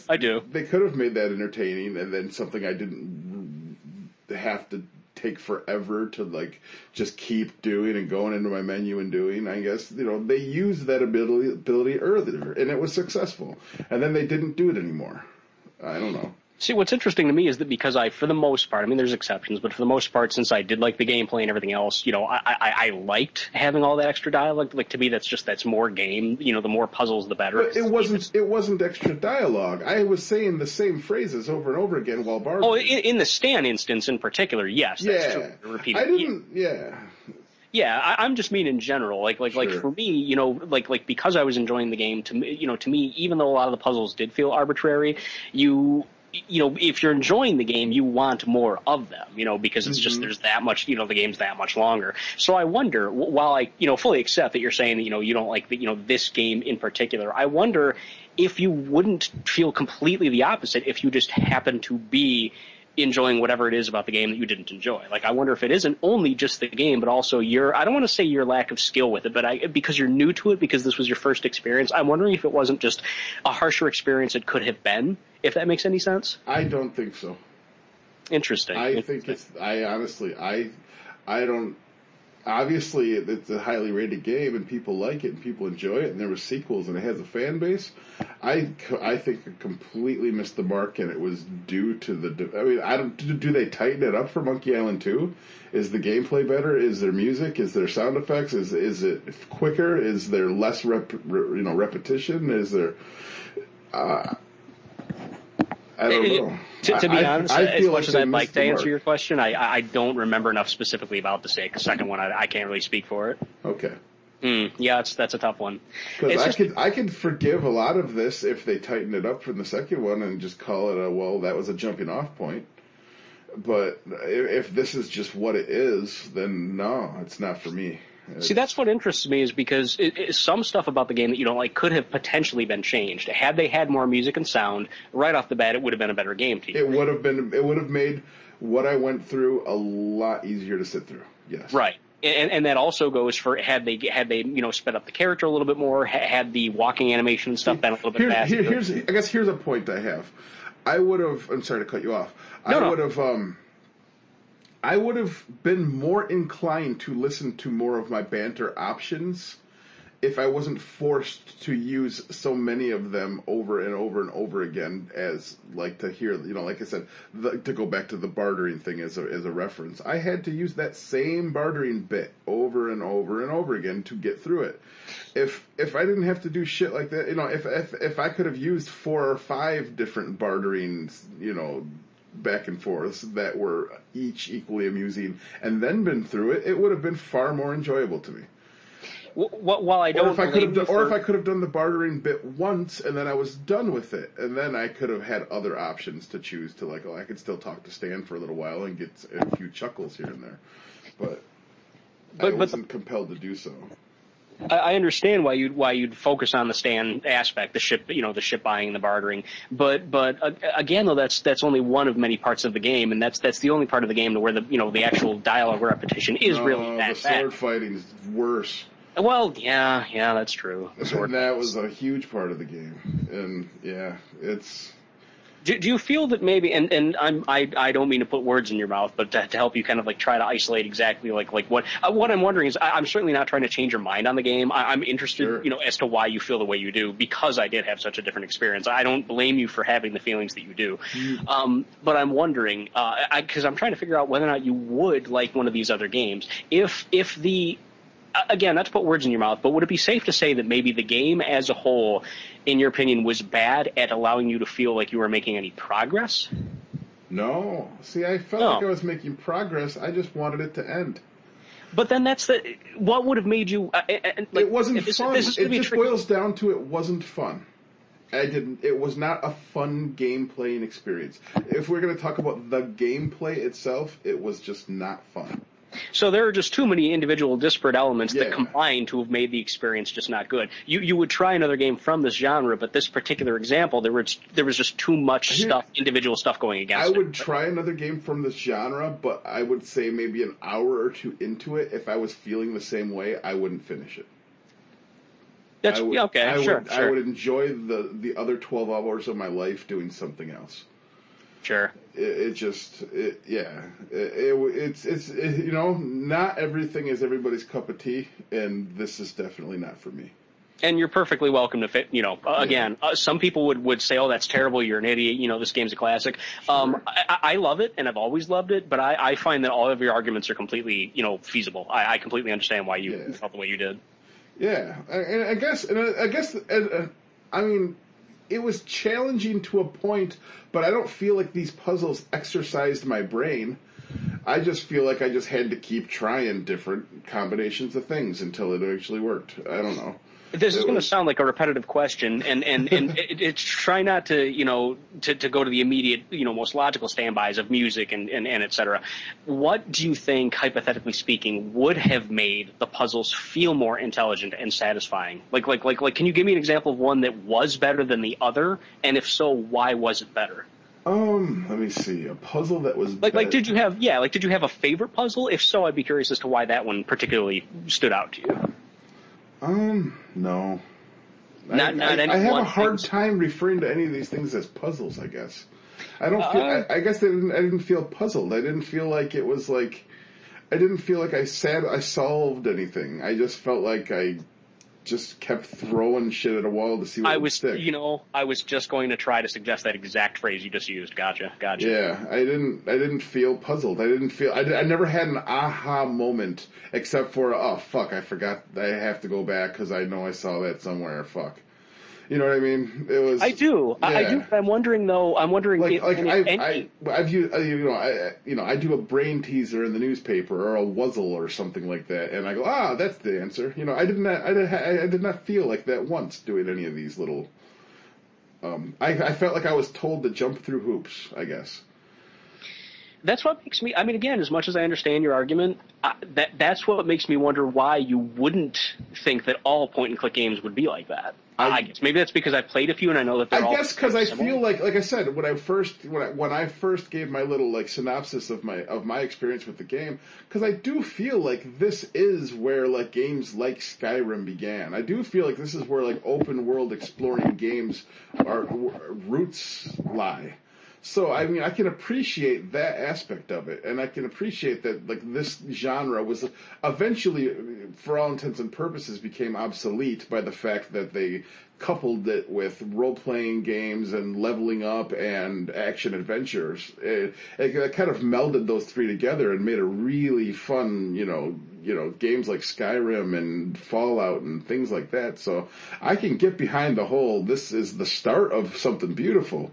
They could have made that entertaining, and then something I didn't have to take forever to just keep doing and going into my menu and doing. I guess they used that ability earlier and it was successful, and then they didn't do it anymore. I don't know. See, what's interesting to me is that because for the most part, I mean, there's exceptions, but for the most part, since I did like the gameplay and everything else, I liked having all that extra dialogue. To me, that's more game. The more puzzles, the better. But it wasn't extra dialogue. I was saying the same phrases over and over again while bartering. Oh, in the Stan instance in particular, yes. That's true. Repeated. I didn't. Yeah. Yeah, I'm just mean in general. Sure. For me, because I was enjoying the game. To me, even though a lot of the puzzles did feel arbitrary, if you're enjoying the game, you want more of them, because it's just, there's that much, the game's that much longer. So I wonder, while I, fully accept that you're saying that, you don't like this game in particular, I wonder if you wouldn't feel completely the opposite if you just happen to be enjoying whatever it is about the game that you didn't enjoy. I wonder if it isn't only just the game, but also I don't want to say your lack of skill with it, but because you're new to it, because this was your first experience, I'm wondering if it wasn't just a harsher experience it could have been, if that makes any sense. I don't think so. Interesting. I don't. Obviously, it's a highly rated game, and people like it, and people enjoy it, and there were sequels, and it has a fan base. I think it completely missed the mark, and it was due to do they tighten it up for Monkey Island 2? Is the gameplay better? Is there music? Is there sound effects? Is it quicker? Is there less repetition? Is there... I don't know. To be honest, as much as I'd like to answer your question, I don't remember enough specifically about the second one. I can't really speak for it. Okay. Yeah, that's a tough one. Because I could forgive a lot of this if they tighten it up from the second one and just call it that was a jumping off point. But if this is just what it is, then no, it's not for me. See, that's what interests me, is because some stuff about the game that you don't like could have potentially been changed. Had they had more music and sound right off the bat, it would have been a better game to you. It would have made what I went through a lot easier to sit through. Yes. Right. And that also goes for had they sped up the character a little bit more, had the walking animation and stuff been a little bit faster. Here's a point I have. I would have. I'm sorry to cut you off. I would have been more inclined to listen to more of my banter options if I wasn't forced to use so many of them over and over and over again as to hear, like I said, to go back to the bartering thing as a reference. I had to use that same bartering bit over and over and over again to get through it. If I didn't have to do shit like that, if I could have used 4 or 5 different barterings, back and forth that were each equally amusing and then been through it, it would have been far more enjoyable to me. While I don't blame you Or if for, I could have done the bartering bit once and then I was done with it, and then I could have had other options to choose to, like, oh, I could still talk to Stan for a little while and get a few chuckles here and there, but I wasn't compelled to do so. I understand why you'd focus on the stand aspect, the ship, the ship buying and the bartering. But again, though, that's only one of many parts of the game, and that's the only part of the game where the actual dialogue repetition is really that the sword fighting is worse. Well, yeah, that's true. And that was a huge part of the game, and yeah, it's. Do you feel that maybe, and I don't mean to put words in your mouth, but to help you kind of like try to isolate exactly like what I'm wondering is, I'm certainly not trying to change your mind on the game. I'm interested, Sure. As to why you feel the way you do, because I did have such a different experience. I don't blame you for having the feelings that you do. But I'm wondering, because I'm trying to figure out whether or not you would like one of these other games. If the Again, not to put words in your mouth, but would it be safe to say that maybe the game as a whole, in your opinion, was bad at allowing you to feel like you were making any progress? No. See, I felt like I was making progress. I just wanted it to end. But then what would have made you... it wasn't fun. It just boils down to it wasn't fun. It was not a fun game playing experience. If we're going to talk about the gameplay itself, it was just not fun. So there are just too many individual disparate elements that combine to have made the experience just not good. You would try another game from this genre, but this particular example, there was just too much individual stuff going against it. I would try another game from this genre, but I would say maybe an hour or two into it, if I was feeling the same way, I wouldn't finish it. Sure. I would enjoy the other 12 hours of my life doing something else. Sure. It's not everything is everybody's cup of tea, and this is definitely not for me. And you're perfectly welcome to fit. Again, some people would say, "Oh, that's terrible. You're an idiot. This game's a classic." Sure. I love it, and I've always loved it. But I find that all of your arguments are completely, feasible. I completely understand why you felt the way you did. Yeah, and I guess, I mean, it was challenging to a point, but I don't feel like these puzzles exercised my brain. I just feel like I just had to keep trying different combinations of things until it actually worked. I don't know. This is going to sound like a repetitive question, and it's try not to to go to the immediate most logical standbys of music and et cetera. What do you think, hypothetically speaking, would have made the puzzles feel more intelligent and satisfying? Like can you give me an example of one that was better than the other, and if so, why was it better? Let me see. A puzzle that was did you have a favorite puzzle? If so, I'd be curious as to why that one particularly stood out to you. No. I have a hard time referring to any of these things as puzzles, I guess. I don't feel, I guess I didn't feel puzzled. I didn't feel like it was like, I didn't feel like I solved anything. I just felt like I just kept throwing shit at a wall to see what would stick. I was just going to try to suggest that exact phrase you just used. Gotcha. Yeah, I didn't feel puzzled. I never had an aha moment except for, oh, fuck, I forgot I have to go back because I know I saw that somewhere, fuck. You know what I mean? It was. I do. Yeah. I do. I'm wondering though. I do a brain teaser in the newspaper or a wuzzle or something like that, and I go, that's the answer. I did not feel like that once doing any of these little. I felt like I was told to jump through hoops, I guess. That's what makes me. I mean, again, as much as I understand your argument, that's what makes me wonder why you wouldn't think that all point-and-click games would be like that. I guess maybe that's because I've played a few and I know that they're all. I guess because I feel like I said, when I first gave my little synopsis of my experience with the game, because I do feel like this is where games like Skyrim began. I do feel like this is where open world exploring games roots lie. So, I mean, I can appreciate that aspect of it, and I can appreciate that, this genre was eventually, for all intents and purposes, became obsolete by the fact that they coupled it with role-playing games and leveling up and action adventures. It kind of melded those three together and made a really fun, games like Skyrim and Fallout and things like that. So, I can get behind the whole, this is the start of something beautiful.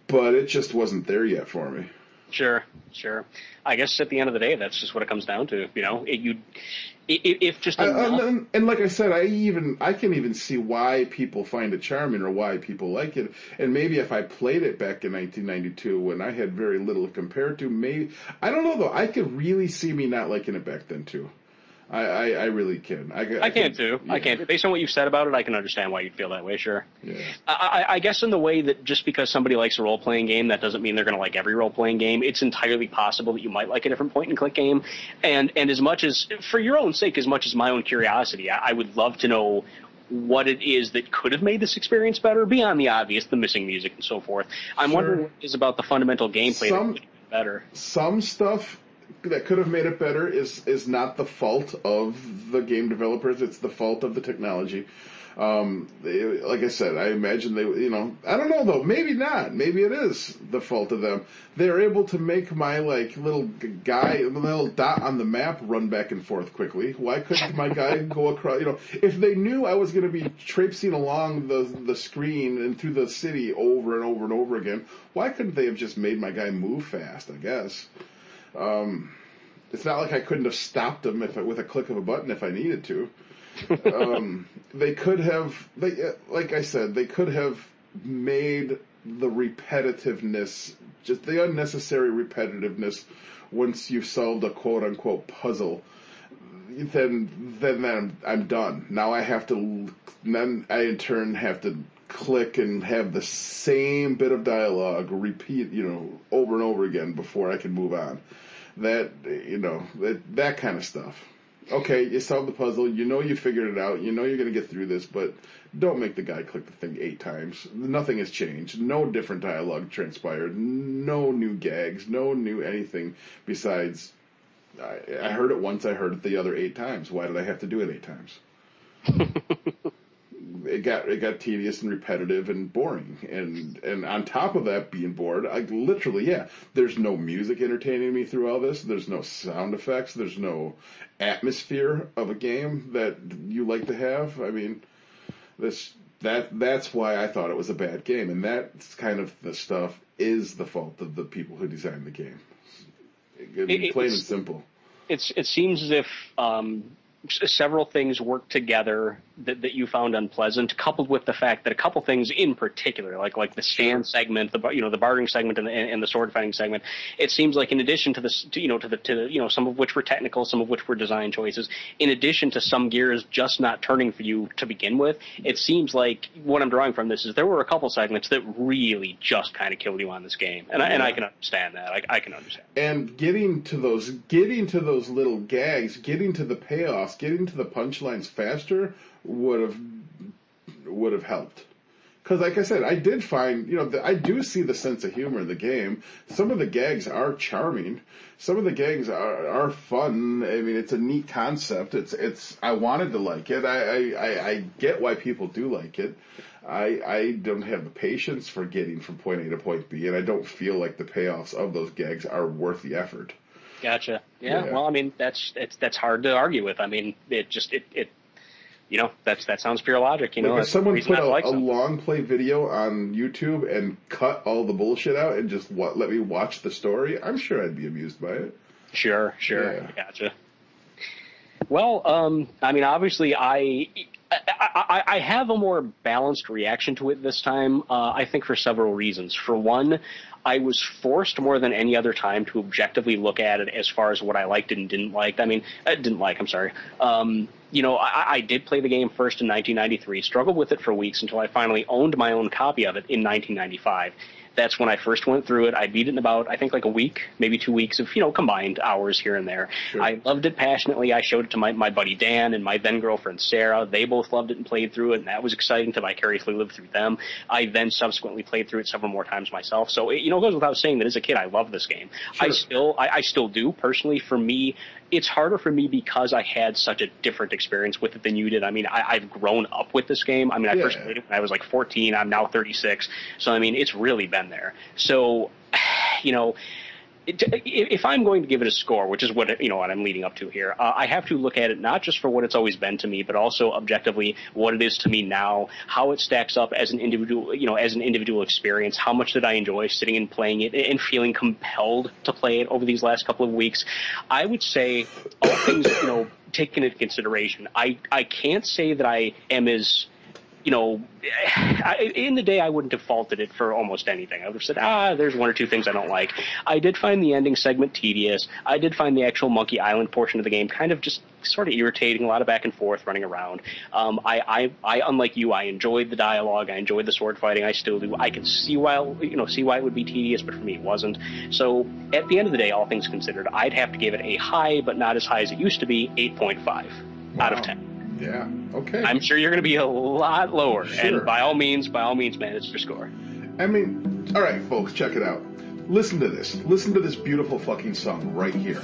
But it just wasn't there yet for me. Sure, sure. I guess at the end of the day, that's just what it comes down to. You know, if just enough. And like I said, I can even see why people find it charming or why people like it. And maybe if I played it back in 1992 when I had very little to compare to, maybe I don't know though. I could really see me not liking it back then too. I really can. I can too. Yeah. I can. Based on what you've said about it, I can understand why you'd feel that way. Sure. Yeah. I guess in the way that just because somebody likes a role-playing game, that doesn't mean they're going to like every role-playing game. It's entirely possible that you might like a different point-and-click game. And as much as, for your own sake, as much as my own curiosity, I would love to know what it is that could have made this experience better, beyond the obvious, the missing music and so forth. I'm wondering what it is about the fundamental gameplay that could have made it better. Some stuff that could have made it better is not the fault of the game developers. It's the fault of the technology. Like I said, I imagine they, I don't know though. Maybe not. Maybe it is the fault of them. They're able to make my little dot on the map run back and forth quickly. Why couldn't my guy go across? If they knew I was going to be traipsing along the screen and through the city over and over and over again, why couldn't they have just made my guy move fast? I guess. It's not like I couldn't have stopped him with a click of a button if I needed to. They could have, like I said, they could have made the repetitiveness, just the unnecessary repetitiveness, once you've solved a quote unquote puzzle. Then I'm done. Now then I in turn have to click and have the same bit of dialogue repeat, over and over again before I can move on. That kind of stuff. Okay, you solved the puzzle, you figured it out, you're going to get through this, but don't make the guy click the thing 8 times. Nothing has changed. No different dialogue transpired. No new gags. No new anything besides, I heard it once, I heard it the other 8 times. Why did I have to do it 8 times? It got tedious and repetitive and boring, and on top of that, being bored, there's no music entertaining me through all this. There's no sound effects. There's no atmosphere of a game that you like to have. I mean, that's why I thought it was a bad game, and that's kind of the stuff is the fault of the people who designed the game. Plain and simple. It seems as if several things work together that you found unpleasant, coupled with the fact that a couple things in particular, like the stand segment, the bartering segment, and the sword fighting segment, it seems like in addition to this, to some of which were technical, some of which were design choices, in addition to some gears just not turning for you to begin with, it seems like what I'm drawing from this is there were a couple segments that really just kind of killed you on this game, and I can understand that. I can understand. And getting to those little gags, getting to the payoffs, getting to the punchlines faster would have helped. Because, like I said, I did find, I do see the sense of humor in the game. Some of the gags are charming. Some of the gags are fun. I mean, it's a neat concept. I wanted to like it. I get why people do like it. I don't have the patience for getting from point A to point B, and I don't feel like the payoffs of those gags are worth the effort. Gotcha. Yeah. Well, I mean, that's hard to argue with. I mean, that sounds pure logic. If someone put a long play video on YouTube and cut all the bullshit out and just let me watch the story, I'm sure I'd be amused by it. Sure. Yeah. Gotcha. Well, I mean, obviously, I have a more balanced reaction to it this time. I think for several reasons. For one, I was forced more than any other time to objectively look at it as far as what I liked and didn't like. I'm sorry. I did play the game first in 1993, struggled with it for weeks until I finally owned my own copy of it in 1995. That's when I first went through it. I beat it in about, I think, like a week, maybe 2 weeks of, combined hours here and there. Sure. I loved it passionately. I showed it to my buddy Dan and my then-girlfriend Sarah. They both loved it and played through it, and that was exciting to vicariously live through them. I then subsequently played through it several more times myself. So, it goes without saying that as a kid, I loved this game. Sure. I still do. Personally, for me, it's harder for me because I had such a different experience with it than you did. I mean, I've grown up with this game. I mean, I first played it when I was like 14. I'm now 36. So, I mean, it's really been there. So, if I'm going to give it a score, which is what what I'm leading up to here, I have to look at it not just for what it's always been to me, but also objectively what it is to me now, how it stacks up as an individual experience. How much did I enjoy sitting and playing it and feeling compelled to play it over these last couple of weeks? I would say all things taken into consideration, I can't say that I am as in the day, I wouldn't have faulted it for almost anything. I would have said, there's one or two things I don't like. I did find the ending segment tedious. I did find the actual Monkey Island portion of the game kind of just sort of irritating, a lot of back and forth running around. I unlike you, I enjoyed the dialogue. I enjoyed the sword fighting. I still do. I can see why it would be tedious, but for me it wasn't. So at the end of the day, all things considered, I'd have to give it a high, but not as high as it used to be, 8.5 out of 10. Yeah, okay. I'm sure you're going to be a lot lower, sure. And by all means, man, it's your score. I mean, all right, folks, check it out. Listen to this. Listen to this beautiful fucking song right here.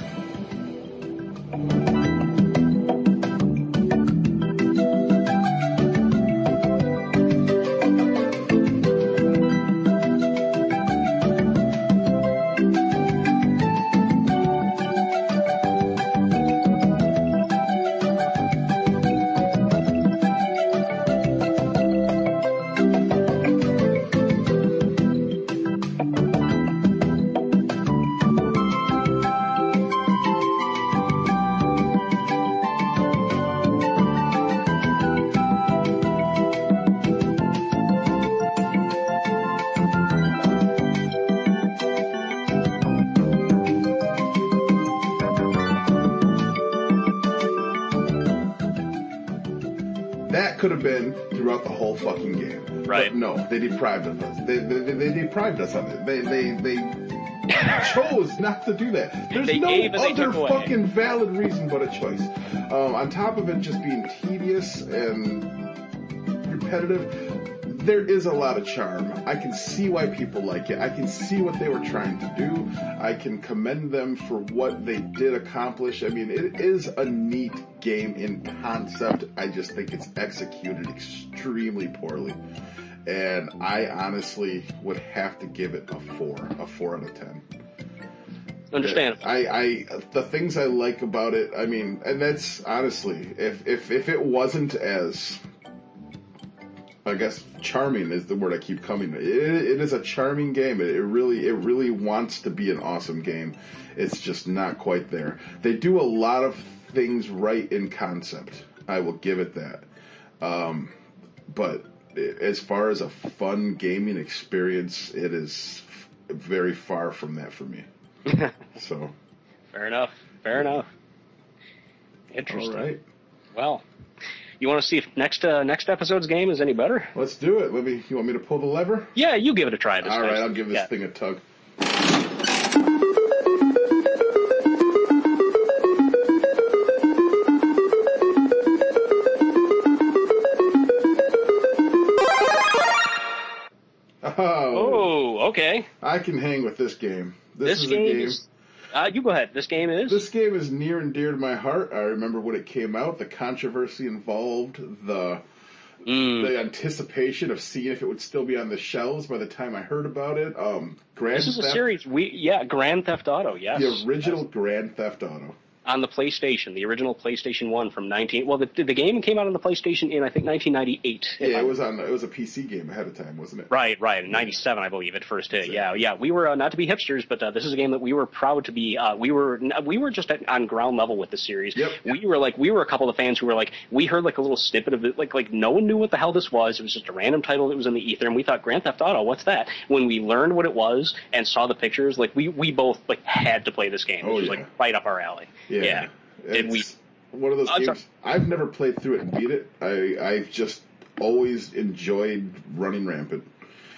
That could have been throughout the whole fucking game. Right. But no, they deprived us. They deprived us of it. They chose not to do that. There's no other fucking valid reason but a choice. On top of it just being tedious and repetitive, there is a lot of charm. I can see why people like it. I can see what they were trying to do. I can commend them for what they did accomplish. I mean, it is a neat game in concept. I just think it's executed extremely poorly. And I honestly would have to give it a 4 out of 10. Understand. The things I like about it, I mean, and that's honestly, if it wasn't as, I guess, charming is the word I keep coming to. It is a charming game. It really wants to be an awesome game. It's just not quite there. They do a lot of things right in concept. I will give it that. But as far as a fun gaming experience, it is very far from that for me. So. Fair enough. Interesting. All right. Well, you want to see if next episode's game is any better? Let's do it. You want me to pull the lever? Yeah, you give it a try this time. All right, I'll give this thing a tug. Oh, okay. I can hang with this game. This game is... you go ahead. This game is? This game is near and dear to my heart. I remember when it came out, the controversy involved, the anticipation of seeing if it would still be on the shelves by the time I heard about it. This is a series. Grand Theft Auto, yes. The original Grand Theft Auto. On the PlayStation, the original PlayStation 1 from the game came out on the PlayStation in, I think, 1998. Yeah, it was a PC game ahead of time, wasn't it? Right, in 97, I believe, it first hit. Yeah. We were, not to be hipsters, but this is a game that we were proud to be, we were just on ground level with the series. Yep. We were a couple of fans who were like, we heard like a little snippet of it, like no one knew what the hell this was. It was just a random title that was in the ether, and we thought, Grand Theft Auto, what's that? When we learned what it was and saw the pictures, like we both like had to play this game. It was like right up our alley. Yeah. It's one of those games. I've never played through it and beat it. I've just always enjoyed running rampant.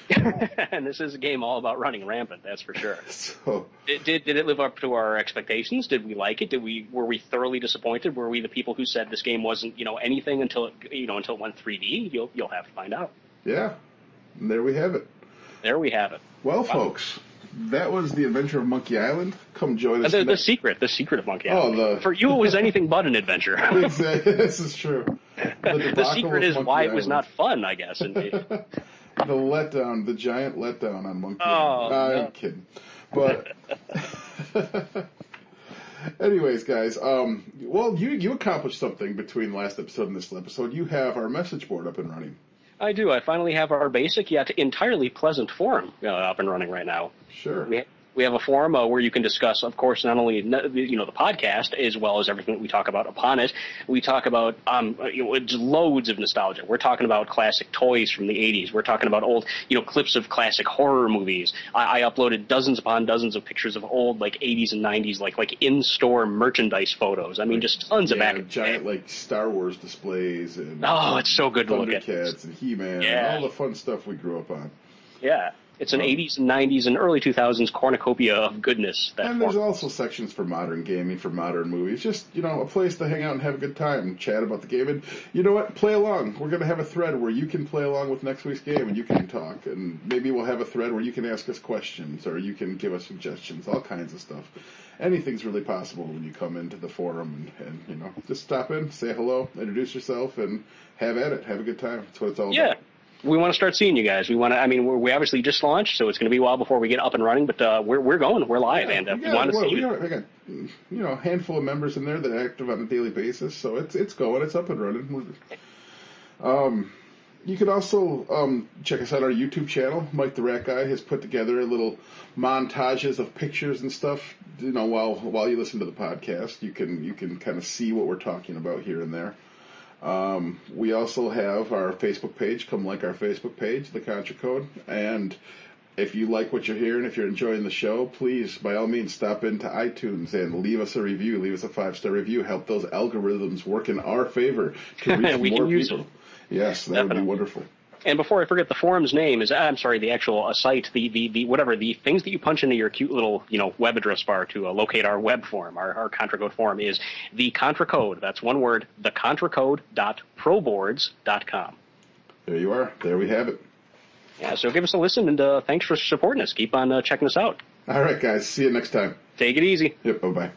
And this is a game all about running rampant, that's for sure. So did it live up to our expectations? Did we like it? Were we thoroughly disappointed? Were we the people who said this game wasn't anything until it went 3D? You'll have to find out. Yeah, and there we have it. Wow. Well, folks, that was the adventure of Monkey Island. Come join us. The secret of Monkey Island. For you, it was anything but an adventure. Exactly. This is true. The secret is why it was not fun, I guess. Indeed. The giant letdown on Monkey Island. I'm kidding. But Anyways, guys, well, you accomplished something between last episode and this episode. You have our message board up and running. I do. I finally have our basic yet entirely pleasant forum up and running right now. Sure. We have a forum where you can discuss, of course, not only the podcast as well as everything that we talk about upon it. We talk about it's loads of nostalgia. We're talking about classic toys from the '80s. We're talking about old clips of classic horror movies. I uploaded dozens upon dozens of pictures of old like '80s and '90s like in-store merchandise photos. I mean, just tons of back giant like Star Wars displays and it's so good to look at. Thundercats and He-Man and all the fun stuff we grew up on. Yeah. It's an 80s and 90s and early 2000s cornucopia of goodness. And there's also sections for modern gaming, for modern movies. Just, a place to hang out and have a good time and chat about the game. And you know what? Play along. We're going to have a thread where you can play along with next week's game and you can talk. And maybe we'll have a thread where you can ask us questions or you can give us suggestions, all kinds of stuff. Anything's really possible when you come into the forum and just stop in, say hello, introduce yourself, and have at it. Have a good time. That's what it's all about. We want to start seeing you guys. We want to. I mean, we obviously just launched, so it's going to be a while before we get up and running. But we're going. We're live, we want to see you. We got a handful of members in there that are active on a daily basis, so it's going. It's up and running. You can also check us out on our YouTube channel. Mike the Rat Guy has put together little montages of pictures and stuff. While you listen to the podcast, you can kind of see what we're talking about here and there. We also have our Facebook page. Come like our Facebook page, The Contra Code. And if you like what you're hearing, if you're enjoying the show, please, by all means, stop into iTunes and leave us a review. Leave us a 5-star review. Help those algorithms work in our favor to reach more people. Yes, that would be wonderful. And before I forget, the forum's name is, the actual site, the things that you punch into your cute little, web address bar to locate our web forum, our Contra Code forum is the Contra Code. That's one word, thecontracode.proboards.com. There you are. There we have it. Yeah, so give us a listen, and thanks for supporting us. Keep on checking us out. All right, guys. See you next time. Take it easy. Yep, bye-bye.